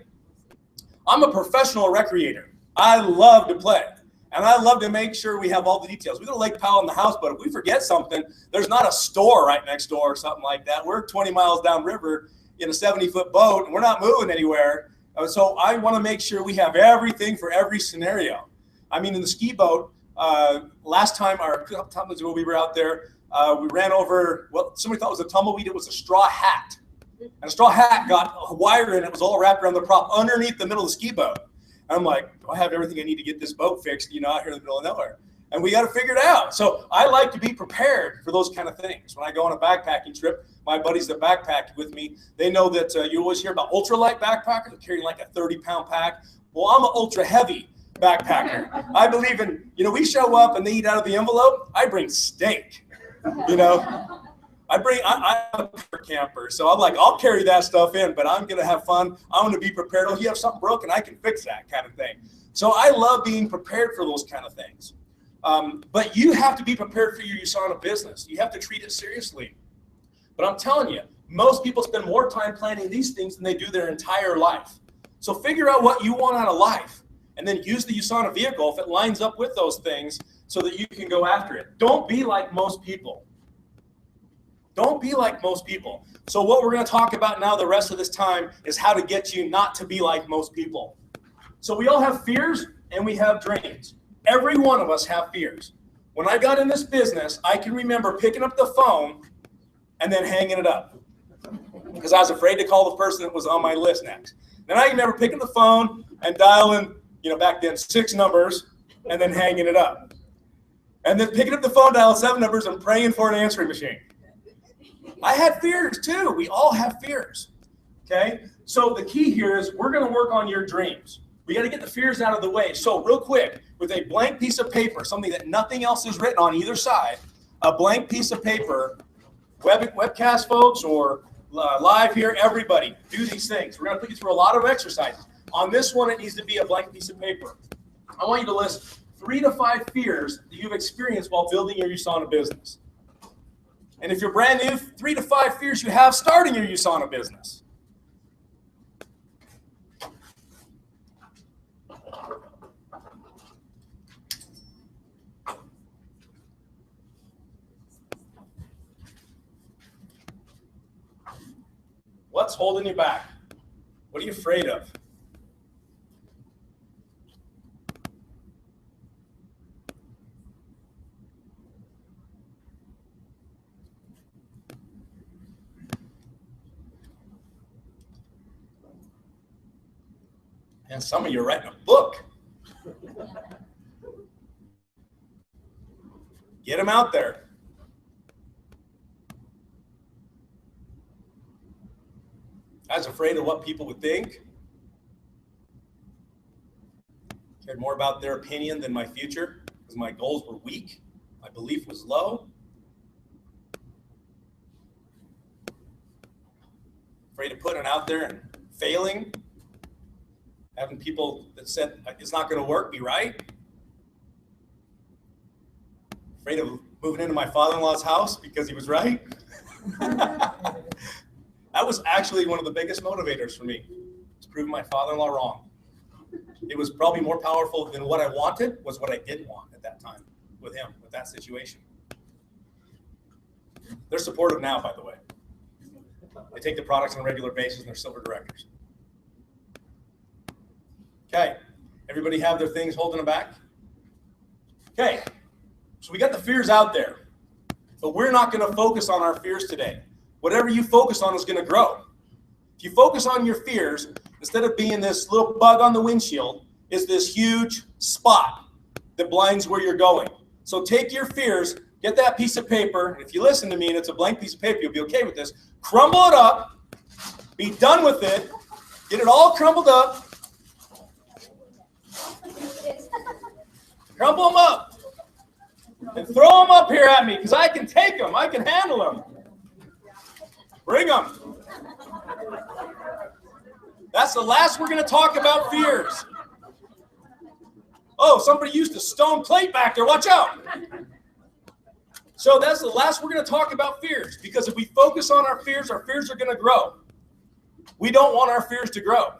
I'm a professional recreator. I love to play. And I love to make sure we have all the details. We go to Lake Powell in the house, but if we forget something, there's not a store right next door or something like that. We're 20 miles downriver in a 70-foot boat, and we're not moving anywhere. So I want to make sure we have everything for every scenario. I mean, in the ski boat, last time, a couple times ago we were out there, we ran over what somebody thought was a tumbleweed. It was a straw hat. And a straw hat got a wire in it. It was all wrapped around the prop underneath the middle of the ski boat. I'm like, do I have everything I need to get this boat fixed, out here in the middle of nowhere? And we got to figure it out. So I like to be prepared for those kind of things. When I go on a backpacking trip, my buddies that backpack with me, they know that you always hear about ultralight backpackers carrying like a 30-pound pack. Well, I'm an ultra-heavy backpacker. I believe in, we show up and they eat out of the envelope. I bring steak, I'm a camper, so I'm like, I'll carry that stuff in, but I'm going to have fun. I'm going to be prepared. If you have something broken, I can fix that kind of thing. So I love being prepared for those kind of things. But you have to be prepared for your USANA business. You have to treat it seriously. But I'm telling you, most people spend more time planning these things than they do their entire life. So figure out what you want out of life and then use the USANA vehicle if it lines up with those things so that you can go after it. Don't be like most people. Don't be like most people. So what we're going to talk about now the rest of this time is how to get you not to be like most people. So we all have fears and we have dreams. Every one of us have fears. When I got in this business, I can remember picking up the phone and then hanging it up because I was afraid to call the person that was on my list next. Then I remember picking the phone and dialing, back then 6 numbers and then hanging it up. And then picking up the phone, dial 7 numbers and praying for an answering machine. I had fears too. We all have fears. Okay. So the key here is we're going to work on your dreams. We got to get the fears out of the way. So real quick, with a blank piece of paper, something that nothing else is written on either side, a blank piece of paper, webcast folks or live here, everybody do these things. We're going to put you through a lot of exercises. On this one, it needs to be a blank piece of paper. I want you to list 3 to 5 fears that you've experienced while building your USANA business. And if you're brand new, 3 to 5 fears you have starting your USANA business. What's holding you back? What are you afraid of? And some of you are writing a book. Get them out there. I was afraid of what people would think. Cared more about their opinion than my future because my goals were weak. My belief was low. Afraid of putting it out there and failing. Having people that said it's not going to work be right. Afraid of moving into my father-in-law's house because he was right. That was actually one of the biggest motivators for me, was proving my father-in-law wrong. It was probably more powerful than what I wanted was what I didn't want at that time with him, with that situation. They're supportive now, by the way. They take the products on a regular basis and they're silver directors. Okay, everybody have their things holding them back? Okay, so we got the fears out there. But we're not going to focus on our fears today. Whatever you focus on is going to grow. If you focus on your fears, instead of being this little bug on the windshield, is this huge spot that blinds where you're going. So take your fears, get that piece of paper, and if you listen to me and it's a blank piece of paper, you'll be okay with this. Crumble it up, be done with it, get it all crumbled up, crumble them up, and throw them up here at me, because I can take them, I can handle them. Bring them. That's the last we're going to talk about fears. Oh, somebody used a stone plate back there. Watch out. So that's the last we're going to talk about fears, because if we focus on our fears are going to grow. We don't want our fears to grow.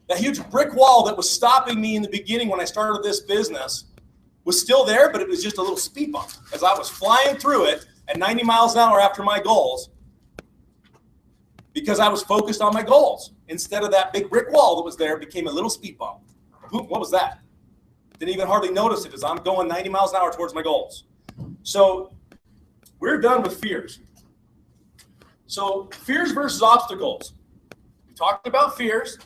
That huge brick wall that was stopping me in the beginning when I started this business was still there, but it was just a little speed bump as I was flying through it at 90 miles an hour after my goals, because I was focused on my goals. Instead of that big brick wall that was there, it became a little speed bump. Boom, what was that? Didn't even hardly notice it as I'm going 90 miles an hour towards my goals. So we're done with fears. So fears versus obstacles. We talked about fears.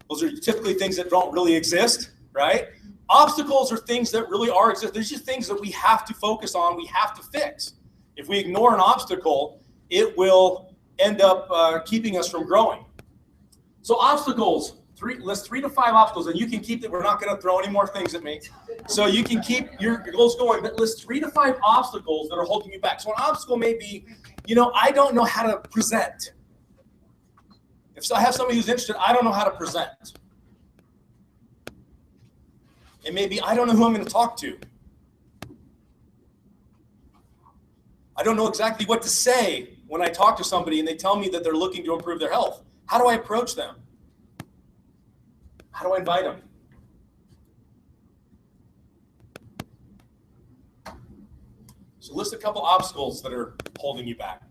Those are typically things that don't really exist, right? Obstacles are things that really are exist. There's just things that we have to focus on, we have to fix. If we ignore an obstacle, it will end up keeping us from growing. So obstacles, list 3 to 5 obstacles, and you can keep it. We're not going to throw any more things at me. So you can keep your goals going, but list 3 to 5 obstacles that are holding you back. So an obstacle may be, I don't know how to present. If I have somebody who's interested, I don't know how to present. It may be, I don't know who I'm going to talk to. I don't know exactly what to say when I talk to somebody and they tell me that they're looking to improve their health. How do I approach them? How do I invite them? So list a couple obstacles that are holding you back.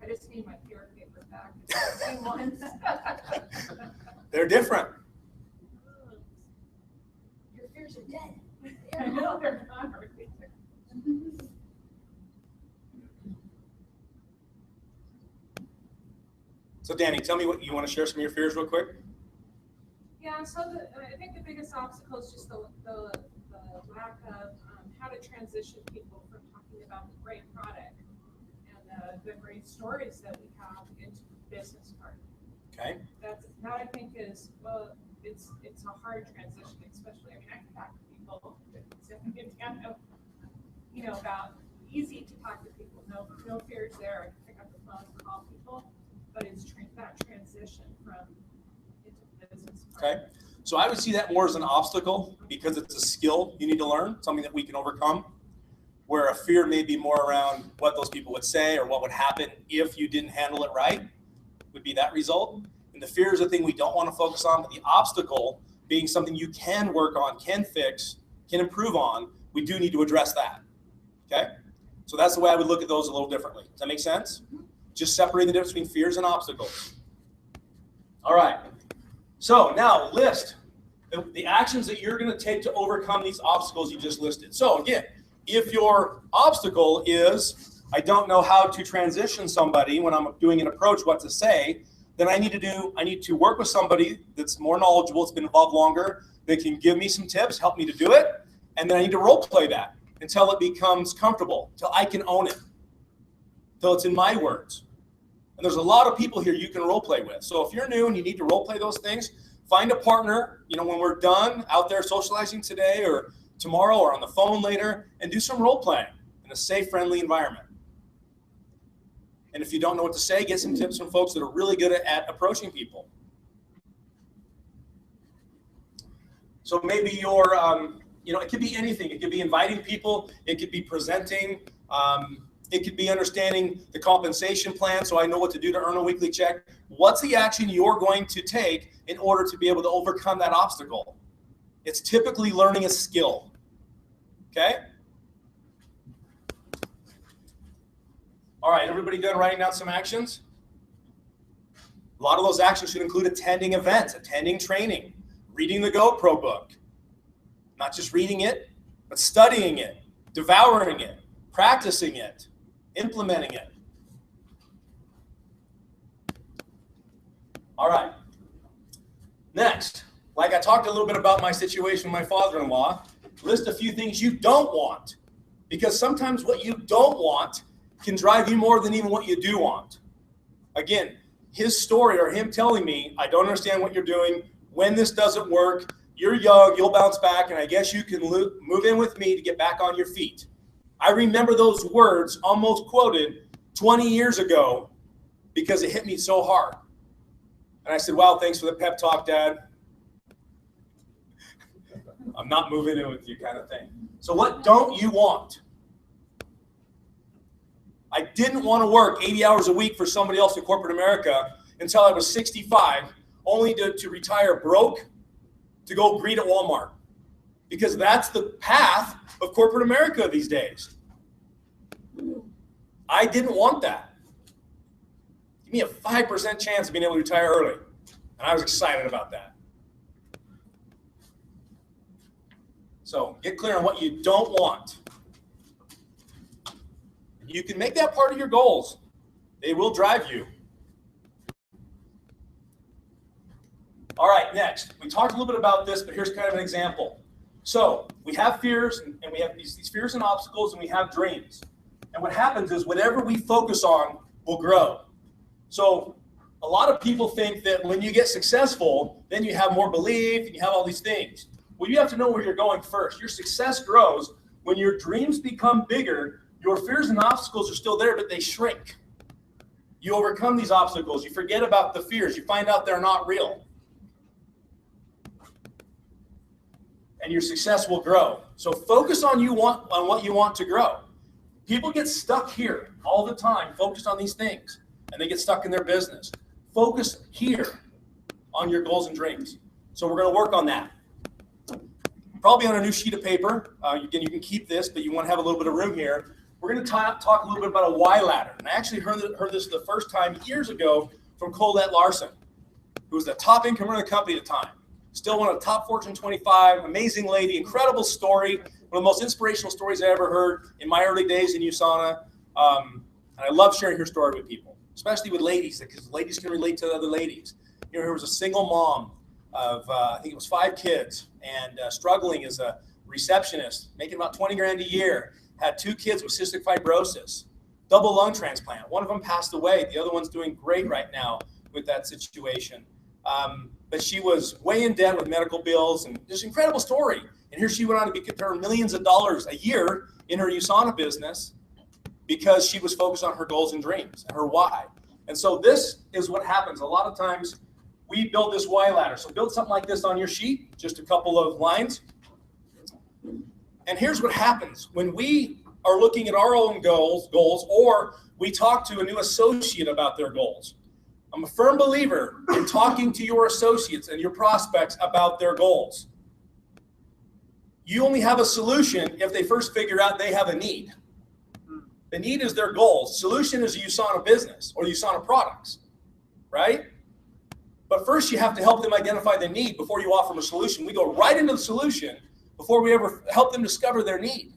I just need my fear paper back. It's the same ones. They're different. Your fears are dead. I know they're not. So Danny, tell me what you want to share some of your fears real quick. Yeah, so I think the biggest obstacle is just the lack of how to transition people from talking about the great product and the great stories that we have into the business part. Okay. That I think is, well, it's a hard transition, especially, I can talk to people, about easy to talk to people, no fears there, I can pick up the phone and call people, but it's that transition from into the business part. Okay. So I would see that more as an obstacle because it's a skill you need to learn, something that we can overcome, where a fear may be more around what those people would say or what would happen if you didn't handle it right, would be that result. And the fear is a thing we don't want to focus on, but the obstacle being something you can work on, can fix, can improve on, we do need to address that. Okay? So that's the way I would look at those a little differently. Does that make sense? Just separating the difference between fears and obstacles. All right. So now list the actions that you're going to take to overcome these obstacles you just listed. So again, if your obstacle is, I don't know how to transition somebody when I'm doing an approach, what to say, then I need to work with somebody that's more knowledgeable, it's been involved longer, they can give me some tips, help me to do it, and then I need to role play that until it becomes comfortable, until I can own it, until it's in my words. And there's a lot of people here you can role play with. So if you're new and you need to role play those things, find a partner, when we're done out there socializing today or tomorrow or on the phone later, and do some role playing in a safe, friendly environment. And if you don't know what to say, get some tips from folks that are really good at approaching people. So maybe you're, it could be anything. It could be inviting people. It could be presenting. It could be understanding the compensation plan so I know what to do to earn a weekly check. What's the action you're going to take in order to be able to overcome that obstacle? It's typically learning a skill. Okay? All right, everybody done writing down some actions? A lot of those actions should include attending events, attending training, reading the GoPro book. Not just reading it, but studying it, devouring it, practicing it, implementing it. All right. Next, like I talked a little bit about my situation with my father-in-law, list a few things you don't want, because sometimes what you don't want can drive you more than even what you do want. Again, his story or him telling me, I don't understand what you're doing. When this doesn't work, you're young, you'll bounce back, and I guess you can move in with me to get back on your feet. I remember those words almost quoted 20 years ago because it hit me so hard. And I said, wow, thanks for the pep talk, Dad. I'm not moving in with you kind of thing. So what don't you want? I didn't want to work 80 hours a week for somebody else in corporate America until I was 65, only to retire broke, to go greet at Walmart. Because that's the path of corporate America these days. I didn't want that. Give me a 5% chance of being able to retire early. And I was excited about that. So get clear on what you don't want. You can make that part of your goals. They will drive you. All right, next. We talked a little bit about this, but here's kind of an example. So we have fears, and we have these fears and obstacles, and we have dreams. And what happens is whatever we focus on will grow. So a lot of people think that when you get successful, then you have more belief, and you have all these things. Well, you have to know where you're going first. Your success grows when your dreams become bigger. Your fears and obstacles are still there, but they shrink. You overcome these obstacles. You forget about the fears. You find out they're not real. And your success will grow. So focus on what you want to grow. People get stuck here all the time, focused on these things, and they get stuck in their business. Focus here on your goals and dreams. So we're going to work on that. Probably on a new sheet of paper. You can keep this, but you want to have a little bit of room here. We're going to talk a little bit about a why ladder. And I actually heard this the first time years ago from Colette Larson, who was the top income earner of the company at the time. Still one of the top Fortune 25, amazing lady, incredible story. One of the most inspirational stories I ever heard in my early days in USANA. And I love sharing her story with people, especially with ladies, because ladies can relate to other ladies. You know, her was a single mom of, I think it was 5 kids, and struggling as a receptionist, making about 20 grand a year, had 2 kids with cystic fibrosis, double lung transplant. One of them passed away. The other one's doing great right now with that situation. But she was way in debt with medical bills, and just incredible story. And here she went on to earn millions of dollars a year in her USANA business because she was focused on her goals and dreams, her why. And so this is what happens. A lot of times we build this why ladder. So build something like this on your sheet, just a couple of lines. And here's what happens when we are looking at our own goals, or we talk to a new associate about their goals. I'm a firm believer in talking to your associates and your prospects about their goals. You only have a solution if they first figure out they have a need. The need is their goals. Solution is a USANA business or USANA products, right? But first you have to help them identify their need before you offer them a solution. We go right into the solution before we ever help them discover their need.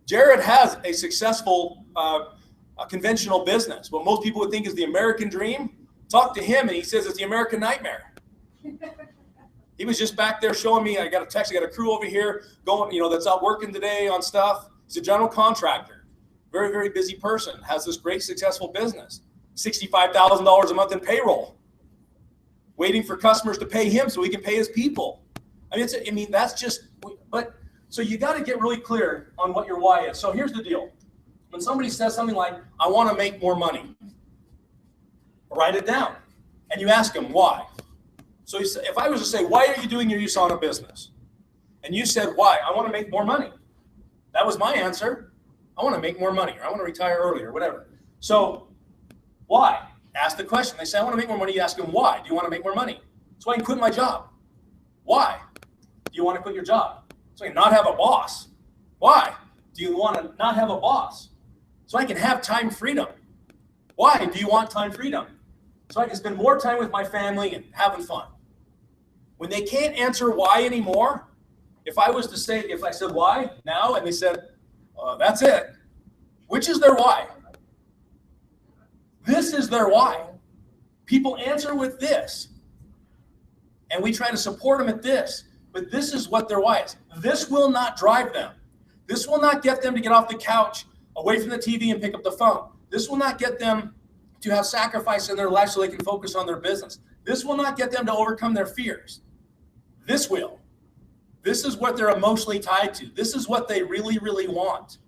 Jared has a successful a conventional business. What most people would think is the American dream. Talk to him and he says it's the American nightmare. He was just back there showing me, I got a text, I got a crew over here going, that's out working today on stuff. He's a general contractor, very, very busy person, has this great successful business, $65,000 a month in payroll, waiting for customers to pay him so he can pay his people. So you got to get really clear on what your why is. So here's the deal. When somebody says something like, I want to make more money, write it down. And you ask them why. So if I was to say, why are you doing your USANA business? And you said, why? I want to make more money. That was my answer. I want to make more money, or I want to retire early, or whatever. So why? Ask the question. They say, I want to make more money. You ask them, why? Do you want to make more money? So I can quit my job. Why? Do you want to quit your job? So I can not have a boss. Why? Do you want to not have a boss? so I can have time freedom. Why do you want time freedom? So I can spend more time with my family and having fun. When they can't answer why anymore, if I said why now and they said, that's it, which is their why? This is their why. People answer with this. And we try to support them at this. But this is what their why is. This will not drive them. This will not get them to get off the couch, away from the TV, and pick up the phone. This will not get them to have sacrifice in their life so they can focus on their business. This will not get them to overcome their fears. This will. This is what they're emotionally tied to. This is what they really, really want.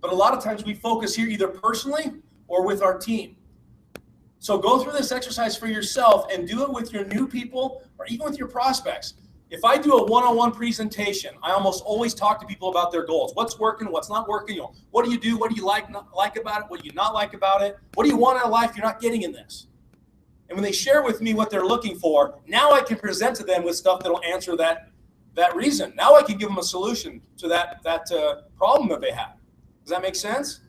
But a lot of times we focus here either personally or with our team. So go through this exercise for yourself and do it with your new people or even with your prospects. If I do a one-on-one presentation, I almost always talk to people about their goals. What's working, what's not working, what do you do, what do you like, not like about it, what do you not like about it, what do you want out of life you're not getting in this? And when they share with me what they're looking for, now I can present to them with stuff that'll answer that reason. Now I can give them a solution to that problem that they have. Does that make sense?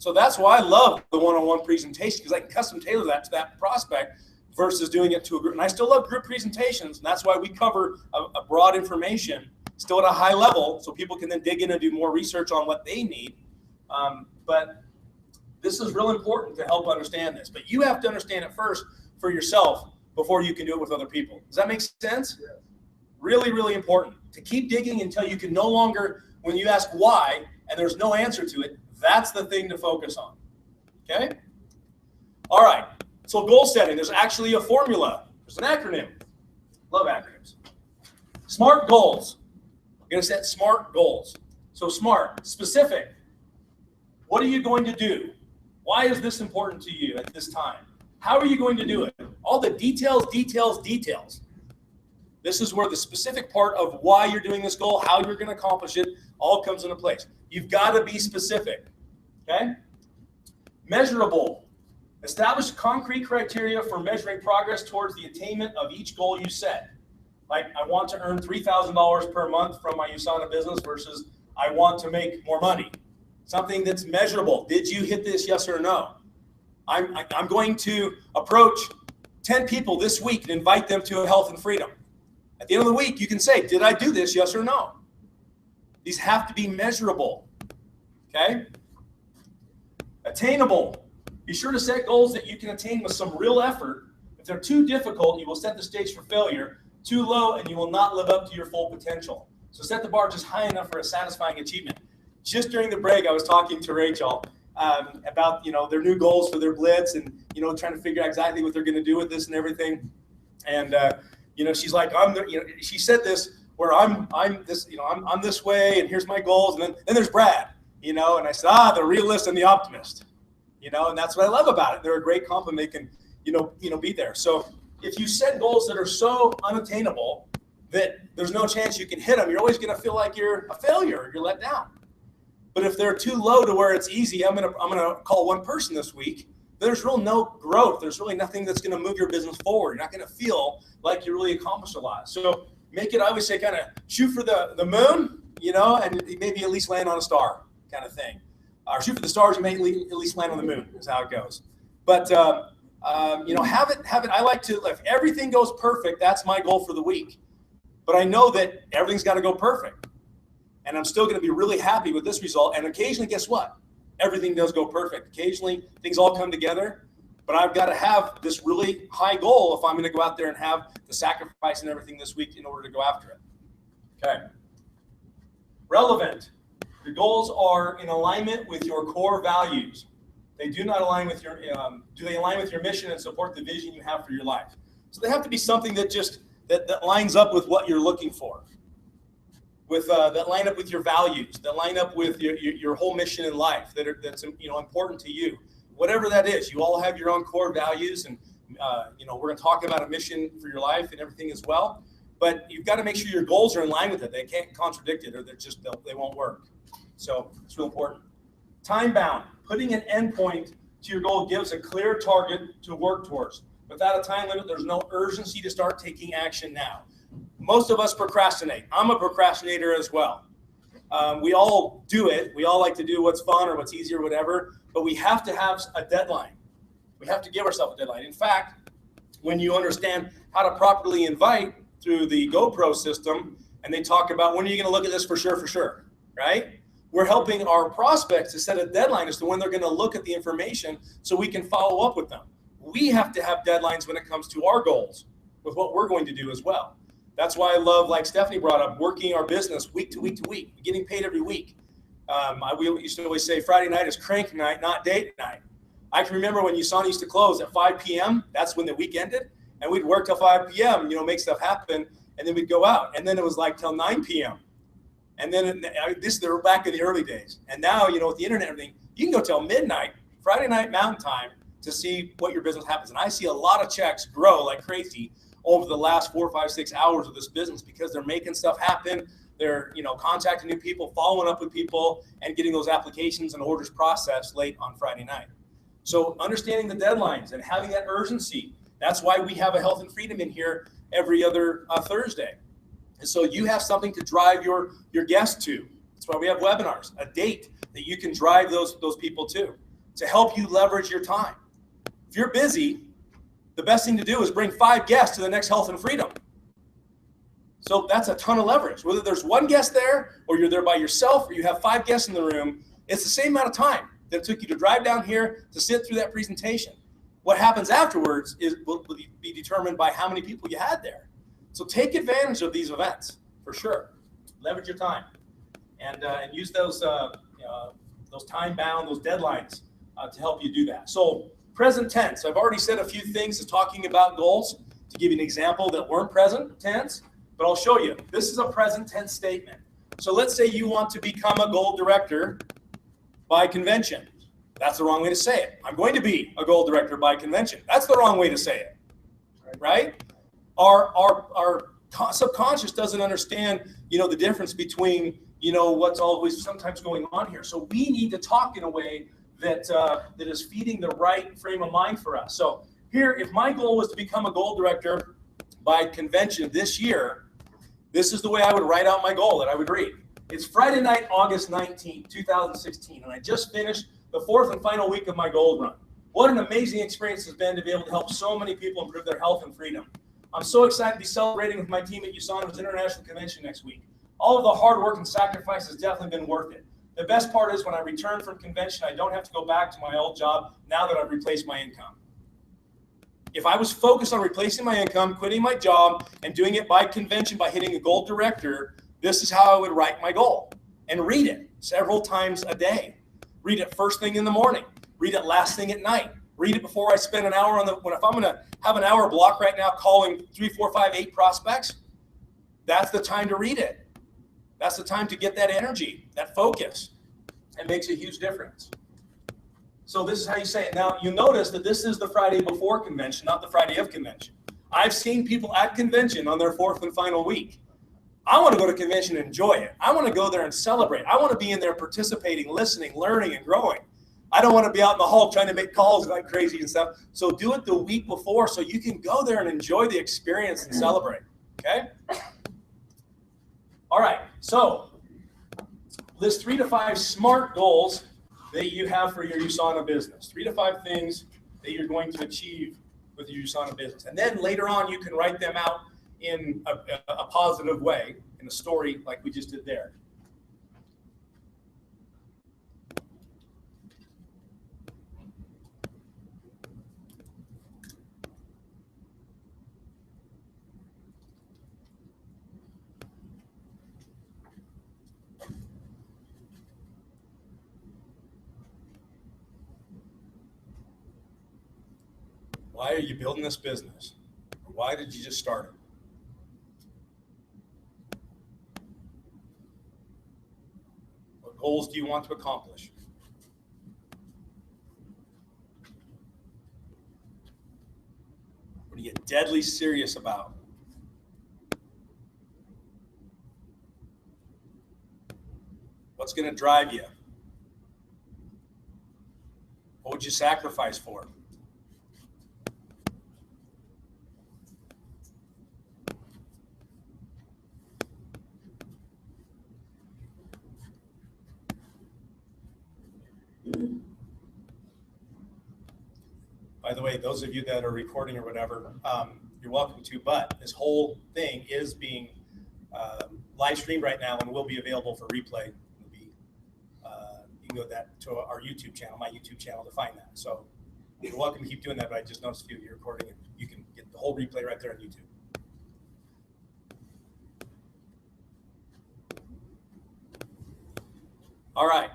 So that's why I love the one-on-one presentation, because I can custom tailor that to that prospect versus doing it to a group. And I still love group presentations, and that's why we cover a broad information, still at a high level, so people can then dig in and do more research on what they need. But this is real important to help understand this. But you have to understand it first for yourself before you can do it with other people. Does that make sense? Yeah. Really, really important to keep digging until you can no longer, when you ask why and there's no answer to it, that's the thing to focus on. Okay? All right. So goal setting, there's actually a formula. There's an acronym. Love acronyms. SMART goals. You're going to set SMART goals. So SMART, specific. What are you going to do? Why is this important to you at this time? How are you going to do it? All the details. This is where the specific part of why you're doing this goal, how you're going to accomplish it, all comes into place. You've got to be specific. Okay? Measurable. Establish concrete criteria for measuring progress towards the attainment of each goal you set. Like, I want to earn $3,000 per month from my USANA business versus I want to make more money. Something that's measurable. Did you hit this, yes or no? I'm going to approach 10 people this week and invite them to health and freedom. At the end of the week, you can say, did I do this, yes or no? These have to be measurable. Okay? Attainable. Be sure to set goals that you can attain with some real effort. If they're too difficult, you will set the stage for failure. Too low, and you will not live up to your full potential. So set the bar just high enough for a satisfying achievement. Just during the break, I was talking to Rachel about their new goals for their blitz and trying to figure out exactly what they're going to do with this and everything. And she's like, she said this where I'm this way and here's my goals, and then there's Brad, and I said, the realist and the optimist. And that's what I love about it. They're a great complement. They can, be there. So if you set goals that are so unattainable that there's no chance you can hit them, you're always going to feel like you're a failure. You're let down. But if they're too low to where it's easy, I'm gonna call one person this week. There's really no growth. There's really nothing that's going to move your business forward. You're not going to feel like you really accomplished a lot. So make it, I always say, kind of shoot for the moon, and maybe at least land on a star kind of thing. Or shoot for the stars and maybe at least land on the moon is how it goes. But, have it. I like to, if everything goes perfect, that's my goal for the week. But I know that everything's got to go perfect. And I'm still going to be really happy with this result. And occasionally, guess what? Everything does go perfect. Occasionally, things all come together. But I've got to have this really high goal if I'm going to go out there and have the sacrifice and everything this week in order to go after it. Okay. Relevant. Your goals are in alignment with your core values. They do not align with your, do they align with your mission and support the vision you have for your life? So they have to be something that just, that lines up with what you're looking for. That line up with your values, that line up with your whole mission in life, that's important to you. Whatever that is, you all have your own core values, and we're going to talk about a mission for your life and everything as well. But you've got to make sure your goals are in line with it. They can't contradict it, or they won't work. So it's real important. Time bound. Putting an endpoint to your goal gives a clear target to work towards. Without a time limit, there's no urgency to start taking action now. Most of us procrastinate. I'm a procrastinator as well. We all do it. We all like to do what's fun or what's easy or whatever, but we have to have a deadline. We have to give ourselves a deadline. In fact, when you understand how to properly invite through the GoPro system, and they talk about when are you going to look at this for sure, right? We're helping our prospects to set a deadline as to when they're going to look at the information so we can follow up with them. We have to have deadlines when it comes to our goals with what we're going to do as well. That's why I love, like Stephanie brought up, working our business week to week to week, getting paid every week. We used to always say Friday night is crank night, not date night. I can remember when USANA used to close at 5 p.m. That's when the week ended. And we'd work till 5 p.m., make stuff happen. And then we'd go out. And then it was like till 9 p.m. And then they were back in the early days. And now, with the internet and everything, you can go till midnight, Friday night Mountain Time, to see what your business happens. And I see a lot of checks grow like crazy over the last 4, 5, 6 hours of this business because they're making stuff happen. They're, contacting new people, following up with people, and getting those applications and orders processed late on Friday night. So understanding the deadlines and having that urgency. That's why we have a health and freedom in here every other Thursday. And so you have something to drive your guests to. That's why we have webinars, a date that you can drive those people to help you leverage your time. If you're busy, the best thing to do is bring 5 guests to the next Health and Freedom. So that's a ton of leverage. Whether there's 1 guest there or you're there by yourself or you have 5 guests in the room, it's the same amount of time that it took you to drive down here to sit through that presentation. What happens afterwards will be determined by how many people you had there. So take advantage of these events for sure. Leverage your time and use those time-bound, those deadlines to help you do that. So present tense, I've already said a few things talking about goals to give you an example that weren't present tense, but I'll show you. This is a present tense statement. So let's say you want to become a goal director by convention. That's the wrong way to say it. I'm going to be a goal director by convention. That's the wrong way to say it, right? Our subconscious doesn't understand, the difference between, what's always sometimes going on here. So we need to talk in a way that is feeding the right frame of mind for us. So here, if my goal was to become a goal director by convention this year, this is the way I would write out my goal that I would read. It's Friday night, August 19th, 2016, and I just finished the 4th and final week of my gold run. What an amazing experience it's been to be able to help so many people improve their health and freedom. I'm so excited to be celebrating with my team at USANA's International Convention next week. All of the hard work and sacrifice has definitely been worth it. The best part is when I return from convention, I don't have to go back to my old job now that I've replaced my income. If I was focused on replacing my income, quitting my job, and doing it by convention by hitting a goal director, this is how I would write my goal and read it several times a day. Read it first thing in the morning. Read it last thing at night. Read it before I spend an hour if I'm going to have an hour block right now calling 3, 4, 5, 8 prospects, that's the time to read it. That's the time to get that energy, that focus. It makes a huge difference. So this is how you say it. Now, you notice that this is the Friday before convention, not the Friday of convention. I've seen people at convention on their 4th and final week. I want to go to convention and enjoy it. I want to go there and celebrate. I want to be in there participating, listening, learning, and growing. I don't want to be out in the hall trying to make calls like crazy and stuff. So do it the week before so you can go there and enjoy the experience and celebrate. Okay? All right. So list 3 to 5 SMART goals that you have for your USANA business. 3 to 5 things that you're going to achieve with your USANA business. And then later on, you can write them out in a positive way, in a story like we just did there. Why are you building this business? Why did you just start it? What goals do you want to accomplish? What are you deadly serious about? What's going to drive you? What would you sacrifice for? the way, those of you that are recording or whatever, you're welcome to, but this whole thing is being live streamed right now and will be available for replay. It'll be, you can go to our YouTube channel, my YouTube channel, to find that. So you're welcome to keep doing that, but I just noticed a few of you recording, and you can get the whole replay right there on YouTube. All right.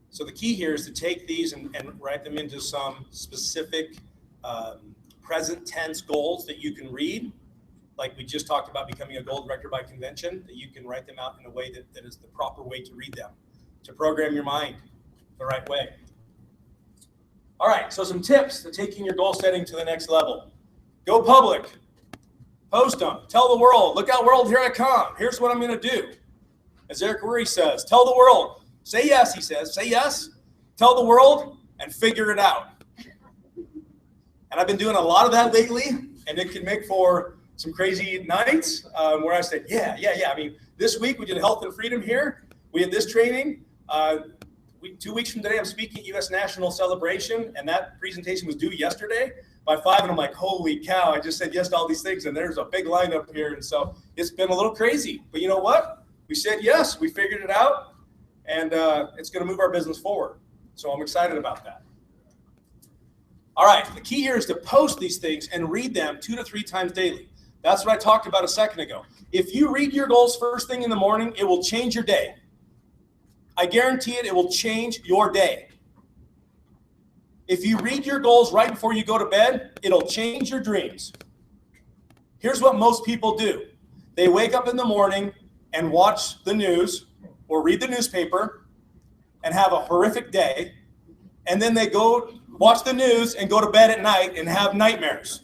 So the key here is to take these and write them into some specific present tense goals that you can read. Like we just talked about becoming a goal director by convention, that you can write them out in a way that is the proper way to read them, to program your mind the right way. All right, so some tips to taking your goal setting to the next level. Go public. Post them. Tell the world, look out world, here I come. Here's what I'm going to do. As Eric Worre says, tell the world. Say yes, he says. Say yes. Tell the world and figure it out. And I've been doing a lot of that lately, and it can make for some crazy nights where I say, yeah. I mean, this week we did health and freedom here. We had this training. 2 weeks from today, I'm speaking at US National Celebration, and that presentation was due yesterday by 5, and I'm like, holy cow, I just said yes to all these things, and there's a big lineup here, and so it's been a little crazy. But you know what? We said yes, we figured it out, and it's going to move our business forward. So I'm excited about that. All right, the key here is to post these things and read them 2 to 3 times daily. That's what I talked about a second ago. If you read your goals first thing in the morning, it will change your day. I guarantee it will change your day. If you read your goals right before you go to bed, it'll change your dreams. Here's what most people do. They wake up in the morning and watch the news or read the newspaper and have a horrific day, and then they go watch the news and go to bed at night and have nightmares.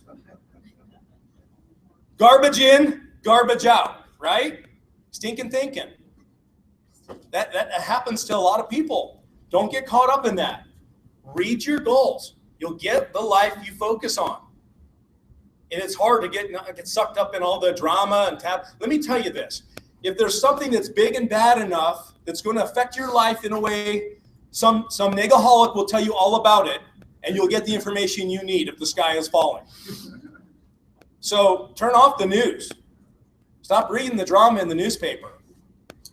Garbage in, garbage out, right? Stinking thinking. That happens to a lot of people. Don't get caught up in that. Read your goals. You'll get the life you focus on. And it's hard to get sucked up in all the drama and Let me tell you this. If there's something that's big and bad enough that's going to affect your life in a way, some negaholic will tell you all about it, and you'll get the information you need if the sky is falling. So turn off the news. Stop reading the drama in the newspaper.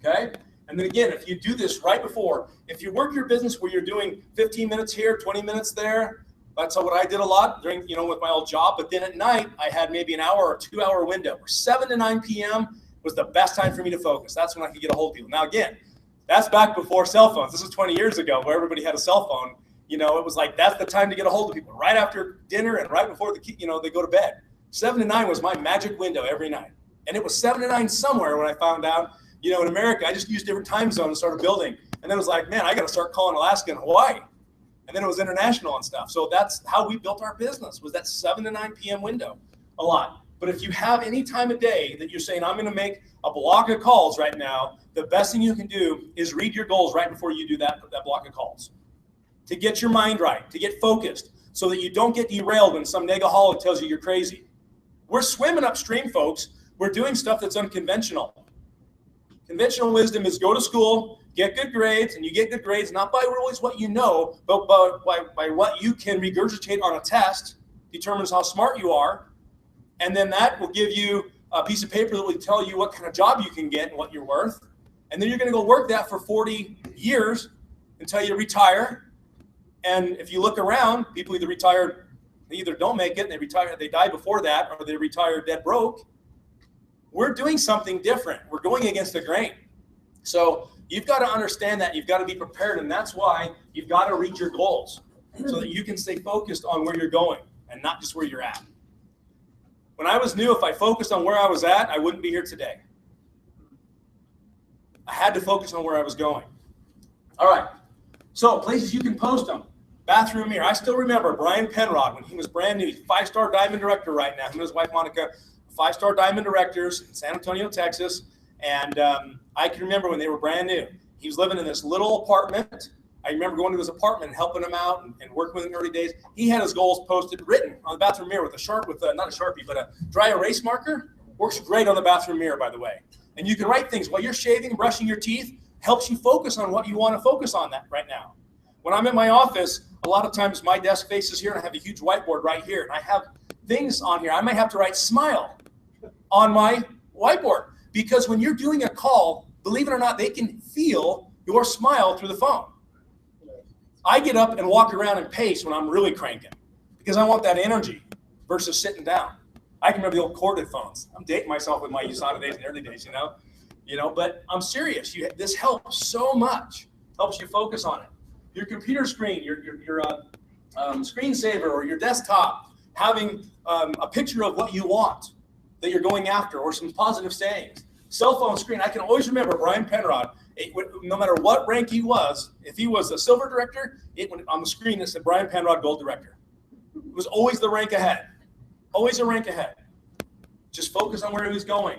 Okay? And then again, if you do this right before, if you work your business where you're doing 15 minutes here, 20 minutes there, that's what I did a lot during, with my old job. But then at night, I had maybe an hour or 2 hour window where 7 to 9 p.m. was the best time for me to focus. That's when I could get a hold of people. Now, again, that's back before cell phones. This is 20 years ago where everybody had a cell phone. It was like, that's the time to get a hold of people, right after dinner and right before they go to bed. 7 to 9 was my magic window every night. And it was 7 to 9 somewhere when I found out, in America, I just used different time zones and started building. And then it was like, man, I got to start calling Alaska and Hawaii. And then it was international and stuff. So that's how we built our business, was that 7 to 9 p.m. window a lot. But if you have any time of day that you're saying, I'm going to make a block of calls right now, the best thing you can do is read your goals right before you do that block of calls. To get your mind right, to get focused, so that you don't get derailed when some negaholic tells you you're crazy. We're swimming upstream, folks. We're doing stuff that's unconventional. Conventional wisdom is go to school, get good grades, and you get good grades not by always what you know, but by what you can regurgitate on a test, determines how smart you are, and then that will give you a piece of paper that will tell you what kind of job you can get and what you're worth, and then you're going to go work that for 40 years until you retire. And if you look around, people either retire, they either don't make it, and they die before that, or they retire dead broke. We're doing something different. We're going against the grain. So you've got to understand that. You've got to be prepared, and that's why you've got to read your goals so that you can stay focused on where you're going and not just where you're at. When I was new, if I focused on where I was at, I wouldn't be here today. I had to focus on where I was going. All right. So places you can post them. Bathroom mirror. I still remember Brian Penrod when he was brand new. He's 5-star diamond director right now. Him and his wife, Monica, 5-star diamond directors in San Antonio, Texas. And I can remember when they were brand new. He was living in this little apartment. I remember going to his apartment and helping him out and working with him in the early days. He had his goals posted, written on the bathroom mirror with not a Sharpie, but a dry erase marker. Works great on the bathroom mirror, by the way. And you can write things while you're shaving, brushing your teeth, helps you focus on what you want to focus on that right now. When I'm in my office, A lot of times my desk faces here and I have a huge whiteboard right here. And I have things on here. I might have to write smile on my whiteboard because when you're doing a call, believe it or not, they can feel your smile through the phone. I get up and walk around and pace when I'm really cranking because I want that energy versus sitting down. I can remember the old corded phones. I'm dating myself with my USANA days and early days, but I'm serious. This helps so much. Helps you focus on it. Your computer screen, your screensaver or your desktop, having a picture of what you want that you're going after or some positive sayings. Cell phone screen, I can always remember Brian Penrod, no matter what rank he was, if he was a silver director, on the screen it said Brian Penrod, gold director. It was always the rank ahead. Always a rank ahead. Just focus on where he was going.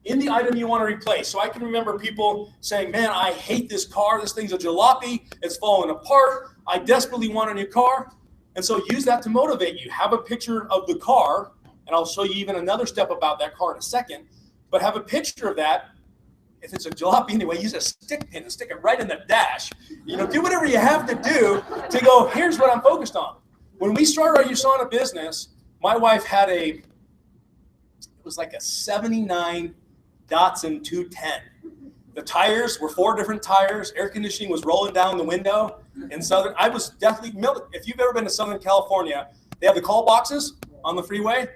In the item you want to replace. So I can remember people saying, man, I hate this car. This thing's a jalopy. It's falling apart. I desperately want a new car. And so use that to motivate you. Have a picture of the car, and I'll show you even another step about that car in a second. But have a picture of that. If it's a jalopy anyway, use a stick pin and stick it right in the dash. Do whatever you have to do to go, here's what I'm focused on. When we started our USANA business, my wife had it was like a 79 Datsun 210. The tires were 4 different tires. Air conditioning was rolling down the window. I was definitely, if you've ever been to Southern California, they have the call boxes on the freeway.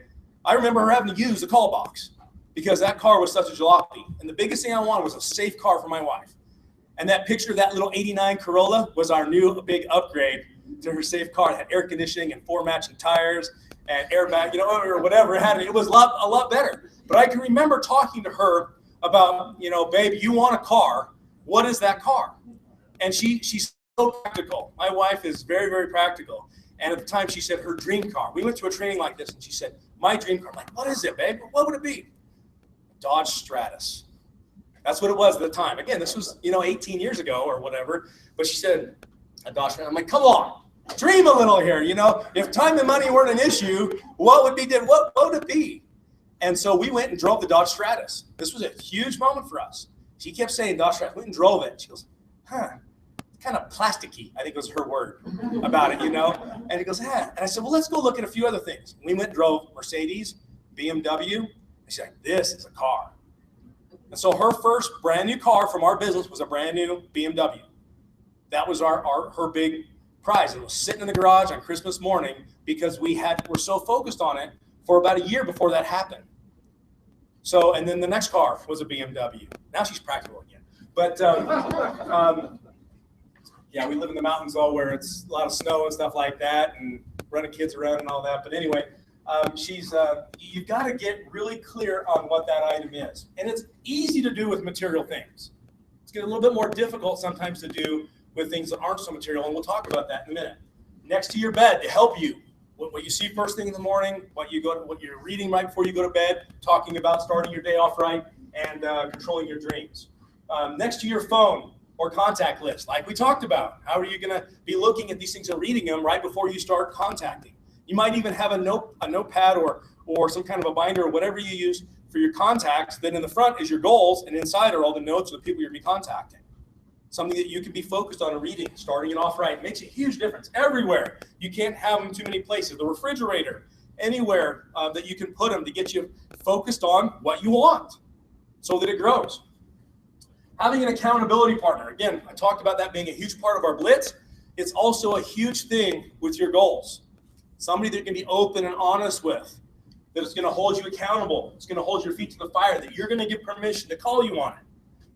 I remember her having to use the call box because that car was such a jalopy. And the biggest thing I wanted was a safe car for my wife. And that picture of that little 89 Corolla was our new big upgrade to her safe car. It had air conditioning and 4 matching tires and airbag, or whatever it had. It was a lot better. But I can remember talking to her about, babe, you want a car. What is that car? And she's so practical. My wife is very, very practical. And at the time she said her dream car. We went to a training like this and she said, my dream car. I'm like, what is it, babe? What would it be? Dodge Stratus. That's what it was at the time. Again, this was, 18 years ago or whatever. But she said, a Dodge Stratus. I'm like, come on. Dream a little here, If time and money weren't an issue, what would it be? And so we went and drove the Dodge Stratus. This was a huge moment for us. She kept saying Dodge Stratus. We went and drove it. She goes, kind of plasticky, I think was her word about it, And he goes, And I said, well, let's go look at a few other things. We went and drove Mercedes, BMW. And she's like, this is a car. And so her first brand new car from our business was a brand new BMW. That was her big prize. It was sitting in the garage on Christmas morning because we're so focused on it for about a year before that happened. So, and then the next car was a BMW. Now she's practical again. But we live in the mountains where it's a lot of snow and stuff like that and running kids around and all that. But anyway, you've got to get really clear on what that item is. And it's easy to do with material things. It's getting a little bit more difficult sometimes to do with things that aren't so material, and we'll talk about that in a minute. Next to your bed to help you, what you see first thing in the morning, what you're reading right before you go to bed, talking about starting your day off right, and controlling your dreams. Next to your phone or contact list, like we talked about. How are you going to be looking at these things and reading them right before you start contacting? You might even have a notepad or some kind of a binder or whatever you use for your contacts. Then in the front is your goals, and inside are all the notes of the people you're going to be contacting. Something that you can be focused on and reading, starting it off right. It makes a huge difference everywhere. You can't have them too many places. The refrigerator, anywhere that you can put them to get you focused on what you want so that it grows. Having an accountability partner. Again, I talked about that being a huge part of our blitz. It's also a huge thing with your goals. Somebody that can be open and honest with, that is going to hold you accountable. It's going to hold your feet to the fire, that you're going to give permission to call you on it.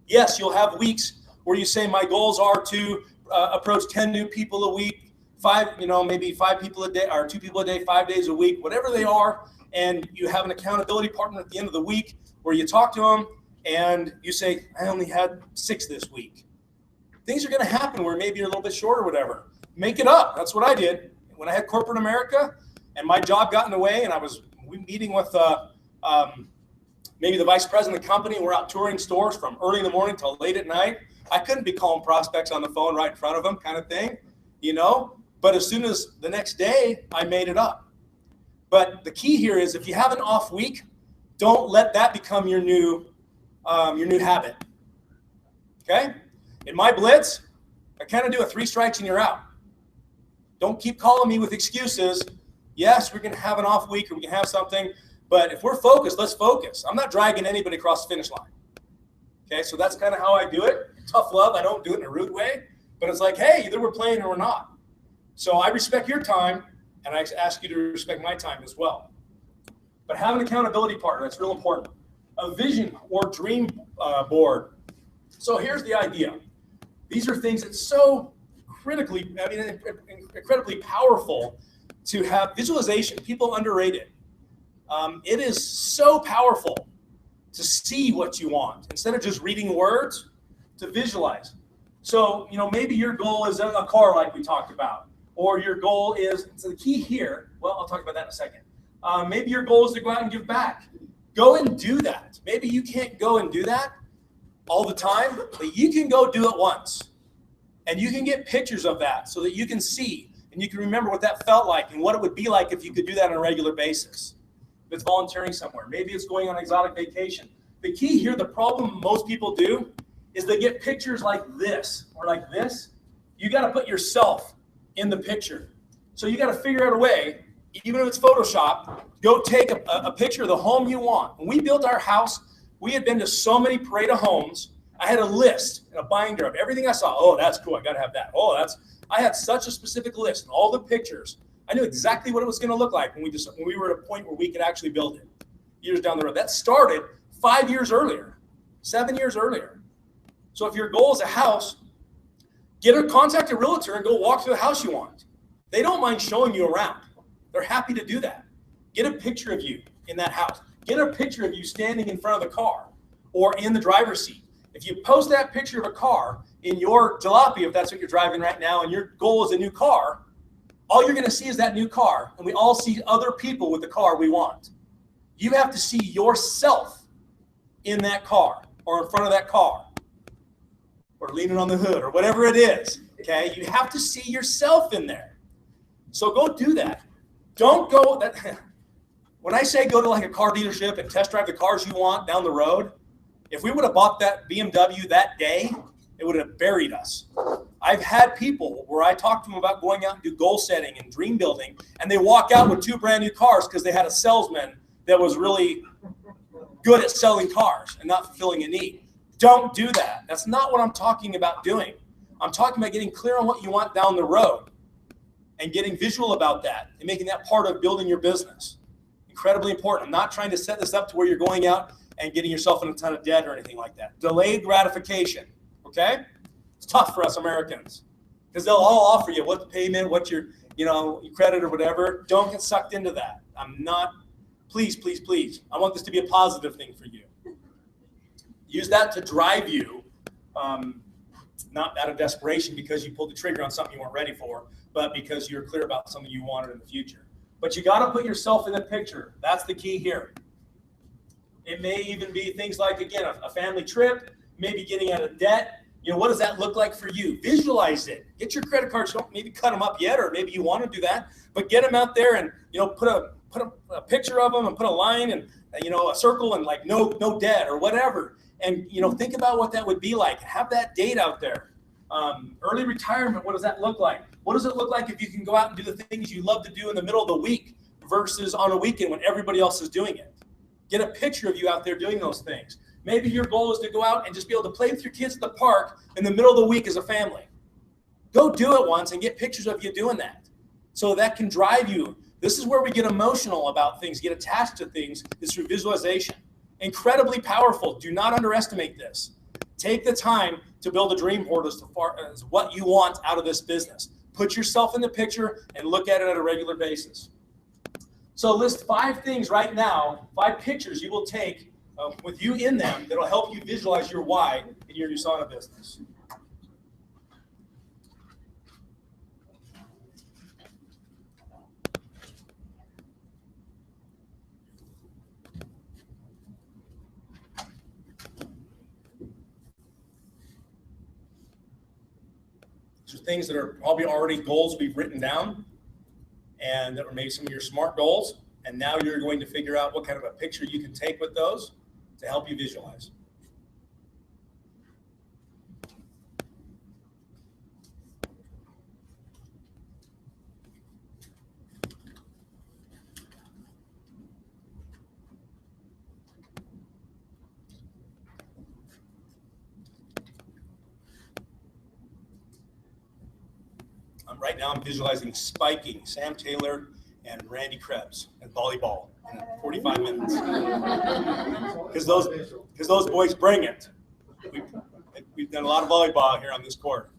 Yes, you'll have weeks where you say my goals are to approach 10 new people a week, maybe 5 people a day or 2 people a day, 5 days a week, whatever they are. And you have an accountability partner at the end of the week where you talk to them and you say, I only had 6 this week. Things are going to happen where maybe you're a little bit short or whatever. Make it up. That's what I did. When I had corporate America and my job got in the way and I was meeting with maybe the vice president of the company, we're out touring stores from early in the morning till late at night. I couldn't be calling prospects on the phone right in front of them kind of thing, But as soon as the next day, I made it up. But the key here is if you have an off week, don't let that become your new habit. Okay? In my blitz, I kind of do a 3 strikes and you're out. Don't keep calling me with excuses. Yes, we're going to have an off week or we can have something, but if we're focused, let's focus. I'm not dragging anybody across the finish line. Okay, so that's kind of how I do it. Tough love. I don't do it in a rude way, but it's like, hey, either we're playing or we're not. So I respect your time, and I ask you to respect my time as well. But have an accountability partner. That's real important. A vision or dream board. So here's the idea. These are things that's so incredibly powerful to have. Visualization. People underrate it. It is so powerful to see what you want instead of just reading words, to visualize. So, maybe your goal is a car like we talked about, or your goal is, so the key here, well, I'll talk about that in a second. Maybe your goal is to go out and give back. Go and do that. Maybe you can't go and do that all the time, but you can go do it once. And you can get pictures of that so that you can see and you can remember what that felt like and what it would be like if you could do that on a regular basis. If it's volunteering somewhere, maybe it's going on an exotic vacation. The key here, the problem most people do is they get pictures like this or like this. You got to put yourself in the picture. So you got to figure out a way, even if it's Photoshop, go take a picture of the home you want. When we built our house, we had been to so many parade of homes. I had a list and a binder of everything I saw. Oh, that's cool. I got to have that. Oh, I had such a specific list and all the pictures. I knew exactly what it was going to look like when we were at a point where we could actually build it years down the road. That started 5 years earlier, 7 years earlier. So if your goal is a house, contact a realtor and go walk through the house you want. They don't mind showing you around. They're happy to do that. Get a picture of you in that house. Get a picture of you standing in front of the car or in the driver's seat. If you post that picture of a car in your jalopy, if that's what you're driving right now, and your goal is a new car, all you're going to see is that new car, and we all see other people with the car we want. You have to see yourself in that car or in front of that car or leaning on the hood or whatever it is, okay? You have to see yourself in there. So go do that. Don't go that. When I say go to like a car dealership and test drive the cars you want down the road, if we would have bought that BMW that day, it would have buried us. I've had people where I talk to them about going out and do goal setting and dream building, and they walk out with 2 brand new cars because they had a salesman that was really good at selling cars and not fulfilling a need. Don't do that. That's not what I'm talking about doing. I'm talking about getting clear on what you want down the road and getting visual about that and making that part of building your business. Incredibly important. I'm not trying to set this up to where you're going out and getting yourself in a ton of debt or anything like that. Delayed gratification, okay? It's tough for us Americans because they'll all offer you what the payment, what your credit or whatever. Don't get sucked into that. I'm not, please. I want this to be a positive thing for you. Use that to drive you, not out of desperation because you pulled the trigger on something you weren't ready for, but because you're clear about something you wanted in the future. But you got to put yourself in the picture. That's the key here. It may even be things like, again, a family trip, maybe getting out of debt. What does that look like for you? Visualize it. Get your credit cards. Don't maybe cut them up yet, or maybe you want to do that, but get them out there and, put a picture of them and put a line and, a circle and like no debt or whatever. And, think about what that would be like. Have that date out there. Early retirement, what does that look like? What does it look like if you can go out and do the things you love to do in the middle of the week versus on a weekend when everybody else is doing it? Get a picture of you out there doing those things. Maybe your goal is to go out and just be able to play with your kids at the park in the middle of the week as a family. Go do it once and get pictures of you doing that. So that can drive you. This is where we get emotional about things, get attached to things, is through visualization. Incredibly powerful. Do not underestimate this. Take the time to build a dream board as far as what you want out of this business. Put yourself in the picture and look at it at a regular basis. So list 5 things right now, 5 pictures you will take with you in them that will help you visualize your why in your USANA business. So things that are probably already goals we've written down and that were maybe some of your SMART goals. And now you're going to figure out what kind of a picture you can take with those to help you visualize. Right now I'm visualizing spiking Sam Taylor and Randy Krebs and volleyball in 45 minutes. Because those boys bring it. We've done a lot of volleyball here on this court.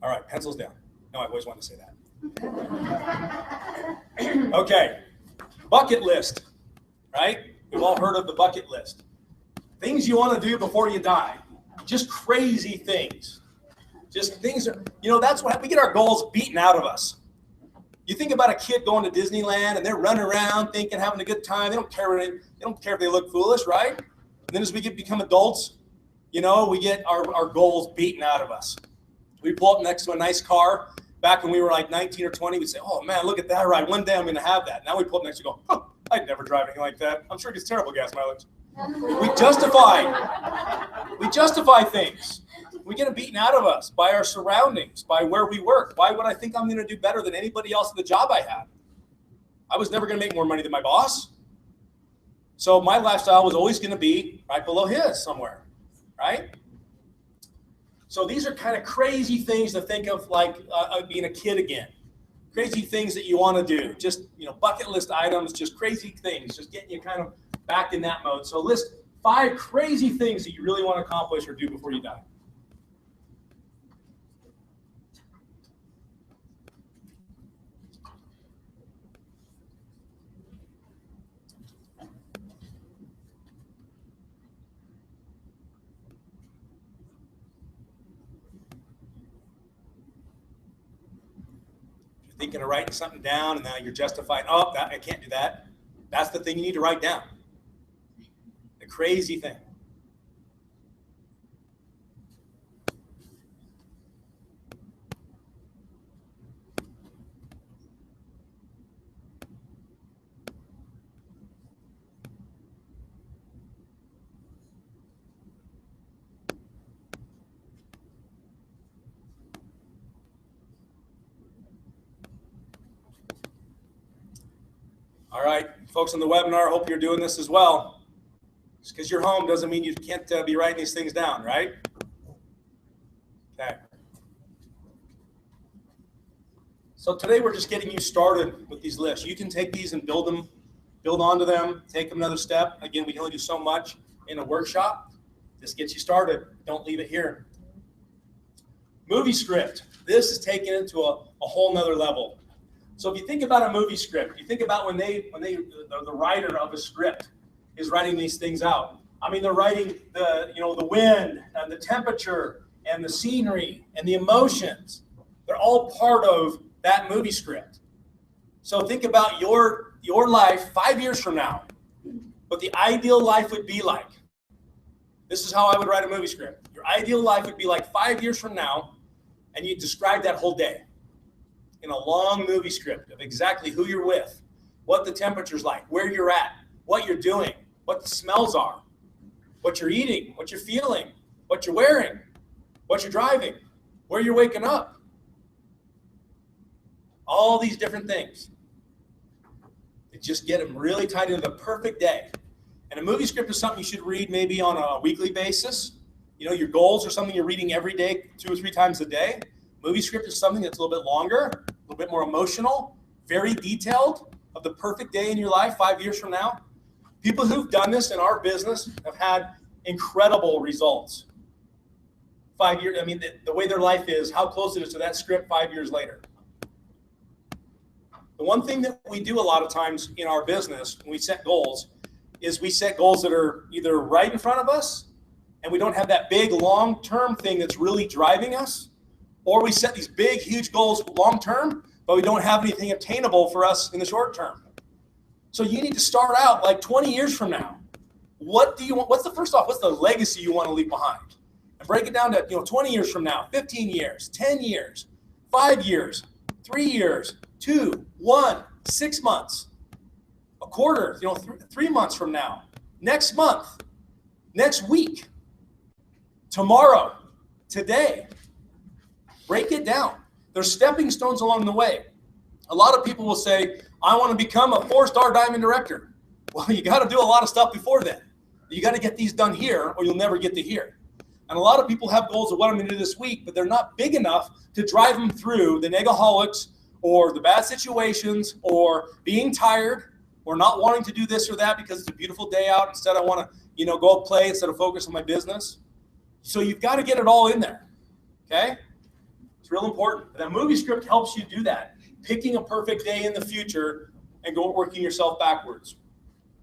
All right, pencils down. No, I always wanted to say that. Okay, bucket list, right? We've all heard of the bucket list. Things you want to do before you die. Just crazy things. Just things, that's what we get our goals beaten out of us. You think about a kid going to Disneyland and they're running around thinking, having a good time. They don't care if they look foolish, right? And then as we become adults, we get our goals beaten out of us. We pull up next to a nice car. Back when we were like 19 or 20, we'd say, oh man, look at that ride. One day I'm going to have that. Now we pull up next to go, oh, I'd never drive anything like that. I'm sure it gets terrible gas mileage. We justify things. We get it beaten out of us by our surroundings, by where we work. Why would I think I'm going to do better than anybody else in the job I have? I was never going to make more money than my boss. So my lifestyle was always going to be right below his somewhere, right? So these are kind of crazy things to think of, like being a kid again. Crazy things that you want to do. Just, bucket list items, just crazy things, just getting you kind of back in that mode. So list 5 crazy things that you really want to accomplish or do before you die. Thinking of writing something down and now you're justifying, I can't do that. That's the thing you need to write down. The crazy thing. All right, folks on the webinar, hope you're doing this as well. Just because you're home doesn't mean you can't be writing these things down, right? Okay. So today we're just getting you started with these lists. You can take these and build onto them, take them another step. Again, we can only do so much in a workshop. This gets you started. Don't leave it here. Movie script. This is taking it to a whole nother level. So if you think about a movie script, you think about when the writer of a script is writing these things out. I mean, they're writing the wind and the temperature and the scenery and the emotions. They're all part of that movie script. So think about your life 5 years from now, what the ideal life would be like. This is how I would write a movie script. Your ideal life would be like 5 years from now, and you describe that whole day in a long movie script of exactly who you're with, what the temperature's like, where you're at, what you're doing, what the smells are, what you're eating, what you're feeling, what you're wearing, what you're driving, where you're waking up. All these different things. You just get them really tied into the perfect day. And a movie script is something you should read maybe on a weekly basis. Your goals are something you're reading every day, 2 or 3 times a day. Movie script is something that's a little bit longer, a little bit more emotional, very detailed, of the perfect day in your life 5 years from now. People who've done this in our business have had incredible results. 5 years, the way their life is, how close it is to that script 5 years later. The one thing that we do a lot of times in our business when we set goals is we set goals that are either right in front of us and we don't have that big long-term thing that's really driving us, or we set these big, huge goals long-term, but we don't have anything attainable for us in the short term. So you need to start out like 20 years from now. What do you want? What's the legacy you want to leave behind? And break it down to 20 years from now, 15 years, 10 years, 5 years, 3 years, 2, 1, 6 months, a quarter, 3 months from now, next month, next week, tomorrow. today. Break it down. There's stepping stones along the way. A lot of people will say, I want to become a 4-star diamond director. Well, you got to do a lot of stuff before then. You got to get these done here or you'll never get to here. And a lot of people have goals of what I'm going to do this week, but they're not big enough to drive them through the negaholics or the bad situations or being tired or not wanting to do this or that because it's a beautiful day out. Instead, I want to, go play instead of focus on my business. So you've got to get it all in there. Okay? It's real important. That movie script helps you do that. Picking a perfect day in the future and working yourself backwards.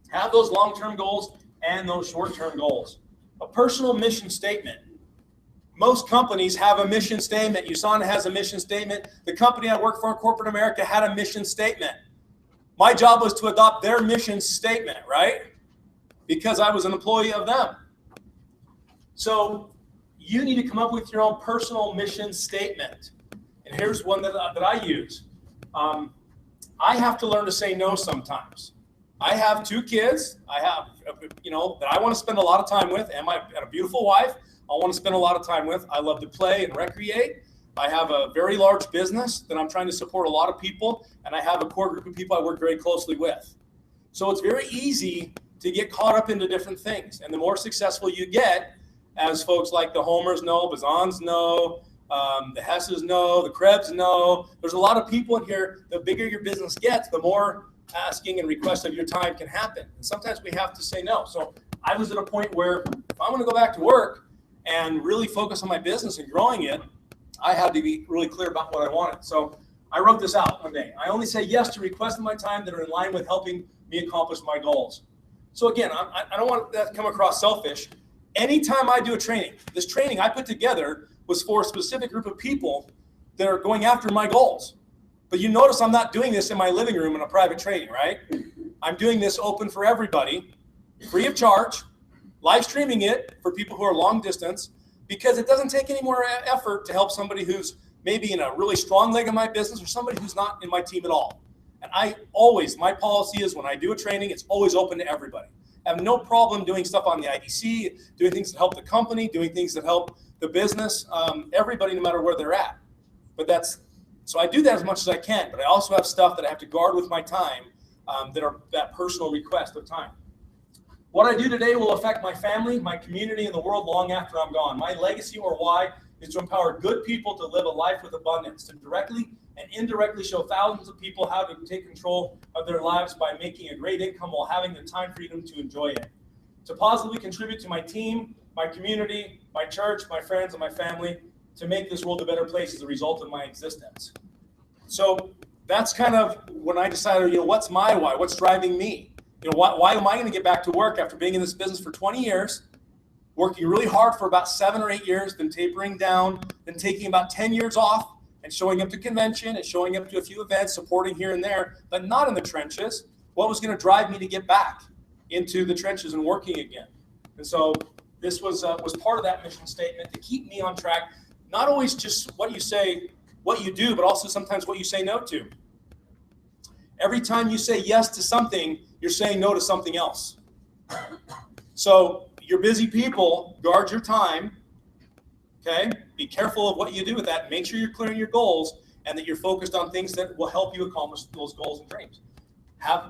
Have those long-term goals and those short-term goals. A personal mission statement. Most companies have a mission statement. USANA has a mission statement. The company I work for, Corporate America, had a mission statement. My job was to adopt their mission statement, right? Because I was an employee of them. So you need to come up with your own personal mission statement. And here's one that I use. I have to learn to say no sometimes. I have 2 kids. I have, that I want to spend a lot of time with, and a beautiful wife I want to spend a lot of time with. I love to play and recreate. I have a very large business that I'm trying to support a lot of people, and I have a core group of people I work very closely with. So it's very easy to get caught up into different things. And the more successful you get, as folks like the Homers know, Bazans know, the Hesses know, the Krebs know, there's a lot of people in here. The bigger your business gets, the more asking and request of your time can happen. And sometimes we have to say no. So I was at a point where if I want to go back to work and really focus on my business and growing it, I had to be really clear about what I wanted. So I wrote this out one day. I only say yes to requests of my time that are in line with helping me accomplish my goals. So again, I don't want that to come across selfish. Anytime I do a training, this training I put together was for a specific group of people that are going after my goals. But you notice I'm not doing this in my living room in a private training, right? I'm doing this open for everybody, free of charge, live streaming it for people who are long distance, because it doesn't take any more effort to help somebody who's maybe in a really strong leg of my business or somebody who's not in my team at all. And my policy is when I do a training, it's always open to everybody. I have no problem doing stuff on the IDC, doing things that help the company, doing things that help the business, everybody, no matter where they're at. So I do that as much as I can, but I also have stuff that I have to guard with my time that are that personal request of time. What I do today will affect my family, my community, and the world long after I'm gone. My legacy or why is to empower good people to live a life with abundance, to directly and indirectly show thousands of people how to take control of their lives by making a great income while having the time freedom to enjoy it. To positively contribute to my team, my community, my church, my friends, and my family, to make this world a better place as a result of my existence. So that's kind of when I decided, what's my why? What's driving me? Why am I going to get back to work after being in this business for 20 years, working really hard for about 7 or 8 years, then tapering down, then taking about 10 years off and showing up to convention and showing up to a few events, supporting here and there, but not in the trenches. What was going to drive me to get back into the trenches and working again? And so this was part of that mission statement to keep me on track. Not always just what you say, what you do, but also sometimes what you say no to. Every time you say yes to something, you're saying no to something else. So you're busy people, guard your time, okay? Be careful of what you do with that. Make sure you're clearing your goals and that you're focused on things that will help you accomplish those goals and dreams.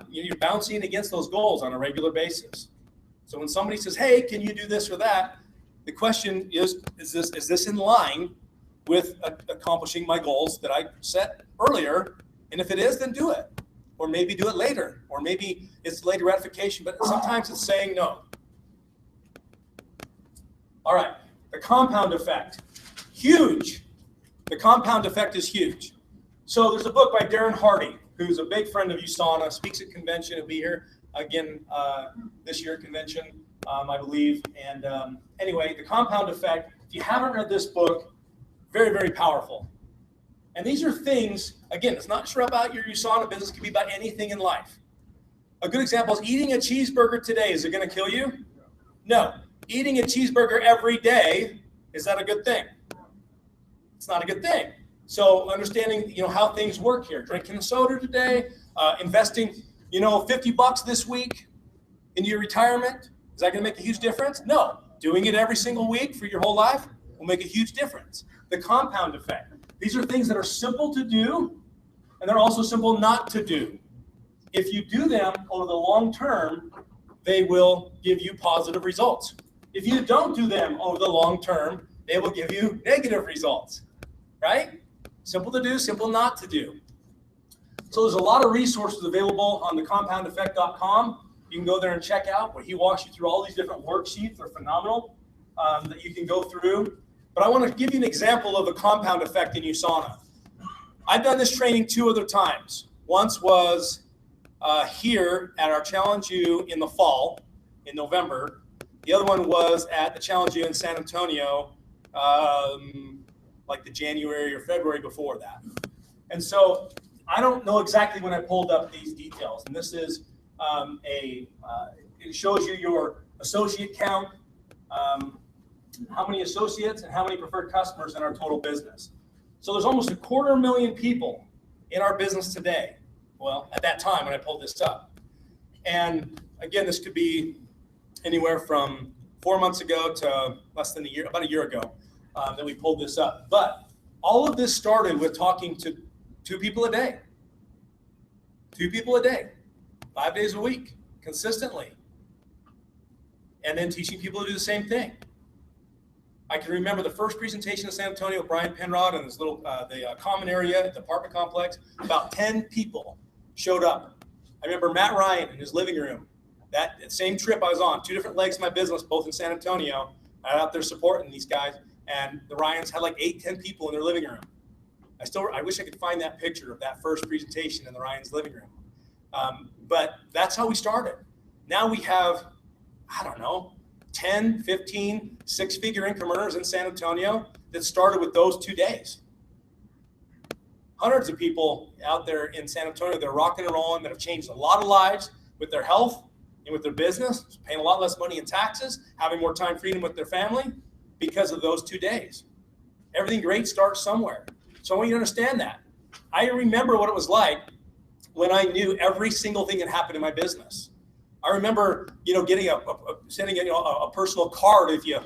You're bouncing against those goals on a regular basis. So when somebody says, hey, can you do this or that? The question is this in line with accomplishing my goals that I set earlier? And if it is, then do it. Or maybe do it later. Or maybe it's later ratification, but sometimes it's saying no. All right, the compound effect. Huge. The compound effect is huge. So there's a book by Darren Hardy, who's a big friend of USANA, speaks at convention. He'll be here again this year at convention, I believe. And anyway, the compound effect, if you haven't read this book, very, very powerful. And these are things, again, it's not sure about your USANA business, it could be about anything in life. A good example is eating a cheeseburger today. Is it going to kill you? No. Eating a cheeseburger every day, is that a good thing? It's not a good thing. So understanding, how things work here. Drinking a soda today, investing, $50 this week into your retirement, is that going to make a huge difference? No. Doing it every single week for your whole life? will make a huge difference. The compound effect. These are things that are simple to do, and they're also simple not to do. If you do them over the long term, they will give you positive results. If you don't do them over the long term, they will give you negative results, right? Simple to do, simple not to do. So there's a lot of resources available on the compoundeffect.com. You can go there and check out where he walks you through all these different worksheets. They're phenomenal that you can go through. But I want to give you an example of the compound effect in USANA. I've done this training 2 other times. Once was here at our Challenge U in the fall, in November. The other one was at the Challenge U in San Antonio, like the January or February before that. And so I don't know exactly when I pulled up these details. And this is it shows you your associate count, how many associates and how many preferred customers in our total business. So there's almost 250,000 people in our business today. Well, at that time when I pulled this up. And again, this could be anywhere from 4 months ago to less than a year, about a year ago that we pulled this up. But all of this started with talking to 2 people a day. 2 people a day, 5 days a week, consistently. And then teaching people to do the same thing. I can remember the first presentation in San Antonio with Brian Penrod and this little, the common area at the apartment complex. About 10 people showed up. I remember Matt Ryan in his living room. That same trip I was on, 2 different legs of my business, both in San Antonio. I was out there supporting these guys, and the Ryans had like 8, 10 people in their living room. I wish I could find that picture of that first presentation in the Ryans' living room. But that's how we started. Now we have, I don't know, 10, 15, 6-figure income earners in San Antonio that started with those 2 days. Hundreds of people out there in San Antonio that are rocking and rolling, that have changed a lot of lives with their health and with their business, paying a lot less money in taxes, having more time freedom with their family because of those 2 days. Everything great starts somewhere. So I want you to understand that. I remember what it was like when I knew every single thing that happened in my business. I remember, getting sending a personal card if you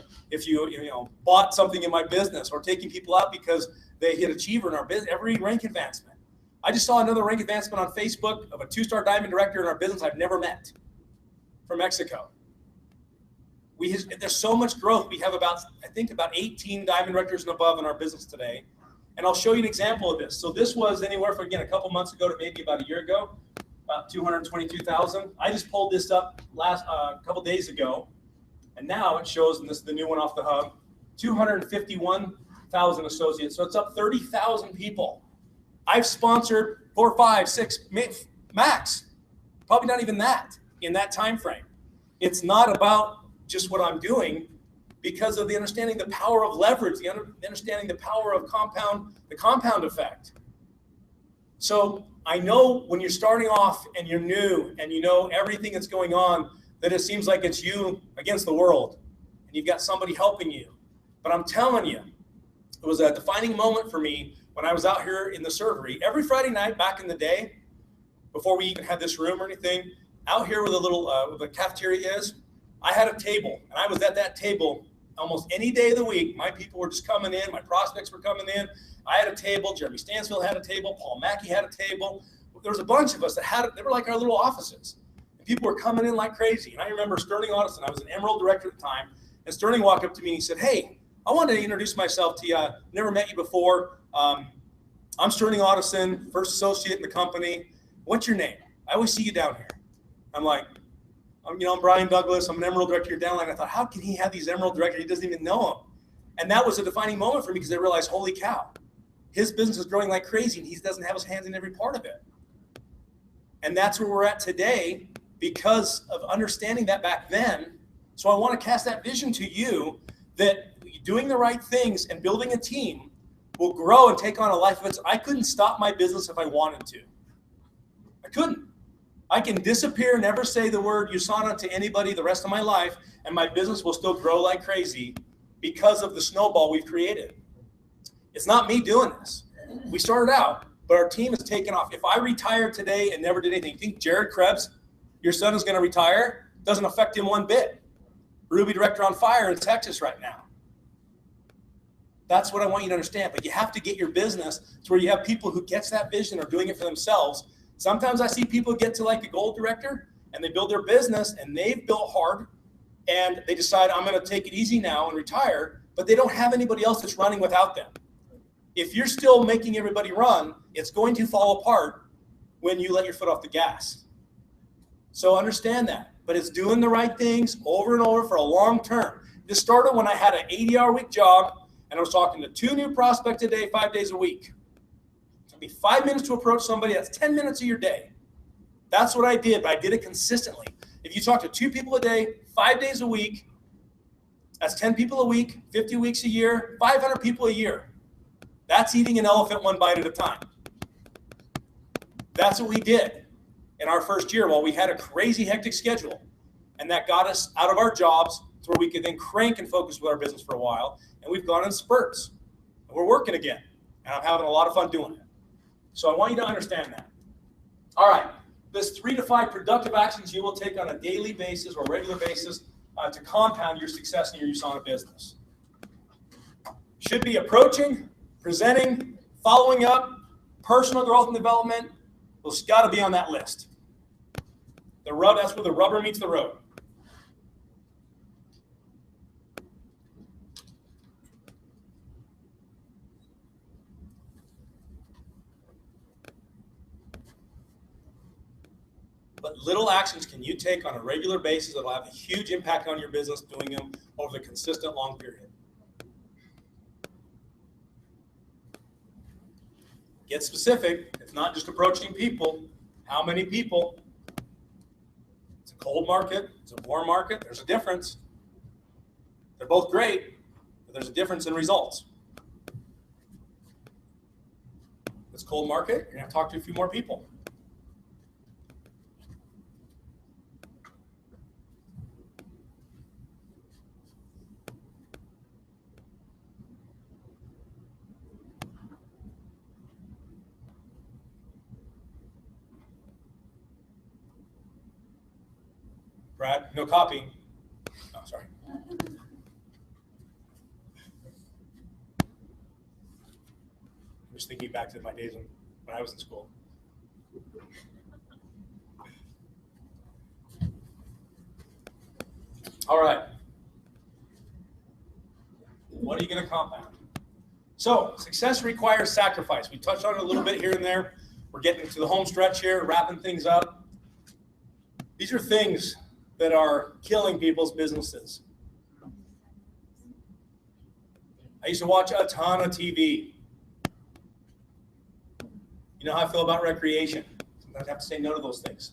bought something in my business, or taking people out because they hit achiever in our business, every rank advancement. I just saw another rank advancement on Facebook of a 2-star diamond director in our business I've never met from Mexico. There's so much growth. We have about 18 diamond directors and above in our business today. And I'll show you an example of this. So this was anywhere from, again, a couple months ago to maybe about a year ago. About 222,000. I just pulled this up a couple days ago, and now it shows, and this is the new one off the hub, 251,000 associates. So it's up 30,000 people. I've sponsored 4, 5, 6 max, probably not even that in that time frame. It's not about just what I'm doing, because of the understanding the power of leverage, the understanding the power of the compound effect. So I know when you're starting off and you're new and you know everything that's going on, that it seems like it's you against the world and you've got somebody helping you. But I'm telling you, it was a defining moment for me when I was out here in the servery. Every Friday night back in the day, before we even had this room or anything, out here where the little the cafeteria is, I had a table, and I was at that table almost any day of the week. My people were just coming in. My prospects were coming in. I had a table. Jeremy Stansfield had a table. Paul Mackey had a table. There was a bunch of us that had it. They were like our little offices. And people were coming in like crazy. And I remember Sterling Audison. I was an Emerald director at the time. And Sterling walked up to me and he said, "Hey, I wanted to introduce myself to you. Never met you before. I'm Sterling Audison, first associate in the company. What's your name? I always see you down here." I'm like, I'm Brian Douglas. I'm an Emerald director here downline. I thought, how can he have these Emerald directors? He doesn't even know them. And that was a defining moment for me, because I realized, holy cow, his business is growing like crazy and he doesn't have his hands in every part of it. And that's where we're at today because of understanding that back then. So I want to cast that vision to you that doing the right things and building a team will grow and take on a life of its own. I couldn't stop my business if I wanted to. I couldn't. I can disappear, never say the word USANA to anybody the rest of my life, and my business will still grow like crazy because of the snowball we've created. It's not me doing this. We started out, but our team has taken off. If I retire today and never did anything, you think Jared Krebs, your son, is going to retire? Doesn't affect him one bit. Ruby Director on fire in Texas right now. That's what I want you to understand. But you have to get your business to where you have people who gets that vision or doing it for themselves. Sometimes I see people get to like a gold director and they build their business and they've built hard and they decide I'm going to take it easy now and retire, but they don't have anybody else that's running without them. If you're still making everybody run, it's going to fall apart when you let your foot off the gas. So understand that. But it's doing the right things over and over for a long term. This started when I had an 80-hour-week job and I was talking to 2 new prospects a day, 5 days a week. It took me 5 minutes to approach somebody. That's 10 minutes of your day. That's what I did, but I did it consistently. If you talk to 2 people a day, 5 days a week, that's 10 people a week, 50 weeks a year, 500 people a year. That's eating an elephant one bite at a time. That's what we did in our first year while we had a crazy hectic schedule. And that got us out of our jobs to where we could then crank and focus with our business for a while. And we've gone in spurts. And we're working again. And I'm having a lot of fun doing it. So I want you to understand that. All right. There's 3 to 5 productive actions you will take on a daily basis or regular basis to compound your success in your USANA business. Should be approaching, presenting, following up, personal growth and development. Those got to be on that list. That's where the rubber meets the road. But little actions can you take on a regular basis that will have a huge impact on your business doing them over the consistent long period. Get specific. It's not just approaching people. How many people? It's a cold market. It's a warm market. There's a difference. They're both great, but there's a difference in results. It's a cold market. You're going to have to talk to a few more people. Brad, no copying. Oh, sorry. I'm just thinking back to my days when I was in school. All right. What are you going to compound? So, success requires sacrifice. We touched on it a little bit here and there. We're getting to the home stretch here, wrapping things up. These are things that are killing people's businesses. I used to watch a ton of TV. You know how I feel about recreation. Sometimes I have to say no to those things.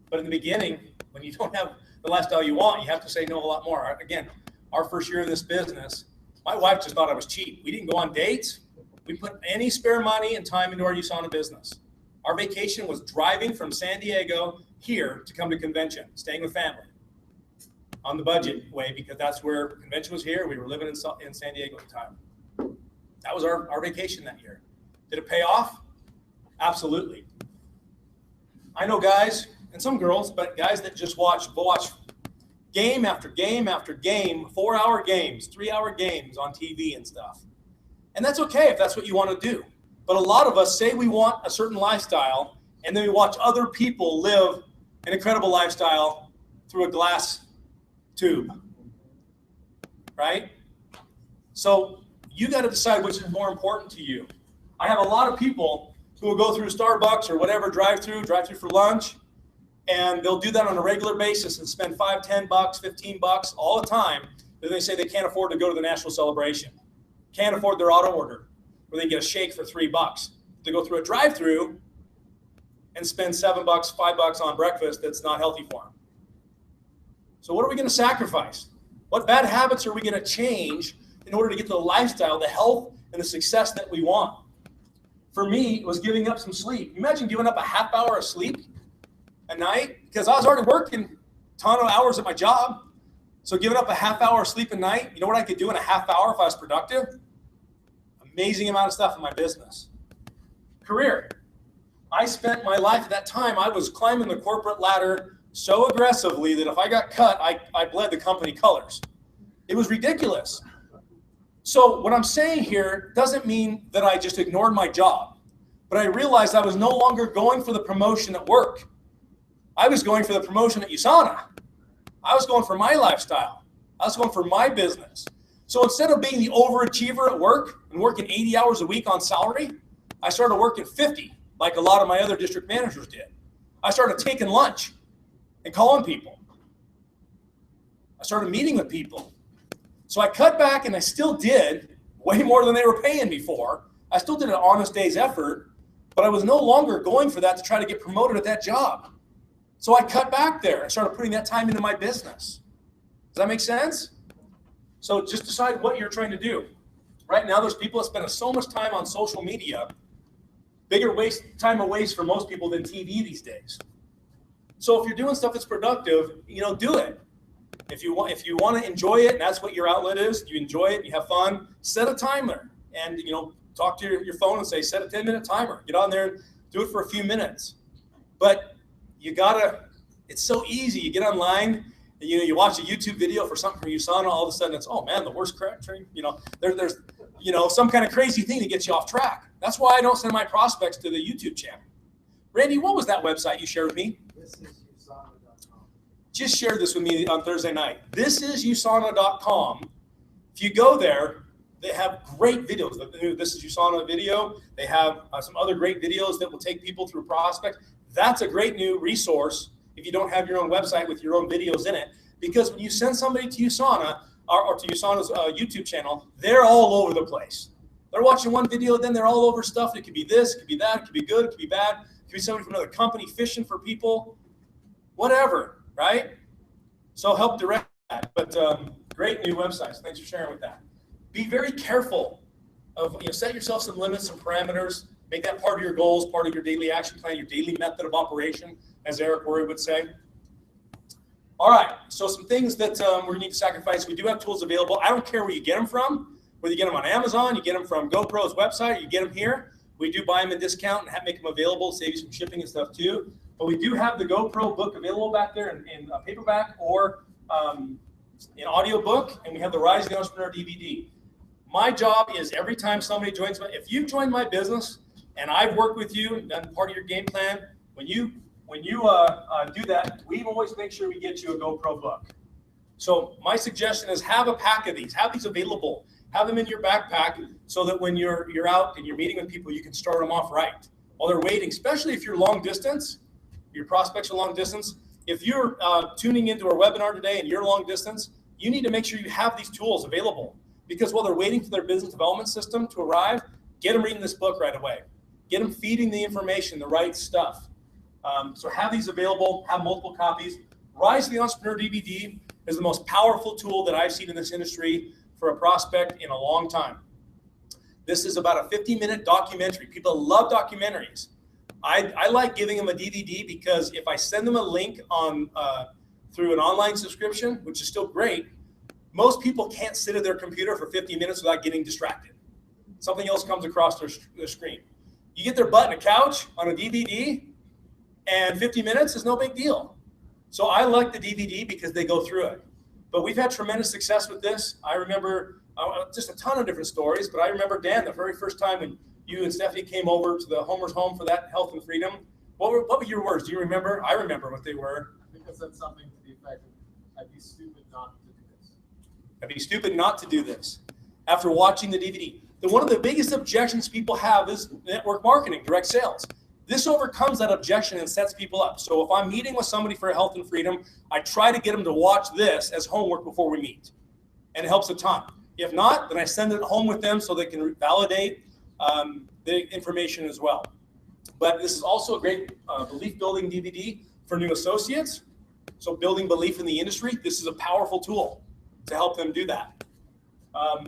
But in the beginning, when you don't have the lifestyle you want, you have to say no a lot more. Again, our first year in this business, my wife just thought I was cheap. We didn't go on dates. We put any spare money and time into our USANA business. Our vacation was driving from San Diego here to come to convention, staying with family. On the budget way, because that's where convention was here. We were living in San Diego at the time. That was our vacation that year. Did it pay off? Absolutely. I know guys and some girls, but guys that just watch game after game after game, 4-hour games, 3-hour games on TV and stuff. And that's okay if that's what you want to do. But a lot of us say we want a certain lifestyle, and then we watch other people live an incredible lifestyle through a glass tube, right? So you got to decide which is more important to you. I have a lot of people who will go through Starbucks or whatever drive-through for lunch, and they'll do that on a regular basis and spend $5, $10, $15 all the time. Then they say they can't afford to go to the national celebration, can't afford their auto order, where they get a shake for $3. They go through a drive-through and spend $7, $5 on breakfast that's not healthy for them. So what are we going to sacrifice? What bad habits are we going to change in order to get the lifestyle, the health, and the success that we want? For me, it was giving up some sleep. Imagine giving up a half hour of sleep a night, because I was already working a ton of hours at my job. So giving up a half hour of sleep a night, you know what I could do in a half hour if I was productive? Amazing amount of stuff in my business. Career. I spent my life at that time, I was climbing the corporate ladder so aggressively that if I got cut, I bled the company colors. It was ridiculous. So what I'm saying here doesn't mean that I just ignored my job, but I realized I was no longer going for the promotion at work. I was going for the promotion at USANA. I was going for my lifestyle. I was going for my business. So instead of being the overachiever at work and working 80 hours a week on salary, I started working 50, like a lot of my other district managers did. I started taking lunch and calling people. I started meeting with people. So I cut back, and I still did way more than they were paying me for. I still did an honest day's effort, but I was no longer going for that to try to get promoted at that job. So I cut back there and started putting that time into my business. Does that make sense? So just decide what you're trying to do. Right now, there's people that spend so much time on social media, bigger time of waste for most people than TV these days. So if you're doing stuff that's productive, do it. If you want to enjoy it, and that's what your outlet is, you enjoy it, you have fun, set a timer, and talk to your phone and say, set a 10-minute timer. Get on there and do it for a few minutes. But it's so easy. You get online, and, you watch a YouTube video for something from USANA, all of a sudden it's, oh man, the worst crap train. There's some kind of crazy thing that gets you off track. That's why I don't send my prospects to the YouTube channel. Randy, what was that website you shared with me? This is USANA.com. Just shared this with me on Thursday night. This is USANA.com. If you go there, they have great videos. This is USANA video. They have some other great videos that will take people through prospects. That's a great new resource if you don't have your own website with your own videos in it. Because when you send somebody to USANA or to USANA's YouTube channel, they're all over the place. They're watching one video, then they're all over stuff. It could be this, it could be that, it could be good, it could be bad. It could be somebody from another company fishing for people, whatever, right? So help direct that. But great new websites. Thanks for sharing with that. Be very careful of, set yourself some limits, some parameters. Make that part of your goals, part of your daily action plan, your daily method of operation, as Eric Worre would say. All right, so some things that we need to sacrifice. We do have tools available. I don't care where you get them from, whether you get them on Amazon, you get them from GoPro's website, you get them here. We do buy them at discount and make them available, save you some shipping and stuff too. But we do have the GoPro book available back there in paperback or in audio book, and we have the Rise of the Entrepreneur DVD. My job is every time somebody joins if you've joined my business and I've worked with you and done part of your game plan, when you do that, we always make sure we get you a GoPro book. So my suggestion is have a pack of these, have these available, have them in your backpack so that when you're out and you're meeting with people, you can start them off right while they're waiting, especially if you're long distance, your prospects are long distance. If you're tuning into our webinar today and you're long distance, you need to make sure you have these tools available because while they're waiting for their business development system to arrive, get them reading this book right away. Get them feeding the information, the right stuff. So have these available, have multiple copies. Rise of the Entrepreneur DVD is the most powerful tool that I've seen in this industry for a prospect in a long time. This is about a 50-minute documentary. People love documentaries. I like giving them a DVD because if I send them a link on through an online subscription, which is still great, most people can't sit at their computer for 50 minutes without getting distracted. Something else comes across their screen. You get their butt in a couch on a DVD, and 50 minutes is no big deal. So I like the DVD because they go through it. But we've had tremendous success with this. I remember just a ton of different stories, but I remember, Dan, the very first time when you and Stephanie came over to the Homer's home for that health and freedom. What were your words? Do you remember? I remember what they were. I think I said something to the effect of, I'd be stupid not to do this. I'd be stupid not to do this after watching the DVD. One of the biggest objections people have is network marketing, direct sales. This overcomes that objection and sets people up. So if I'm meeting with somebody for health and freedom, I try to get them to watch this as homework before we meet. And it helps a ton. If not, then I send it home with them so they can validate the information as well. But this is also a great belief building DVD for new associates. So building belief in the industry, this is a powerful tool to help them do that.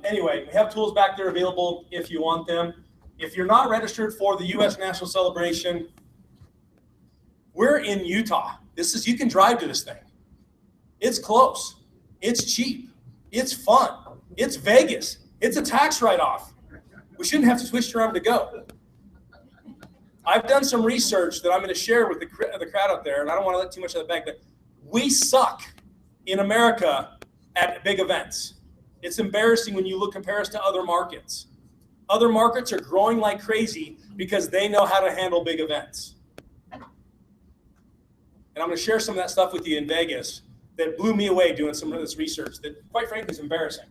Anyway, we have tools back there available if you want them. If you're not registered for the U.S. National Celebration, we're in Utah. You can drive to this thing. It's close. It's cheap. It's fun. It's Vegas. It's a tax write-off. We shouldn't have to twist your arm to go. I've done some research that I'm going to share with the crowd out there, and I don't want to let too much of the bag, but we suck in America at big events. It's embarrassing when you compare us to other markets. Other markets are growing like crazy because they know how to handle big events. And I'm going to share some of that stuff with you in Vegas that blew me away doing some of this research that, quite frankly, is embarrassing.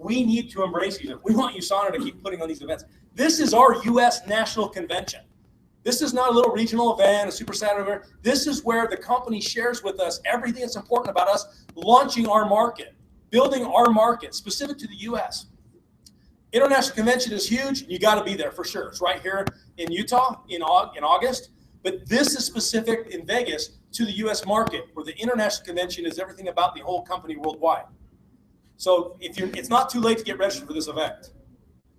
We need to embrace these. We want USANA to keep putting on these events. This is our U.S. national convention. This is not a little regional event, a super Saturday event. This is where the company shares with us everything that's important about us launching our market, building our market specific to the U.S. International convention is huge. You got to be there for sure. It's right here in Utah in August. But this is specific in Vegas to the U.S. market, where the international convention is everything about the whole company worldwide. So it's not too late to get registered for this event.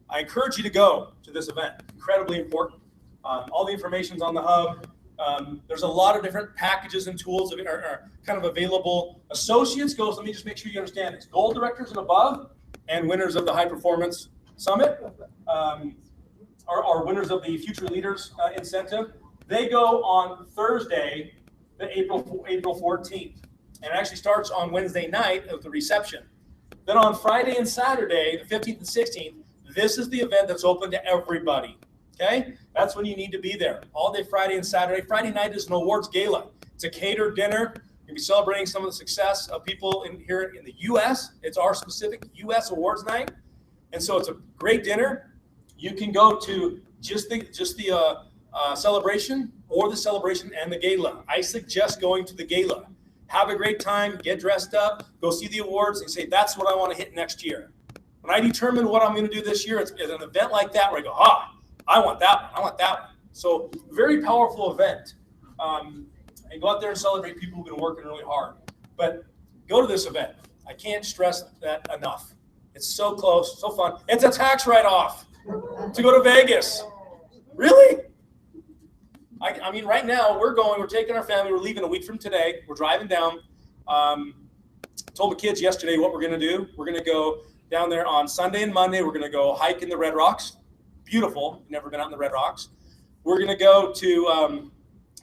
I encourage you to go to this event. Incredibly important. All the information's on the hub. There's a lot of different packages and tools that are kind of available. Associates goes, let me just make sure you understand this. Gold directors and above, and winners of the High Performance Summit are winners of the Future Leaders Incentive. They go on Thursday, the April 14th. And it actually starts on Wednesday night with the reception. Then on Friday and Saturday, the 15th and 16th, this is the event that's open to everybody. Okay? That's when you need to be there. All day Friday and Saturday. Friday night is an awards gala. It's a catered dinner. We'll be celebrating some of the success of people here in the U.S. It's our specific U.S. awards night. And so it's a great dinner. You can go to just the celebration or the celebration and the gala. I suggest going to the gala. Have a great time, get dressed up, go see the awards and say, that's what I want to hit next year. When I determine what I'm going to do this year, it's an event like that where I go, I want that one. I want that one. So very powerful event. And go out there and celebrate people who've been working really hard. But go to this event. I can't stress that enough. It's so close, so fun. It's a tax write-off to go to Vegas. Really? I mean, right now we're taking our family. We're leaving a week from today. We're driving down. Told the kids yesterday what we're going to do. We're going to go down there on Sunday and Monday. We're going to go hike in the Red Rocks. Beautiful. Never been out in the Red Rocks. We're going to go to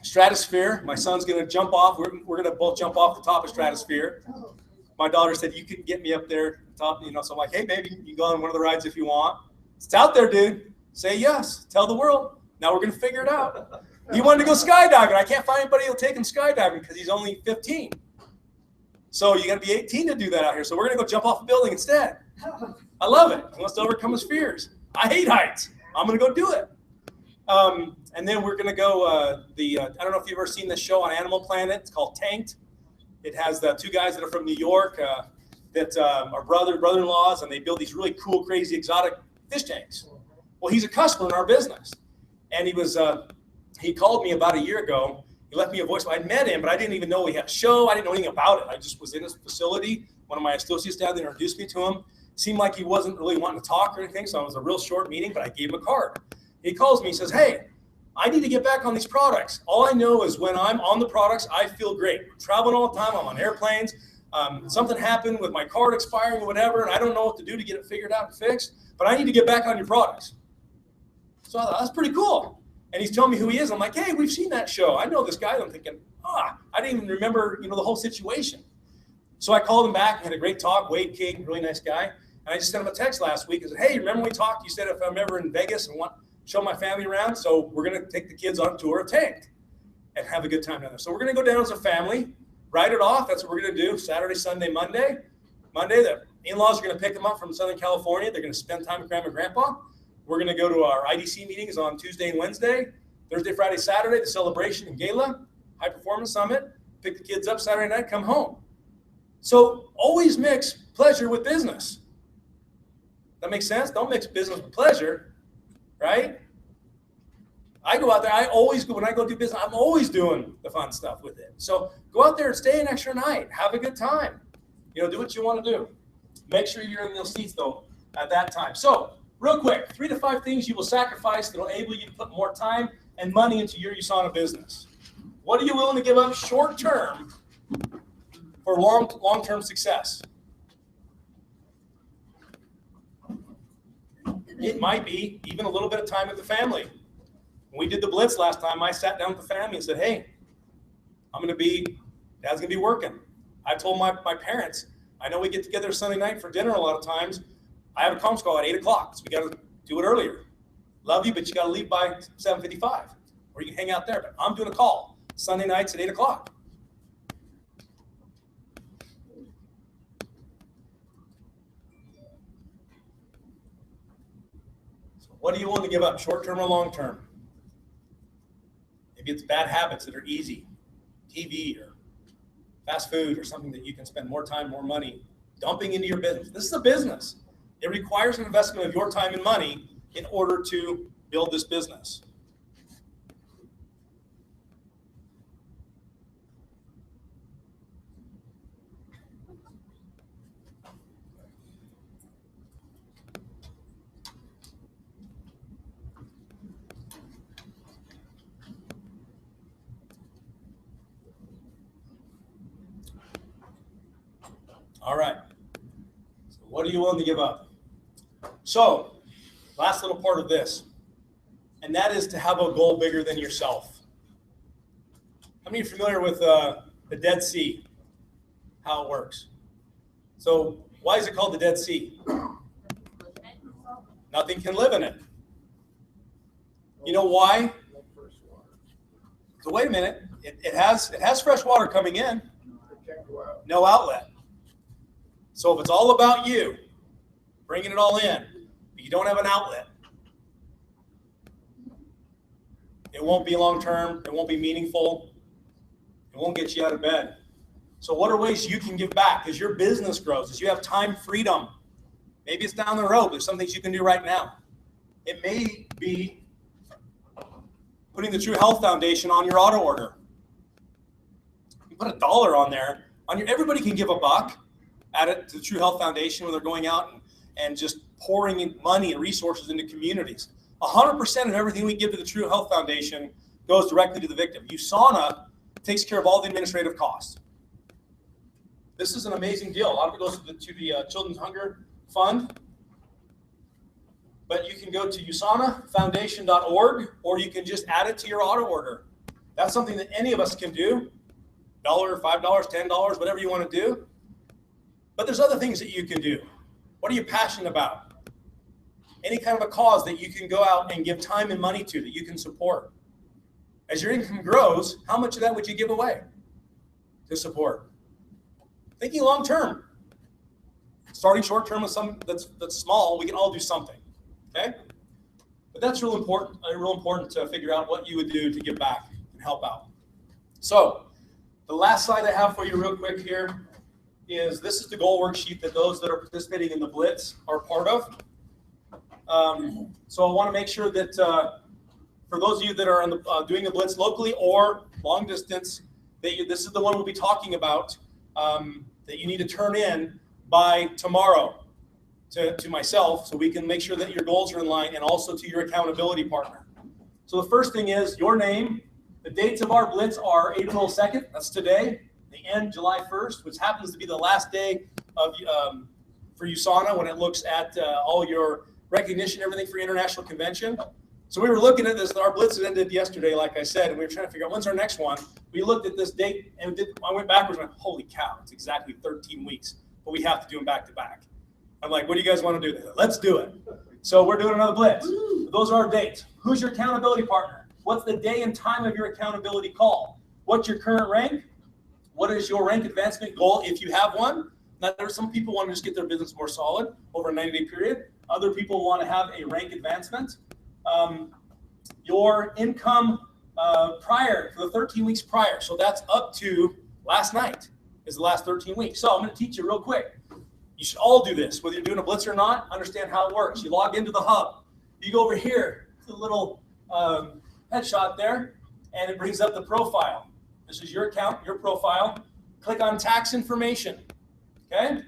Stratosphere. My son's going to jump off. We're going to both jump off the top of Stratosphere. My daughter said, you can get me up there top, so I'm like, hey, baby, you can go on one of the rides if you want. It's out there, dude. Say yes. Tell the world. Now we're going to figure it out. He wanted to go skydiving. I can't find anybody who'll take him skydiving because he's only 15. So you got to be 18 to do that out here. So we're going to go jump off a building instead. I love it. He wants to overcome his fears. I hate heights. I'm going to go do it. And then we're going to go I don't know if you've ever seen this show on Animal Planet. It's called Tanked. It has the two guys that are from New York that are brother-in-laws, and they build these really cool, crazy, exotic fish tanks. Well, he's a customer in our business. And he called me about a year ago. He left me a voicemail. I'd met him, but I didn't even know he had a show. I didn't know anything about it. I just was in his facility. One of my associates down there introduced me to him. Seemed like he wasn't really wanting to talk or anything, so it was a real short meeting, but I gave him a card. He calls me. He says, hey, I need to get back on these products. All I know is when I'm on the products, I feel great. I'm traveling all the time. I'm on airplanes. Something happened with my card expiring or whatever, and I don't know what to do to get it figured out and fixed, but I need to get back on your products. So I thought, that's pretty cool. And he's telling me who he is. I'm like, hey, we've seen that show. I know this guy. I'm thinking, I didn't even remember, the whole situation. So I called him back and had a great talk. Wade King, really nice guy. And I just sent him a text last week and said, hey, remember we talked? You said if I'm ever in Vegas and want to show my family around, so we're going to take the kids on a tour of Tanked and have a good time down there. So we're going to go down as a family, ride it off. That's what we're going to do Saturday, Sunday, Monday. Monday, the in-laws are going to pick them up from Southern California. They're going to spend time with Grandma and Grandpa. We're going to go to our IDC meetings on Tuesday and Wednesday. Thursday, Friday, Saturday, the celebration and gala, High Performance Summit. Pick the kids up Saturday night, come home. So always mix pleasure with business. That makes sense? Don't mix business with pleasure, right? I go out there. When I go do business, I'm always doing the fun stuff with it. So go out there and stay an extra night. Have a good time. Do what you want to do. Make sure you're in those seats, though, at that time. So real quick, 3 to 5 things you will sacrifice that will enable you to put more time and money into your USANA business. What are you willing to give up short term for long-term success? It might be even a little bit of time with the family. When we did the Blitz last time, I sat down with the family and said, hey, Dad's going to be working. I told my parents, I know we get together Sunday night for dinner a lot of times. I have a conference call at 8 o'clock, so we got to do it earlier. Love you, but you got to leave by 7:55, or you can hang out there. But I'm doing a call Sunday nights at 8 o'clock. So what are you willing to give up, short-term or long-term? Maybe it's bad habits that are easy, TV or fast food or something that you can spend more time, more money dumping into your business. This is a business. It requires an investment of your time and money in order to build this business. All right. So what are you willing to give up? So, last little part of this, and that is to have a goal bigger than yourself. How many are familiar with the Dead Sea? How it works? So, why is it called the Dead Sea? Nothing can live in it. You know why? So wait a minute. It has fresh water coming in. No outlet. So if it's all about you, bringing it all in, but you don't have an outlet, it won't be long-term, it won't be meaningful, it won't get you out of bed. So what are ways you can give back as your business grows, as you have time freedom? Maybe it's down the road. There's some things you can do right now. It may be putting the True Health Foundation on your auto order. You put $1 on there. Everybody can give $1. Add it to the True Health Foundation when they're going out and just pouring in money and resources into communities. 100% of everything we give to the True Health Foundation goes directly to the victim. USANA takes care of all the administrative costs. This is an amazing deal. A lot of it goes to the Children's Hunger Fund. But you can go to USANAfoundation.org, or you can just add it to your auto order. That's something that any of us can do. $1, $5, $10, whatever you want to do. But there's other things that you can do. What are you passionate about? Any kind of a cause that you can go out and give time and money to, that you can support. As your income grows, how much of that would you give away to support? Thinking long term. Starting short term with something that's small, we can all do something. Okay? But that's real important to figure out what you would do to give back and help out. So the last slide I have for you real quick here is this is the goal worksheet that those that are participating in the Blitz are part of. So I want to make sure that for those of you that are doing the Blitz locally or long distance, this is the one we'll be talking about that you need to turn in by tomorrow to myself, so we can make sure that your goals are in line, and also to your accountability partner. So the first thing is your name. The dates of our Blitz are April 2nd, that's today, the end July 1st, which happens to be the last day of for USANA when it looks at all your recognition, everything for International Convention. So we were looking at this, our Blitz ended yesterday, like I said, and we were trying to figure out when's our next one. We looked at this date, and I went backwards and went, holy cow, it's exactly 13 weeks, but we have to do them back to back. I'm like, what do you guys want to do? Let's do it. So we're doing another Blitz. Those are our dates. Who's your accountability partner? What's the day and time of your accountability call? What's your current rank? What is your rank advancement goal if you have one? Now, there are some people want to just get their business more solid over a 90-day period. Other people want to have a rank advancement. Your income prior, for the 13 weeks prior. So that's up to last night is the last 13 weeks. So I'm going to teach you real quick. You should all do this, whether you're doing a Blitz or not. Understand how it works. You log into the hub. You go over here to the little headshot there, and it brings up the profile. This is your account, your profile. Click on tax information. Okay?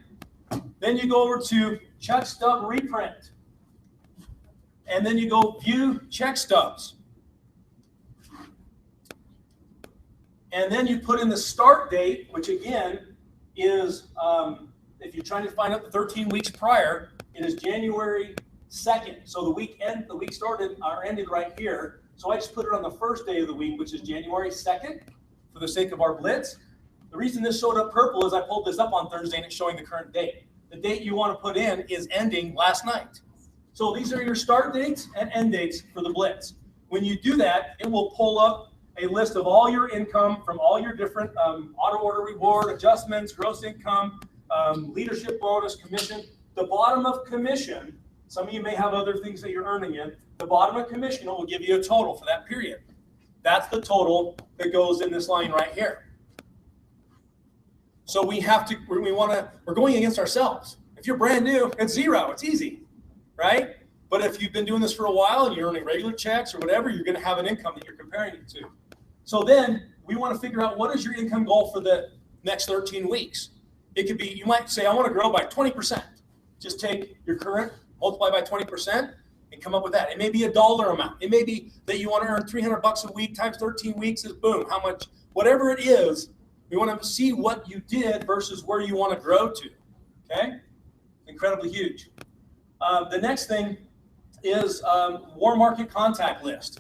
Then you go over to check stub reprint. And then you go view check stubs. And then you put in the start date, which again is, if you're trying to find out the 13 weeks prior, it is January 2nd. So the week started or ended right here. So I just put it on the first day of the week, which is January 2nd, for the sake of our Blitz. The reason this showed up purple is I pulled this up on Thursday and it's showing the current date. The date you want to put in is ending last night. So these are your start dates and end dates for the Blitz. When you do that, it will pull up a list of all your income from all your different auto order reward, adjustments, gross income, leadership bonus, commission. The bottom of commission, some of you may have other things that you're earning in. The bottom of commission will give you a total for that period. That's the total that goes in this line right here. So we're going against ourselves. If you're brand new, it's zero, it's easy, right? But if you've been doing this for a while and you're earning regular checks or whatever, you're going to have an income that you're comparing it to. So then we want to figure out what is your income goal for the next 13 weeks. It could be, you might say, I want to grow by 20%. Just take your current, multiply by 20%, and come up with that. It may be a dollar amount. It may be that you want to earn $300 a week times 13 weeks is boom, how much, whatever it is, we want to see what you did versus where you want to grow to, okay? Incredibly huge. The next thing is warm market contact list.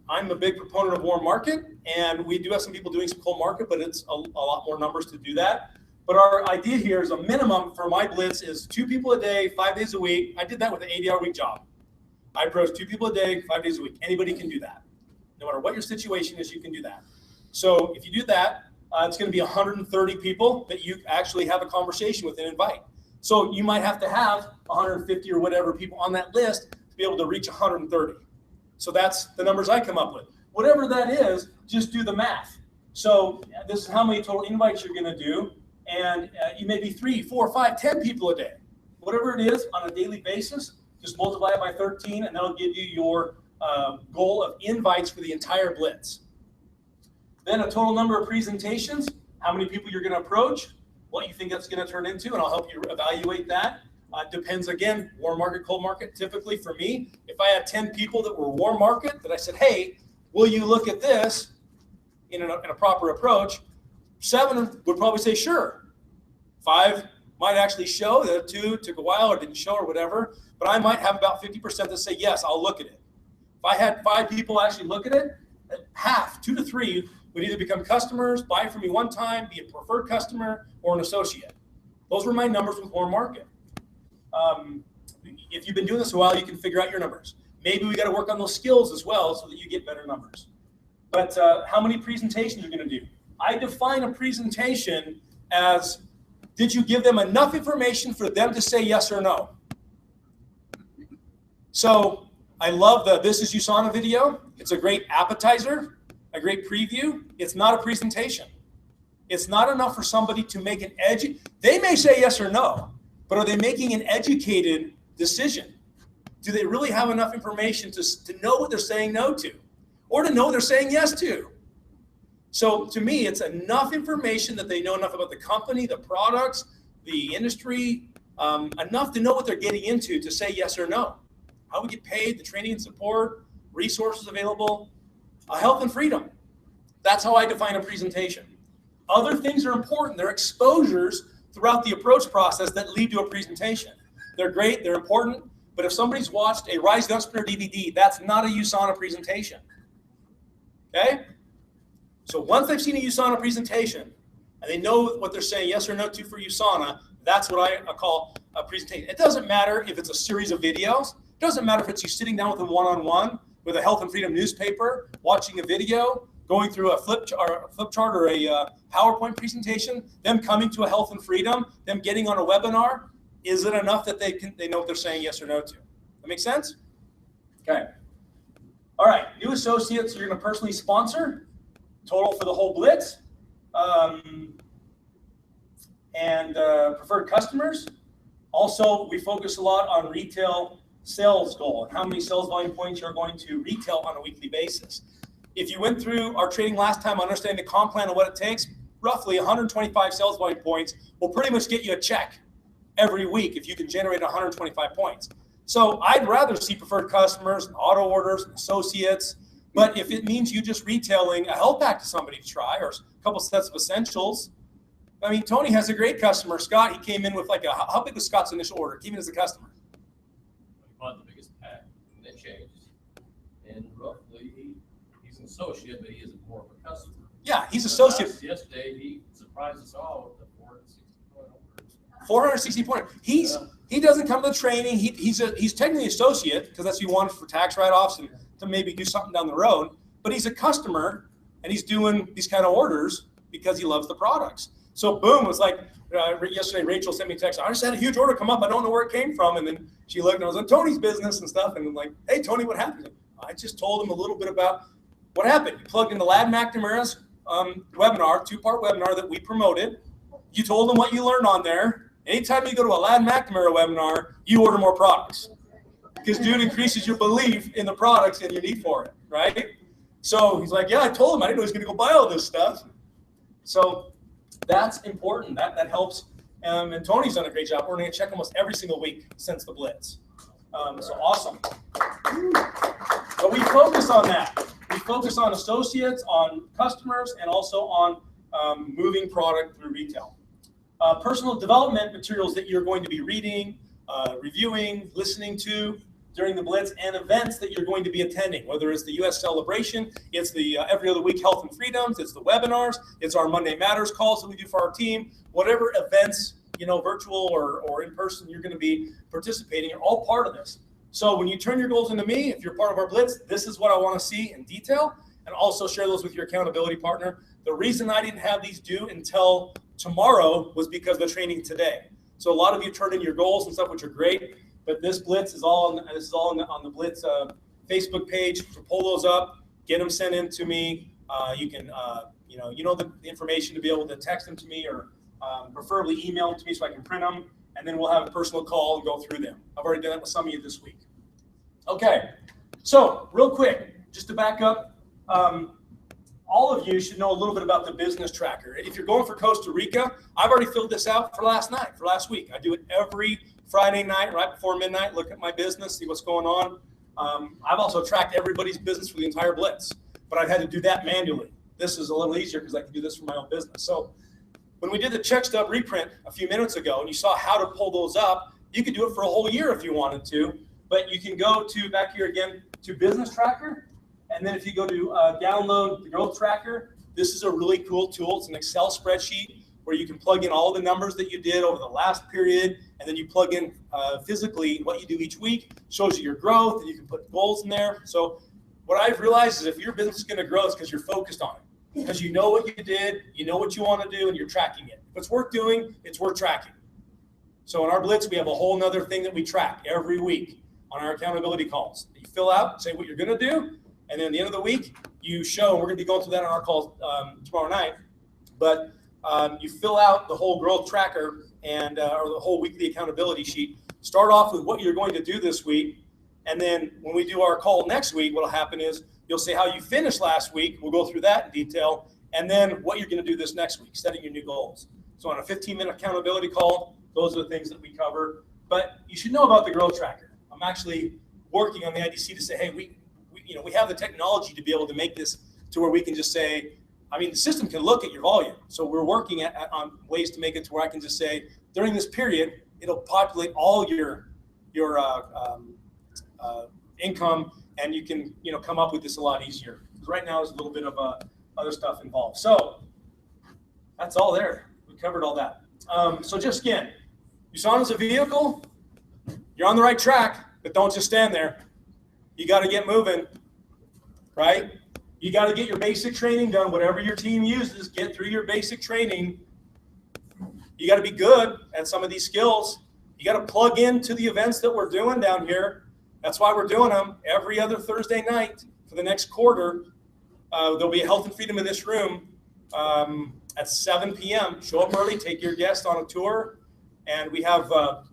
I'm a big proponent of warm market, and we do have some people doing some cold market, but it's a lot more numbers to do that. But our idea here is a minimum for my Blitz is 2 people a day, 5 days a week. I did that with an 80-hour-week job. I approach 2 people a day, 5 days a week. Anybody can do that. No matter what your situation is, you can do that. So if you do that, it's going to be 130 people that you actually have a conversation with and invite. So you might have to have 150 or whatever people on that list to be able to reach 130. So that's the numbers I come up with. Whatever that is, just do the math. So this is how many total invites you're going to do. And you may be 3, 4, 5, 10 people a day. Whatever it is on a daily basis, just multiply it by 13, and that'll give you your goal of invites for the entire Blitz. Then a total number of presentations, how many people you're going to approach, what you think that's going to turn into, and I'll help you evaluate that. Depends, again, warm market, cold market. Typically for me, if I had 10 people that were warm market that I said, hey, will you look at this in a proper approach, 7 would probably say sure. 5 might actually show, the 2 took a while or didn't show or whatever, but I might have about 50% that say, yes, I'll look at it. If I had 5 people actually look at it, half, 2 to 3, would either become customers, buy from me one time, be a preferred customer, or an associate. Those were my numbers with warm market. If you've been doing this a while, you can figure out your numbers. Maybe we got to work on those skills as well so that you get better numbers. But how many presentations you're going to do? I define a presentation as, did you give them enough information for them to say yes or no? So I love the This is USANA video. It's a great appetizer, a great preview. It's not a presentation. It's not enough for somebody to make an they may say yes or no, but are they making an educated decision? Do they really have enough information to know what they're saying no to, or to know what they're saying yes to? So to me, it's enough information that they know enough about the company, the products, the industry, enough to know what they're getting into to say yes or no. How we get paid, the training and support, resources available, health and freedom. That's how I define a presentation. Other things are important. They're exposures throughout the approach process that lead to a presentation. They're great, they're important, but if somebody's watched a Rise Entrepreneur DVD, that's not a USANA presentation. Okay? So once they've seen a USANA presentation and they know what they're saying yes or no to for USANA, that's what I call a presentation. It doesn't matter if it's a series of videos. It doesn't matter if it's you sitting down with them one-on-one with a health and freedom newspaper, watching a video, going through a flip chart or a PowerPoint presentation, them coming to a health and freedom, them getting on a webinar. Is it enough that they know what they're saying yes or no to? That make sense? Okay. All right. New associates you're going to personally sponsor. Total for the whole Blitz. And preferred customers. Also, we focus a lot on retail sales goal and how many sales volume points you're going to retail on a weekly basis. If you went through our training last time, understanding the comp plan and what it takes, roughly 125 sales volume points will pretty much get you a check every week if you can generate 125 points. So I'd rather see preferred customers, and auto orders, and associates. But if it means you just retailing a health pack to somebody to try or a couple sets of essentials, I mean, Tony has a great customer. Scott, he came in with how big was Scott's initial order? Came in as a customer. He bought the biggest pack, and it changed. And roughly, he's an associate, but he is more of a customer. Yeah, he's associate. Yesterday, he surprised us all with the 460 point. 460 point. He doesn't come to the training. He's technically associate because that's what he wanted for tax write-offs and to maybe do something down the road. But he's a customer and he's doing these kind of orders because he loves the products. So boom, it was like yesterday. Rachel sent me a text. I just had a huge order come up. I don't know where it came from. And then she looked and I was on Tony's business and stuff. And I'm like, hey Tony, what happened? I just told him a little bit about what happened. You plugged in the Lad McNamara's webinar, 2-part webinar that we promoted. You told him what you learned on there. Anytime you go to a Lad McNamara webinar, you order more products because dude increases your belief in the products and your need for it, right? So he's like, yeah, I told him. I didn't know he was going to go buy all this stuff. So that's important. That helps. And Tony's done a great job. We're going to check almost every single week since the Blitz. So awesome. But we focus on that. We focus on associates, on customers, and also on moving product through retail. Personal development materials that you're going to be reading, reviewing, listening to during the Blitz, and events that you're going to be attending, whether it's the U.S. Celebration, it's the every other week Health and Freedoms, it's the webinars, it's our Monday Matters calls that we do for our team, whatever events, virtual or in person you're going to be participating are all part of this. So when you turn your goals into me, if you're part of our Blitz, this is what I want to see in detail, and also share those with your accountability partner. The reason I didn't have these due until tomorrow was because of the training today. So a lot of you turned in your goals and stuff, which are great, but this Blitz is all on the Blitz Facebook page. So pull those up, get them sent in to me. You can the information to be able to text them to me or preferably email them to me so I can print them, and then we'll have a personal call and go through them. I've already done that with some of you this week. Okay, so real quick, just to back up, all of you should know a little bit about the business tracker. If you're going for Costa Rica, I've already filled this out for last week. I do it every Friday night, right before midnight, look at my business, see what's going on. I've also tracked everybody's business for the entire Blitz, but I've had to do that manually. This is a little easier because I can do this for my own business. So when we did the check stub reprint a few minutes ago and you saw how to pull those up, you could do it for a whole year if you wanted to, but you can go to back here again to business tracker. And then if you go to download the growth tracker, this is a really cool tool. It's an Excel spreadsheet where you can plug in all the numbers that you did over the last period, and then you plug in physically what you do each week, shows you your growth, and you can put goals in there. So what I've realized is if your business is going to grow, it's because you're focused on it, because you know what you did, you know what you want to do, and you're tracking it. If it's worth doing, it's worth tracking. So in our Blitz, we have a whole nother thing that we track every week on our accountability calls. You fill out, say what you're going to do, and then at the end of the week, you show, and we're going to be going through that on our calls tomorrow night, but you fill out the whole growth tracker and or the whole weekly accountability sheet. Start off with what you're going to do this week, and then when we do our call next week, what will happen is you'll say how you finished last week. We'll go through that in detail, and then what you're going to do this next week, setting your new goals. So on a 15-minute accountability call, those are the things that we cover. But you should know about the growth tracker. I'm actually working on the IDC to say, hey, we have the technology to be able to make this to where we can just say, the system can look at your volume. So we're working on ways to make it to where I can just say, during this period, it'll populate all your income, and you can come up with this a lot easier. Because right now there's a little bit of other stuff involved. So that's all there. We covered all that. So just again, USANA's a vehicle. You're on the right track, but don't just stand there. You got to get moving, right? You got to get your basic training done. Whatever your team uses, get through your basic training. You got to be good at some of these skills. You got to plug into the events that we're doing down here. That's why we're doing them every other Thursday night for the next quarter. There'll be a Health and Freedom in this room at 7 p.m. Show up early, take your guest on a tour, and we have a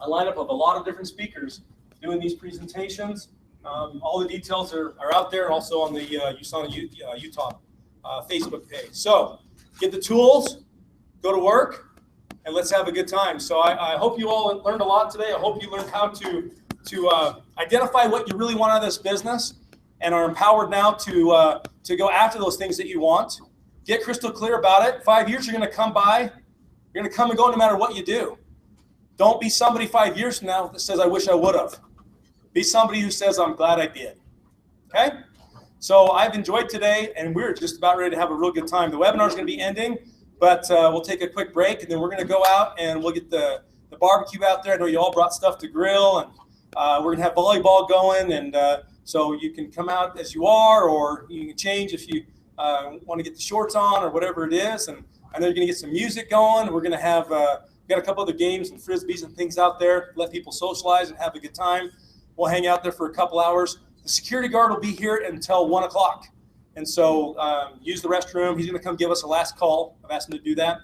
lineup of a lot of different speakers doing these presentations. All the details are out there, and also on the USANA Utah Facebook page. So get the tools, go to work, and let's have a good time. So I hope you all learned a lot today. I hope you learned how to identify what you really want out of this business and are empowered now to go after those things that you want. Get crystal clear about it. 5 years, you're going to come by. You're going to come and go no matter what you do. Don't be somebody 5 years from now that says, I wish I would have. Be somebody who says, I'm glad I did. Okay? So I've enjoyed today, and we're just about ready to have a real good time. The webinar is going to be ending, but we'll take a quick break, and then we're going to go out and we'll get the barbecue out there. I know you all brought stuff to grill, and we're going to have volleyball going, and so you can come out as you are, or you can change if you want to get the shorts on or whatever it is. And I know you're going to get some music going. We're going to have we got a couple other games and frisbees and things out there. Let people socialize and have a good time. We'll hang out there for a couple hours. The security guard will be here until 1 o'clock. And so use the restroom. He's going to come give us a last call. I've asked him to do that.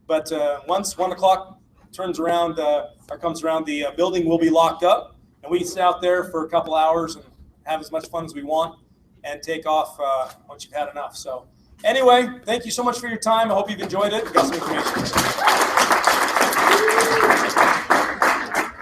But once 1 o'clock comes around, the building will be locked up. And we can sit out there for a couple hours and have as much fun as we want and take off once you've had enough. So anyway, thank you so much for your time. I hope you've enjoyed it. We got some information.